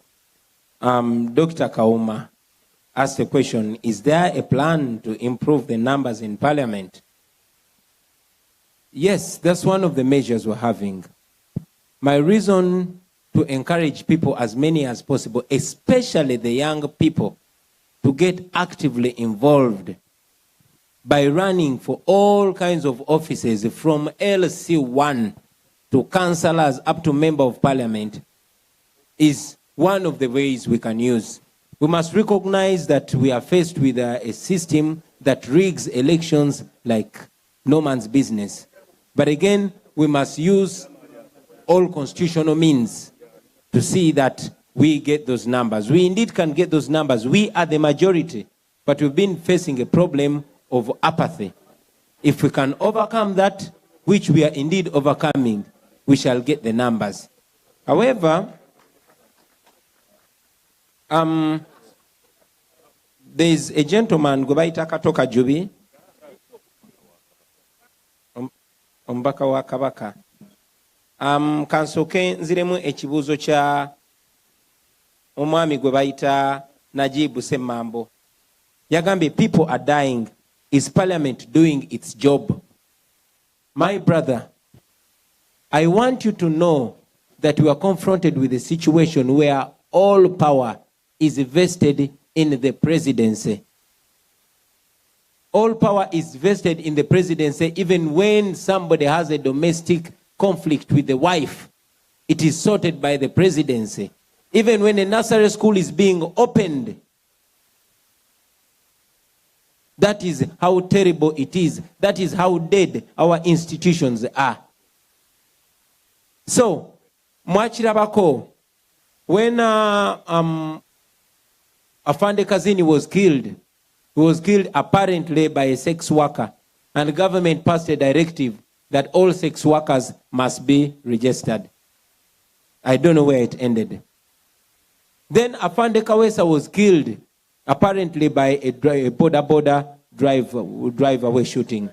S6: Dr. Kauma asked a question, is there a plan to improve the numbers in Parliament? Yes, that's one of the measures we're having. My reason to encourage people, as many as possible, especially the young people, to get actively involved by running for all kinds of offices, from LC1 to councillors up to member of parliament, is one of the ways we can use. We must recognize that we are faced with a system that rigs elections like no man's business. But again, we must use all constitutional means to see that we get those numbers. We indeed can get those numbers. We are the majority, but we've been facing a problem of apathy. If we can overcome that, which we are indeed overcoming, we shall get the numbers. However, there's a gentleman, Gobaita Katoka Jubi, Ombaka wa Kabaka. Kansoke nziremu ekibuzo cha omwami Gobaita Najibu Semambo. Yagambe, people are dying. Is Parliament doing its job? My brother, I want you to know that we are confronted with a situation where all power is vested in the presidency. All power is vested in the presidency. Even when somebody has a domestic conflict with the wife, it is sorted by the presidency. Even when a nursery school is being opened, that is how terrible it is. That is how dead our institutions are. So, Mwachirabako, when Afande Kazini was killed, he was killed apparently by a sex worker, and the government passed a directive that all sex workers must be registered. I don't know where it ended. Then Afande Kawesa was killed apparently by a drive-by shooting.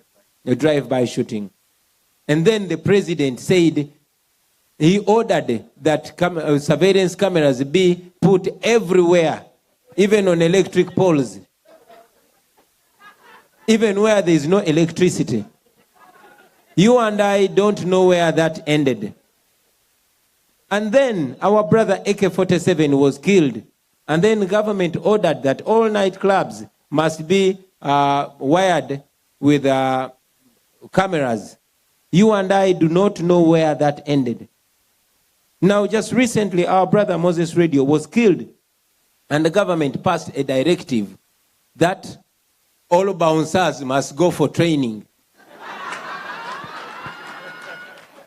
S6: And then the president said he ordered that surveillance cameras be put everywhere, even on electric poles, even where there is no electricity. You and I don't know where that ended. And then our brother AK-47 was killed. And then the government ordered that all nightclubs must be wired with cameras. You and I do not know where that ended. Now, just recently, our brother Moses Radio was killed, and the government passed a directive that all bouncers must go for training.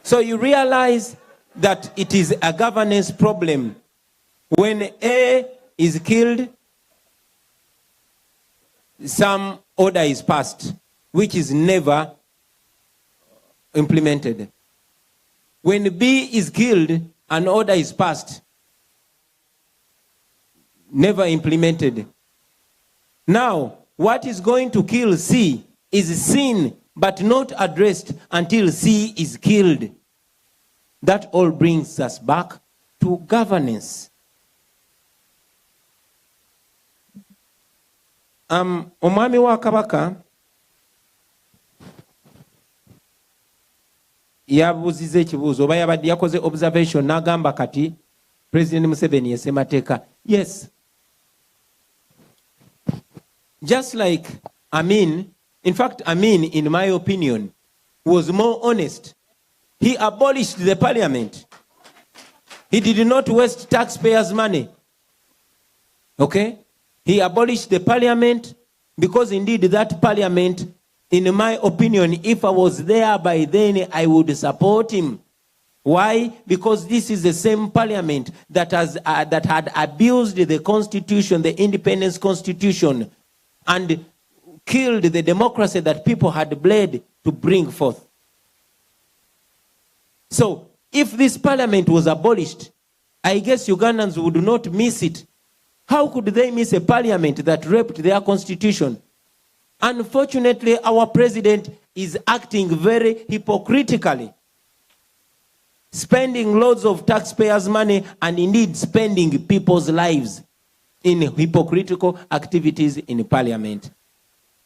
S6: So you realize that it is a governance problem. When A is killed, some order is passed, which is never implemented. When B is killed, an order is passed, never implemented. Now, what is going to kill C is seen but not addressed until C is killed. That all brings us back to governance. Omwami wa Kabaka yabuzize ekibuuzo oba yabadde yakoze observation n'agamba kati President Museveni yesemateeka. Yes. Just like Amin, in fact Amin, in my opinion, was more honest. He abolished the parliament. He did not waste taxpayers' money. Okay? He abolished the parliament because indeed that parliament, in my opinion, if I was there by then, I would support him. Why? Because this is the same parliament that had abused the constitution, the independence constitution, and killed the democracy that people had bled to bring forth. So, if this parliament was abolished, I guess Ugandans would not miss it. How could they miss a parliament that raped their constitution? Unfortunately, our president is acting very hypocritically, spending loads of taxpayers' money and indeed spending people's lives in hypocritical activities in parliament.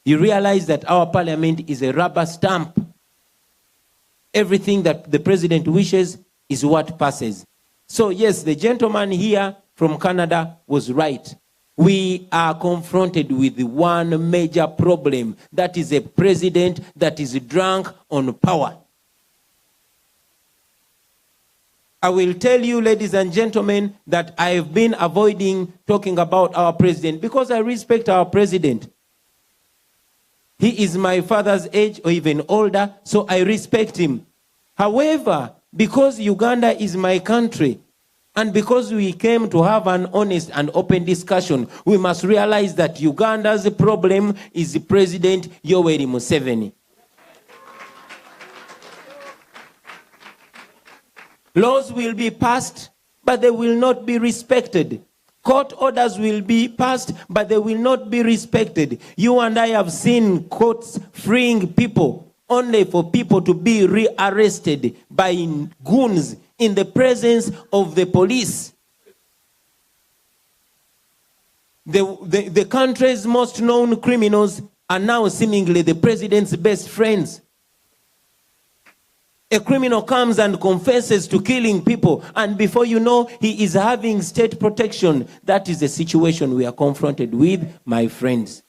S6: You realize that our parliament is a rubber stamp. Everything that the president wishes is what passes. So yes, the gentleman here from Canada was right. We are confronted with one major problem. That is a president that is drunk on power. I will tell you, ladies and gentlemen, that I have been avoiding talking about our president because I respect our president. He is my father's age or even older, so I respect him. However, because Uganda is my country, And because we came to have an honest and open discussion, we must realize that Uganda's problem is President Yoweri Museveni. Laws will be passed, but they will not be respected. Court orders will be passed, but they will not be respected. You and I have seen courts freeing people only for people to be rearrested by goons in the presence of the police. The country's most known criminals are now seemingly the president's best friends. A criminal comes and confesses to killing people, and before you know, he is having state protection. That is the situation we are confronted with, my friends.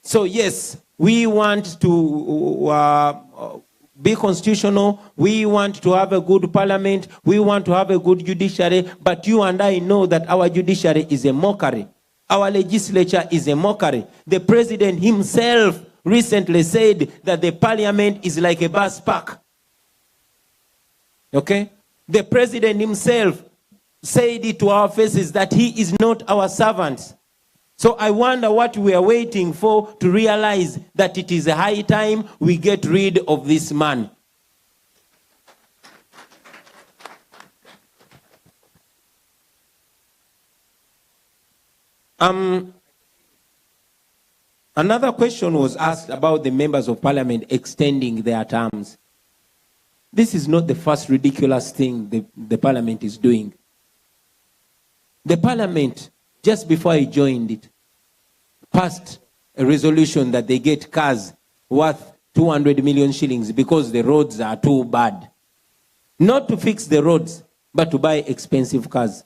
S6: So yes, we want to be constitutional. We want to have a good parliament. We want to have a good judiciary. But you and I know that our judiciary is a mockery. Our legislature is a mockery. The president himself recently said that the parliament is like a bus park. Okay? The president himself said it to our faces that he is not our servant. So I wonder what we are waiting for to realize that it is a high time we get rid of this man. Another question was asked about the members of parliament extending their terms. This is not the first ridiculous thing the parliament is doing. The parliament, just before I joined it, passed a resolution that they get cars worth 200 million shillings because the roads are too bad. Not to fix the roads, but to buy expensive cars.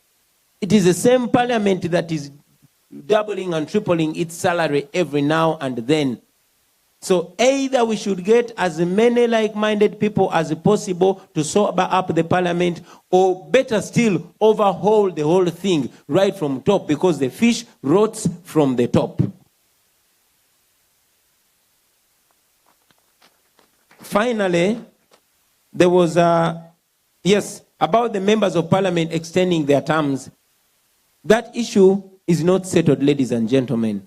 S6: It is the same parliament that is doubling and tripling its salary every now and then. So either we should get as many like-minded people as possible to sober up the parliament, or better still, overhaul the whole thing right from top, because the fish rots from the top. Finally, there was about the members of parliament extending their terms. That issue is not settled, ladies and gentlemen.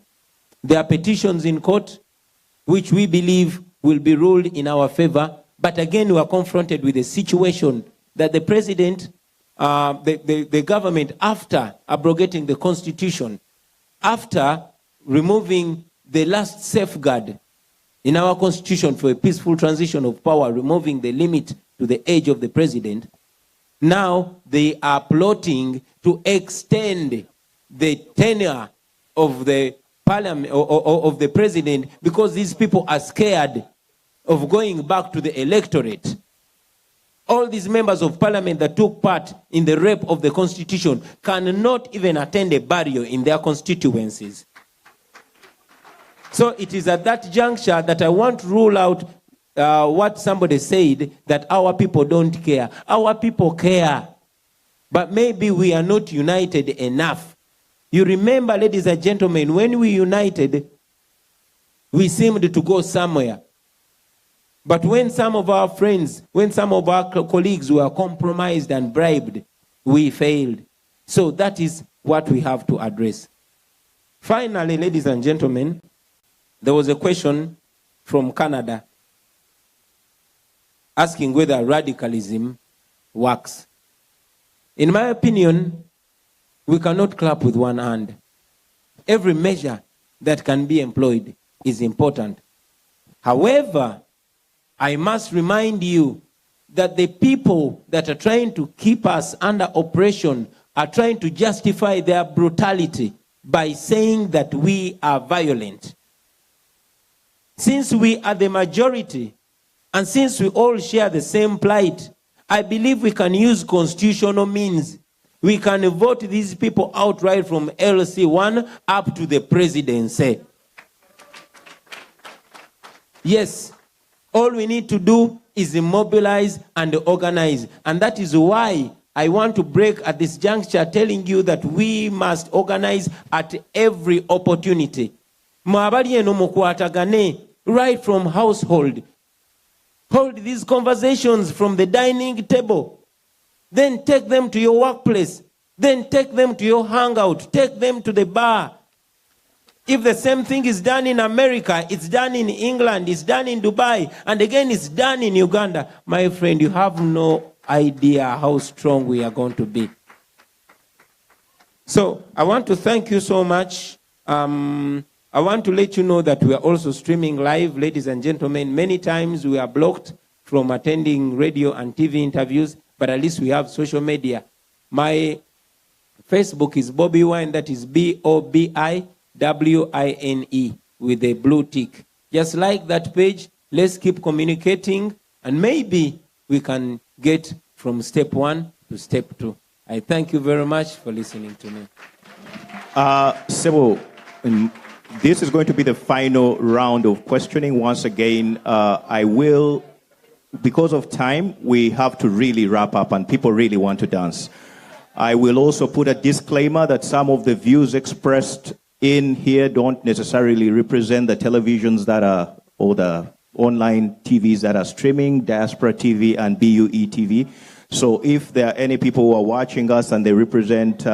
S6: There are petitions in court which we believe will be ruled in our favor. But again, we are confronted with a situation that the president, the government, after abrogating the constitution, after removing the last safeguard in our constitution for a peaceful transition of power, removing the limit to the age of the president, now they are plotting to extend the tenure of the parliament or of the president, because these people are scared of going back to the electorate. All these members of parliament that took part in the rape of the constitution cannot even attend a burial in their constituencies. So it is at that juncture that I want to rule out what somebody said, that our people don't care. Our people care, but maybe we are not united enough. You remember, ladies and gentlemen, when we united, we seemed to go somewhere. But when some of our friends, when some of our colleagues were compromised and bribed, we failed. So that is what we have to address. Finally, ladies and gentlemen, there was a question from Canada asking whether radicalism works. In my opinion, we cannot clap with one hand. Every measure that can be employed is important. However, I must remind you that the people that are trying to keep us under oppression are trying to justify their brutality by saying that we are violent. Since we are the majority, and since we all share the same plight, I believe we can use constitutional means. We can vote these people out right from LC1 up to the presidency. Yes, all we need to do is mobilize and organize. And that is why I want to break at this juncture telling you that we must organize at every opportunity. Right from household. Hold these conversations from the dining table. then take them to your workplace, then take them to your hangout, take them to the bar. If the same thing is done in America, it's done in England, it's done in Dubai, and again it's done in Uganda, my friend, you have no idea how strong we are going to be. So I want to thank you so much. I want to let you know that we are also streaming live, ladies and gentlemen. Many times we are blocked from attending radio and TV interviews, but at least we have social media. My Facebook is Bobby Wine, that is BOBIWINE with a blue tick. Just like that page, let's keep communicating, and maybe we can get from step 1 to step 2. I thank you very much for listening to me.
S5: Sebo, this is going to be the final round of questioning. Once again, I will, because of time, we have to really wrap up and people really want to dance. I will also put a disclaimer that some of the views expressed in here don't necessarily represent the televisions that are, or the online TVs that are streaming, Diaspora TV and BUE TV. So if there are any people who are watching us and they represent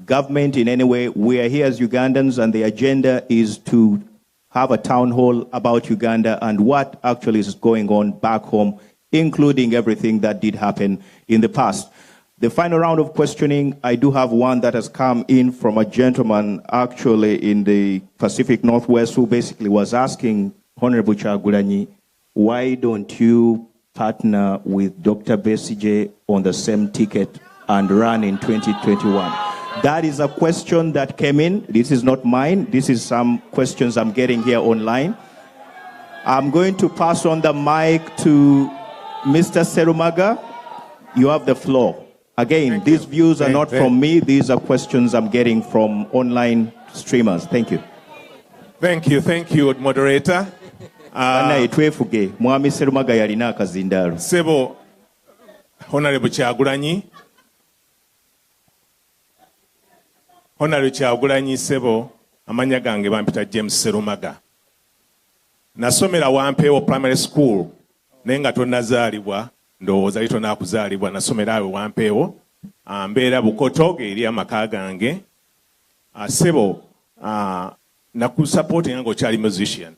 S5: government in any way, we are here as Ugandans, and the agenda is to have a town hall about Uganda and what actually is going on back home, including everything that did happen in the past. The final round of questioning, I do have one that has come in from a gentleman actually in the Pacific Northwest who basically was asking Honorable Kyagulanyi, why don't you partner with Dr. Besigye on the same ticket and run in 2021? That is a question that came in. This is not mine. This is some questions I'm getting here online. I'm going to pass on the mic to Mr. Serumaga. You have the floor. Again, these views are not from me. These are questions I'm getting from online streamers. Thank you.
S21: Thank you, moderator. Sebo, Honorable Kyagulanyi. Honorable Kyagulanyi Sebo, amanya gange bampita James Serumaga. Nasomera Wampeewo Primary School, nenga tonnazaalibwa, ndowooza lito nakuzaalibwa, nasomera awe Wampeewo, mbeera Bukoto eri amaka gange. Sebo, nakusupporting nga okyali musician.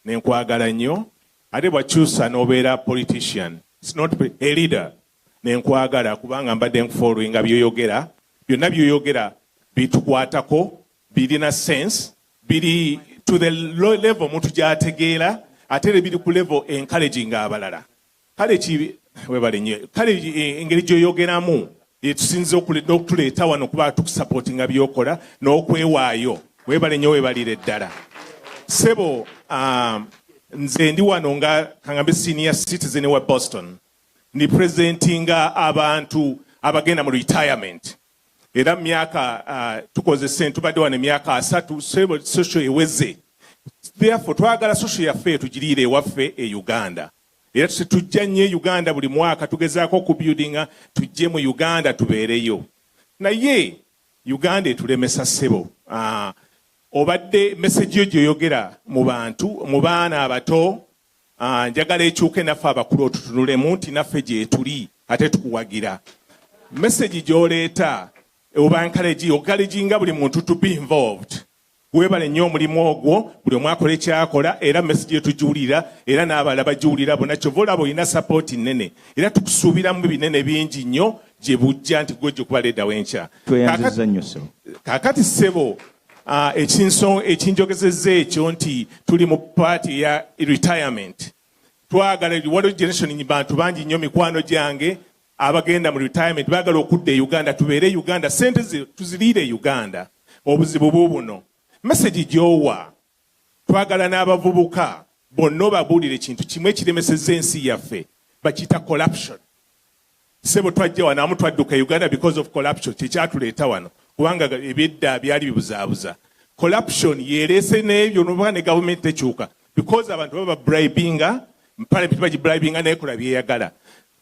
S21: Nenkwagala nnyo, ate bwakyusa n'obeera politician, it's not a leader. Nenkwagala kubanga mbadde nkufollowinga byoyogera, byonna byoyogera bitukwatako, birina sense, biri to the low level omuntu gy'ategeera, ate biri ku level encouraging abalala. Kale webale nnyo, kale engeri gy'oyogeramu etusinze okutuleeta wano kuba tukusupportinga byokola n'okwewaayo. Webale nnyo, webalire ddala. Sebo, nze ndi wano nga kangambe senior citizen wa Boston. Ni presentinga abantu abagenda mu retirement. Era myaka tukozese tubadde wano emyaka 3 Sebo social eweze. Therefore twagala social yaffe tugiriire ewaffe e Uganda. Era tujja nnyo Uganda buli mwaka tugezaako okubuildinga tujje mu Uganda tubeereyo. Naye Uganda etulemesa Sebo. Obadde message yo gyoyogera mu bantu, mu baana abato, njagala ekyuke naffe abakulu otutunulemu nti naffe gye tuli ate tukuwagira. Message gy'oleeta oba encouraginga buli muntu to be involved. Webale nnyo omulimu ogwo, buli omu akola ekyakola, era message etujuulira, era n'abalala bajuulira bonna kyova olaba olina support nnene. Era tukusuubiramu binene bingi nnyo gye bujja nti gwe gy'okubaleddawo enkya.
S5: Tweyanziza nnyo Sebo.
S21: Kaakati Sebo, ekinjogezezza ekyo nti tuli mu party ya retirement. Twagala waliwo generation bantu bangi nnyo mikwano gyange abagenda mu retirement baagala okudda e Uganda, tubeere Uganda, sente tuziriire e Uganda. Obuzibu buubuno. Message gy'owa, twagala n'abavubuka bonna babuulire ekintu kimu ekiremesezza ensi yaffe, bakiyita corruption. Sebo twajja wano amu twadduka Uganda because of corruption, kyekyatuleeta wano. Kubanga ebyedda byali bibuzaabuza. Corruption yereese n'ebyo n'oba ne government tekyuka. Because abantu baba bribinga, parliament bagibribinga n'ekola byeyagala.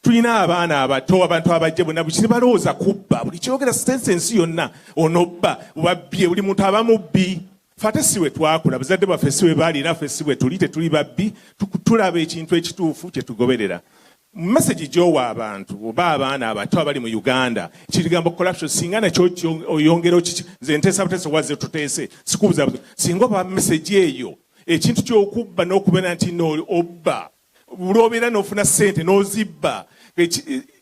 S21: Tulina abaana abato, abantu abajja bonna bukiri balowooza kubba. Buli kyogera ensi yonna onobba, wabbye, buli muntu aba mubbi. Fate si we twakula, bazadde baffe si we baali, naffe si we tuli, tetuli babbi, tulaba ekintu ekituufu kye tugoberera. message gy'owa abantu oba abaana abato abali mu Uganda ekigambo corruption singa nakyo oyongera nze nteesa buteesa wazze tuteese sikubuza singa oba message eyo ekintu ky'okubba n'okubeera nti obba olwobeera n'ofuna ssente n'ozibba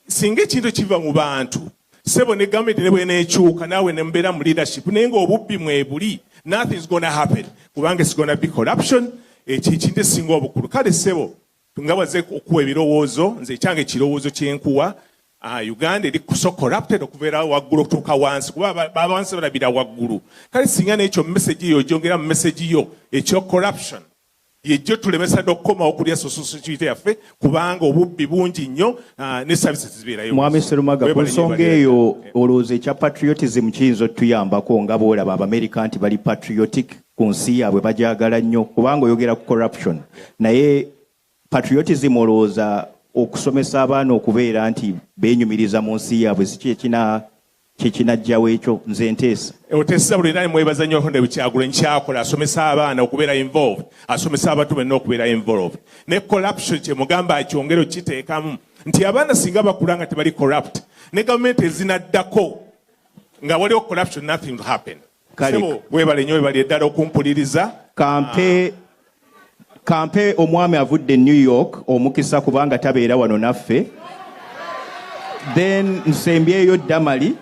S21: singa ekintu kiva mu bantu sebo ne gavumenti ne bweneekyuka naawe ne mubeera mu leadership naye ng'obubbi mwebuli nothing's gonna happen kubanga it's gonna be corruption ekyo ekintu esinga obukulu kale sebo nga waze okuwa ebirowoozo nze ekyange ekirowoozo kyenkuwa Uganda eri so corrupted okubeera waggulu okutuuka wansi kuba bawansi balabira waggulu kale singa n'ekyo message yo gyongera mu message yo ekyo corruption yejjo tulemesa n'okukomawo okulya society yaffe kubanga obubbi bungi nnyo ne services zibeerayo.
S5: Mwami Serumaga ku nsonga eyo olowooza ekya patriotism kiyinza otuyambako nga boolaba Abamerica nti bali patriotic ku nsi yaabwe bagyagala nnyo kubanga oyogera ku corruption naye patriotism olowooza okusomesa abaana okubeera nti beenyumiriza mu nsi yaabwe si kyekinajjawo ekyo nze nteesa
S21: oteesa buli nani mwebaza nnyo Honorable Kyagulanyi kyakola asomesa abaana okubeera involved asomesa abantu benna okubeera involved ne corruption kye mugamba akyongero kiteekamu nti abaana singa bakula nga tebali corrupt ne gavumenti ezinaddako nga waliwo corruption nothing will happen. Sebo webale nnyo webali eddala okumpuliriza kampe
S5: omwami avudde New York omukisa kubanga tabeera wano naffe then nsembyeyo Damali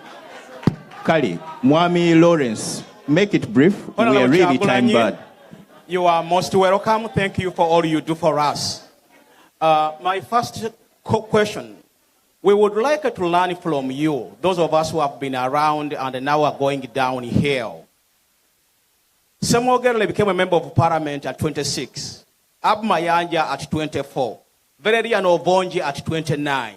S5: kale mwami Lawrence make it brief. We are really time bad.
S1: You are most welcome. Thank you for all you do for us. My first question, we would like to learn from you, those of us who have been around and now are going downhill. Samuel Gerle became a member of parliament at 26. Ab Mayanja at 24. Valerian Obonji at 29.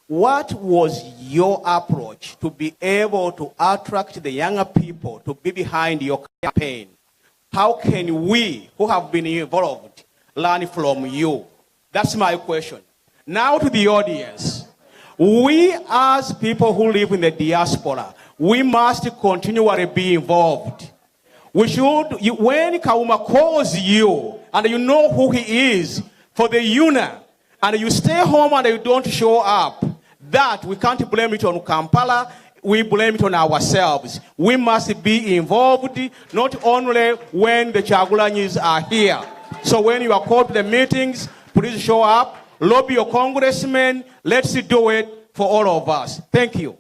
S1: What was your approach to be able to attract the younger people to be behind your campaign? How can we, who have been involved, learn from you? That's my question. Now to the audience. We as people who live in the diaspora, we must continually be involved. We should, when Kauma calls you, and you know who he is, for the UNA, and you stay home and you don't show up, that we can't blame it on Kampala, we blame it on ourselves. We must be involved, not only when the Kyagulanyis are here. So when you are called to the meetings, please show up, lobby your congressmen, let's do it for all of us. Thank you.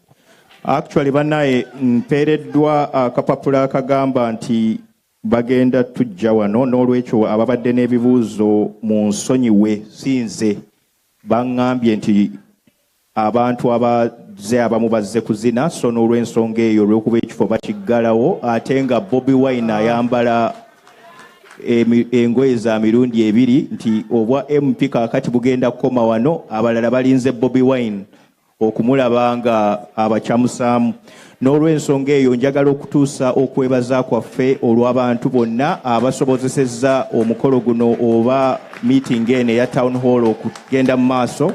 S5: Actually, banaye mpereddwa akapapula akagamba nti bagenda tujja wano n'olwekyo ababadde n'ebibuuzo mu nsonyiwe sinze baŋŋambye nti abantu abazze abamu bazze kuzina so n'olw'ensonga eyo olw'okuba ekifo bakiggalawo ate nga Bobi Wine ayambala engoye za mirundi ebiri nti obwa MP kaakati bugenda kukoma wano abalala balinze Bobi Wine okumulaba nga abakyamusaamu n'olw'ensonga eyo njagala okutuusa okwebaza kwaffe olw'abantu bonna abasobozesezza omukolo guno oba meeting eno eya town hall okugenda mu maaso.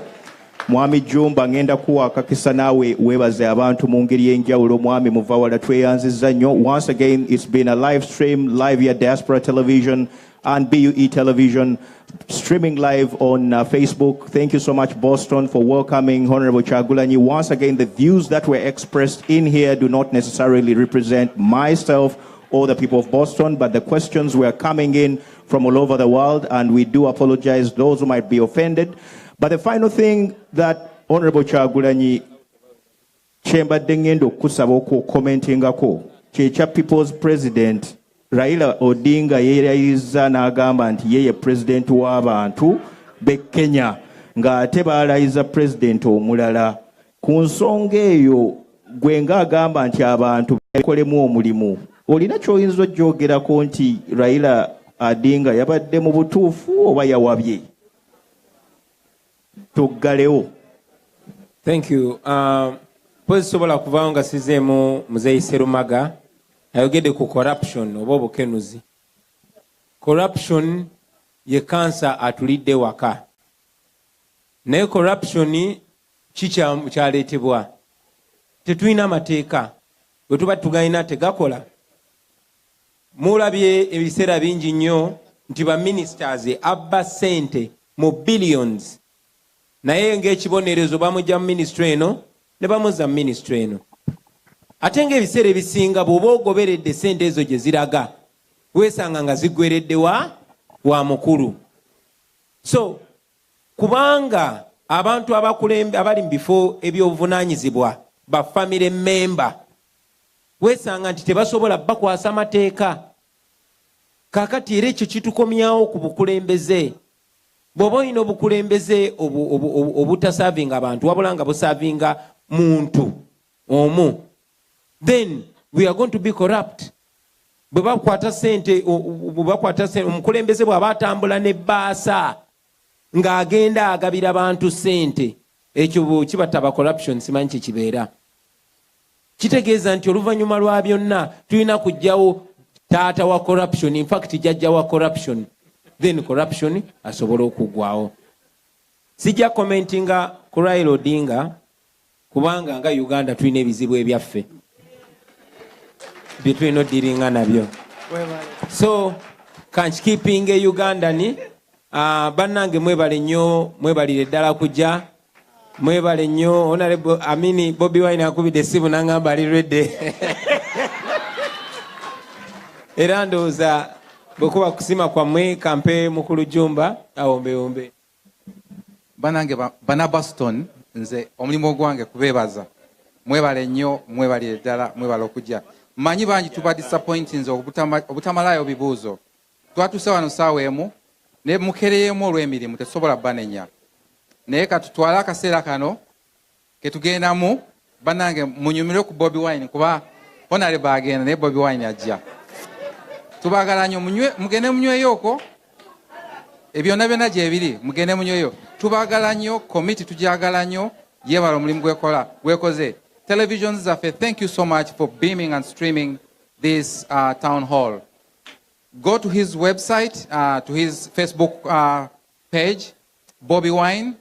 S5: Mwami Jumba ngenda kuwakakisa naawe weebaze abantu mu ngeri y'enjawulo mwami muva wala tweyanzizza nnyo. Once again it's been a live stream live via Diaspora Television and BUE Television, streaming live on Facebook. Thank you so much, Boston, for welcoming Honorable Kyagulanyi. Once again, the views that were expressed in here do not necessarily represent myself or the people of Boston, but the questions were coming in from all over the world, and we do apologize those who might be offended. But the final thing that Honorable Kyagulanyi kyembadde ngenda okusaba okukommentingako kyekya People's President Raila Odinga yeerayiza n'agamba nti yeye president w'abantu be Kenya ng'ate baalayiza president omulala. Ku nsonga eyo gwe ng'agamba nti abantu bekolemu omulimu, olina ky'oyinza ogyogerako nti Raila Odinga yabadde mu butuufu oba yawabye? Tuggalewo.
S6: Thank you. Pozi sobola kuvaawo nga sizeemu Muzeeyi Serumaga ayogedde ku corruption oba obukenuzi. Corruption ye kansa atulidde waka. Naye corruption kyaleetebwa. Tetulina mateeka. Bwe tuba tugalina tegakola. Mulabye ebiseera bingi nnyo nti ba ministers abba ssente mu billions naye ng'ekibonerezo bamujja mu minisitule eno ne bamuzza mu minisitule eno. Ate ng'ebiseera ebisinga bw'oba ogoberedde ssente ezo gye ziraga weesanga nga ziggweredde wa mukulu. So kubanga abantu abali mu bifo ebyobuvunaanyizibwa ba family member weesanga nti tebasobola bakwasa mateeka. Kaakati era ekyo kitukomyawo ku bukulembeze. Bw'oba olina obukulembeze obutasaavinga abantu wabula nga busaavinga muntu omu, then we are going to be corrupt. Bwe bakwata ssente omukulembeze bw'aba atambula n'ebbaasa ng'agenda agabira abantu ssente, ekyo kibataba corruption, simanyi kyekibeera. Kitegeeza nti oluvannyuma lwa byonna tulina kuggyawo taata wa corruption, in fact jjajja wa corruption, then corruption asobola okuggwawo. Sijja commentinga ku Raila Odinga kubanga nga Uganda tulina ebizibu ebyaffe bye tulina oddiringa nabyo. So kankikiipinga e Ugandani. Bannange mwebale nnyo, mwebalire ddala kujja, mwebale nnyo. Honorable Amini Bobi Wine akubidde essimu n'angamba ali ready. Era ndowooza bwekuba kusima kwammwe kampe mukulu Jumba awombeewombe.
S4: Bannange bana Boston, nze omulimu gwange kubeebaza. Mwebale nnyo, mwebalire ddala, mwebale okujja. Mmanyi bangi tuba disappointing obutamalayo bibuuzo. Twatuuse wano ssaawa emu ne mukereyeemu olw'emirimu tetusobola banenya. Naye katutwale akaseera kano ke tugendamu bannange munyumire ku Bobi Wine kuba Honorable agenda naye Bobi Wine ajja. Tubagala nnyo mugende munyweyooko ebyonna byonna gyebiri mugende munyweyo. Tubagala nnyo, committee tujagala nnyo, yeebala omulimu gwekoze. Televisions zaffe, thank you so much for beaming and streaming this town hall. Go to his website, to his Facebook page, Bobi Wine,